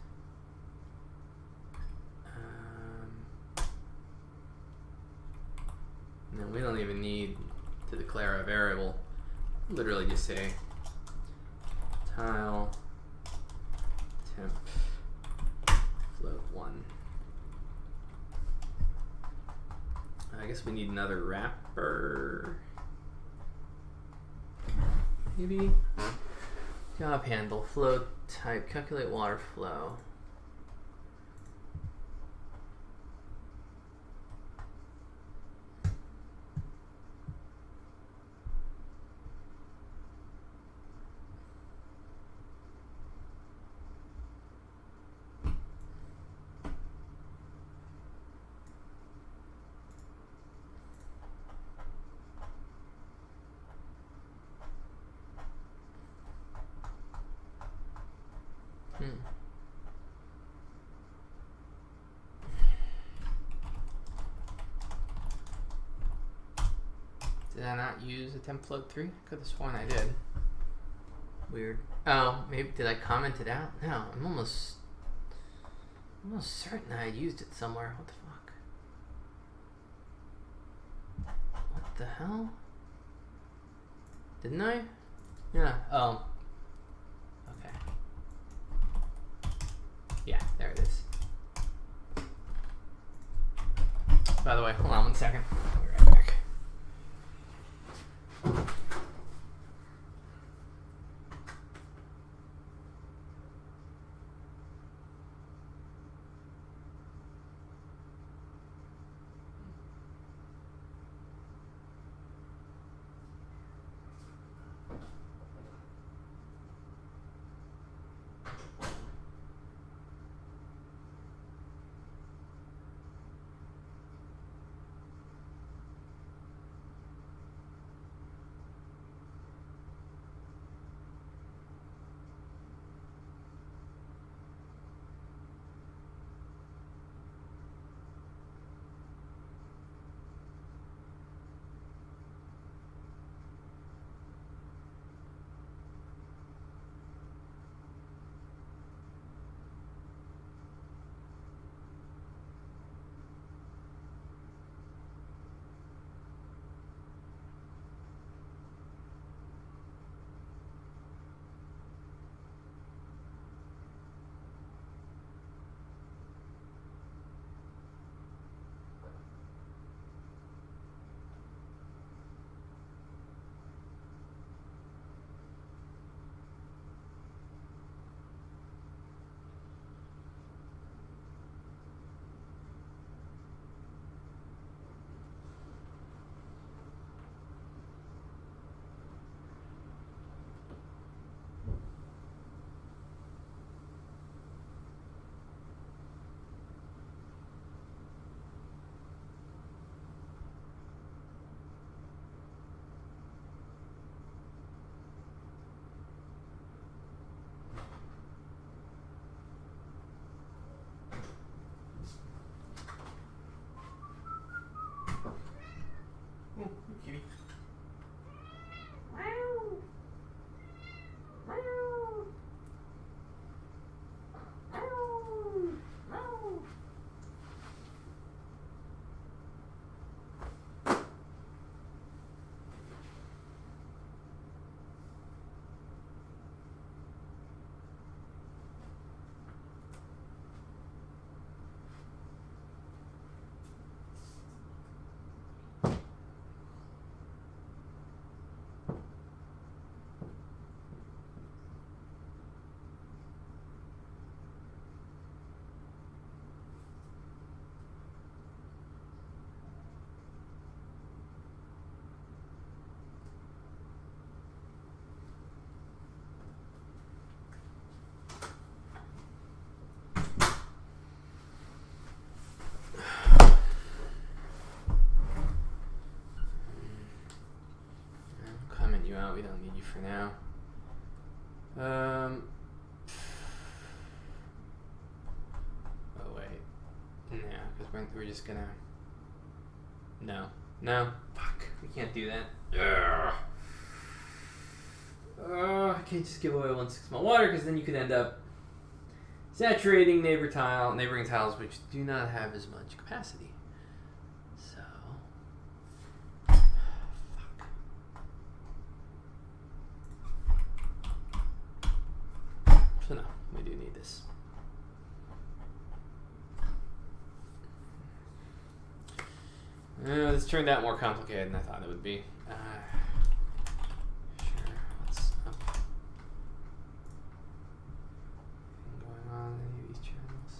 And then we don't even need to declare a variable. Literally just say tile temp float 1. I guess we need another wrapper. Maybe. Job handle, flow type, calculate water flow. Did I not use a temp float 3? Could have sworn I did. Weird. Oh, maybe did I comment it out? No, I'm almost certain I used it somewhere. What the fuck? What the hell? Didn't I? Yeah. Oh. Okay. Yeah, there it is. By the way, hold on 1 second. I'll be right back. for now. Oh wait, yeah, because we're just gonna. No, fuck, we can't do that. I can't just give away 1/6 malt water because then you could end up saturating neighboring tiles which do not have as much capacity. So, fuck. So no, we do need this. This turned out more complicated than I thought it would be. Sure, what's up? Anything going on in any of these channels?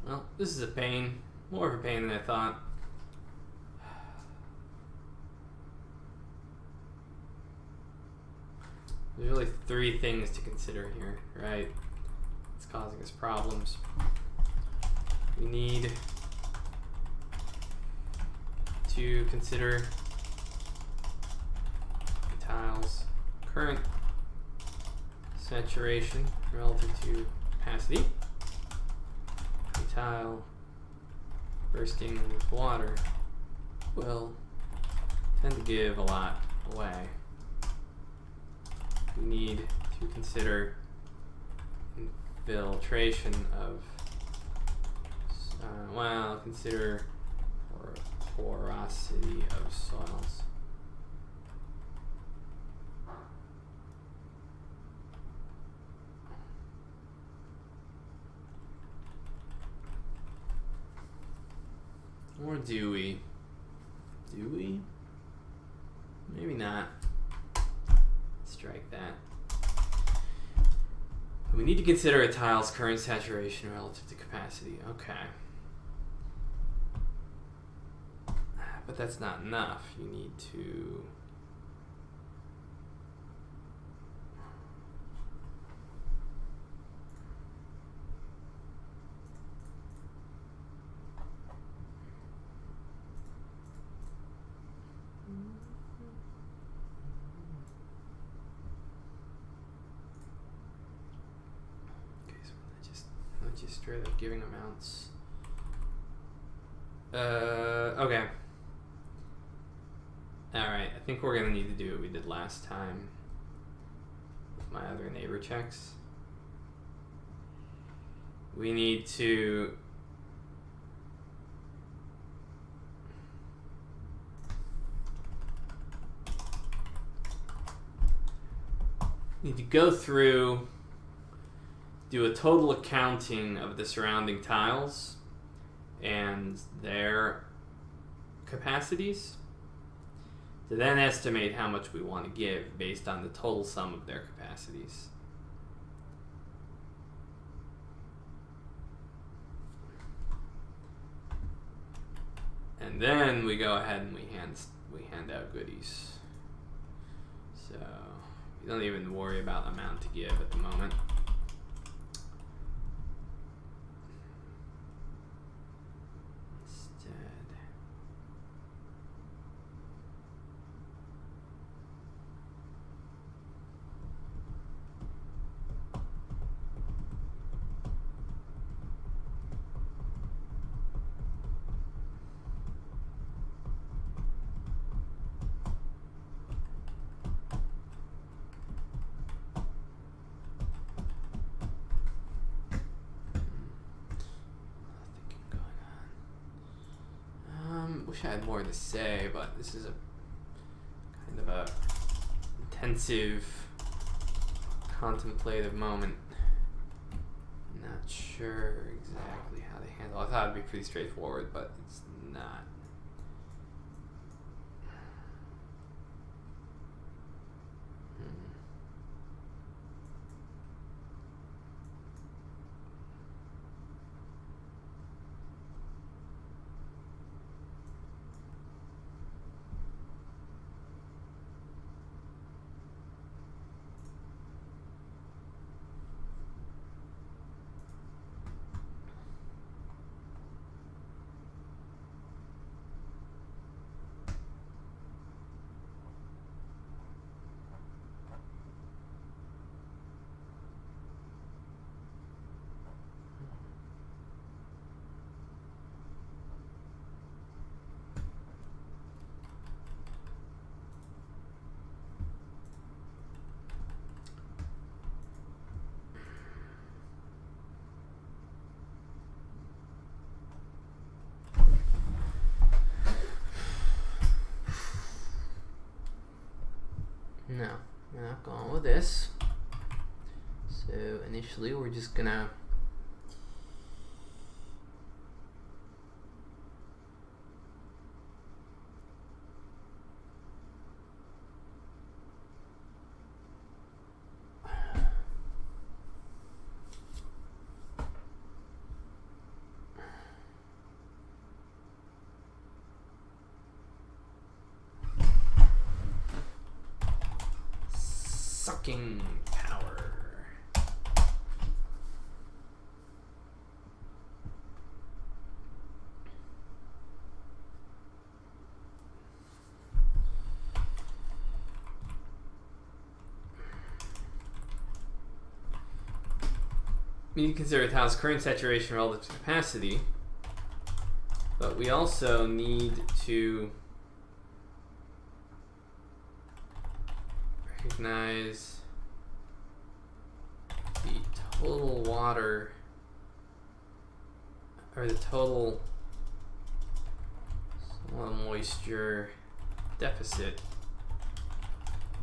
Well, this is a pain. More of a pain than I thought. There's really three things to consider here, right? It's causing us problems. We need to consider the tile's current saturation relative to capacity. The tile bursting with water will tend to give a lot away. We need to consider infiltration of, consider porosity of soils. Or do we? Do we? Maybe not. Strike that. We need to consider a tile's current saturation relative to capacity. Okay. But that's not enough. You need to... Just straight up giving amounts. Okay. Alright, I think we're gonna need to do what we did last time with my other neighbor checks. We need to go through, do a total accounting of the surrounding tiles and their capacities to then estimate how much we want to give based on the total sum of their capacities. And then we go ahead and we hand out goodies. So we don't even worry about the amount to give at the moment. Wish I had more to say, but this is a kind of a intensive, contemplative moment. I'm not sure exactly how they handle it. I thought it'd be pretty straightforward, but it's not. No, we're not going with this. So initially we're just gonna sucking power. We need to consider a tile's current saturation relative to capacity, but we also need to recognize the total water, or the total soil moisture deficit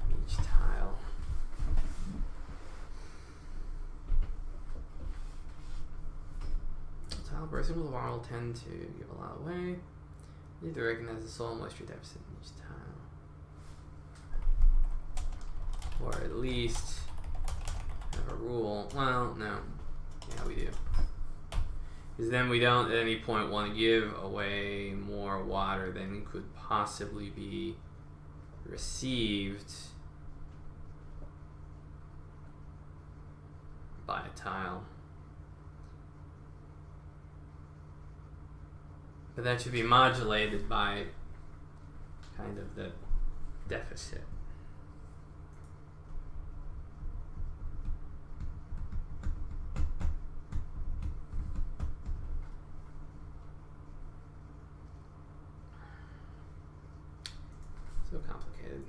in each tile. Tile bursting with water will tend to give a lot away. You need to recognize the soil moisture deficit in each tile. Or at least have a rule. Well, no. Yeah, we do. Because then we don't at any point want to give away more water than could possibly be received by a tile. But that should be modulated by kind of the deficit. So complicated.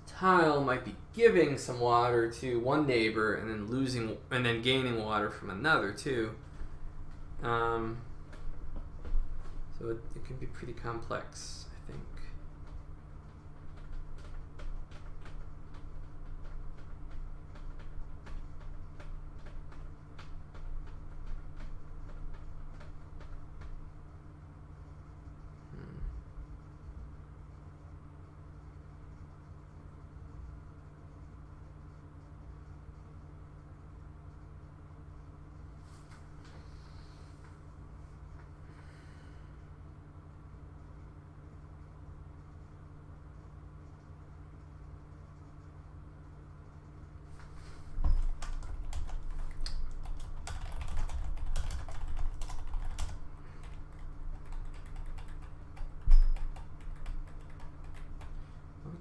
Tile might be giving some water to one neighbor and then losing and then gaining water from another too. So it can be pretty complex, I think.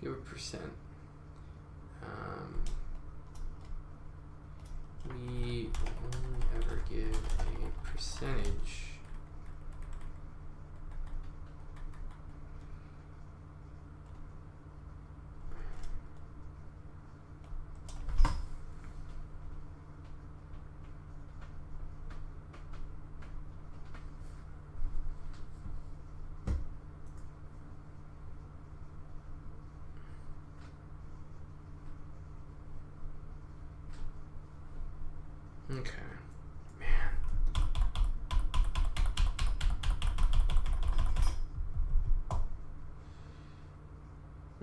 Give a percent. We only ever give a percentage. Okay, man.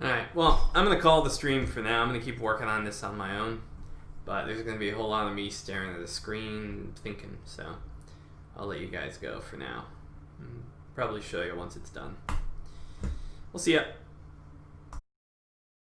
Alright, well, I'm going to call the stream for now. I'm going to keep working on this on my own. But there's going to be a whole lot of me staring at the screen thinking, so I'll let you guys go for now. Probably show you once it's done. We'll see ya.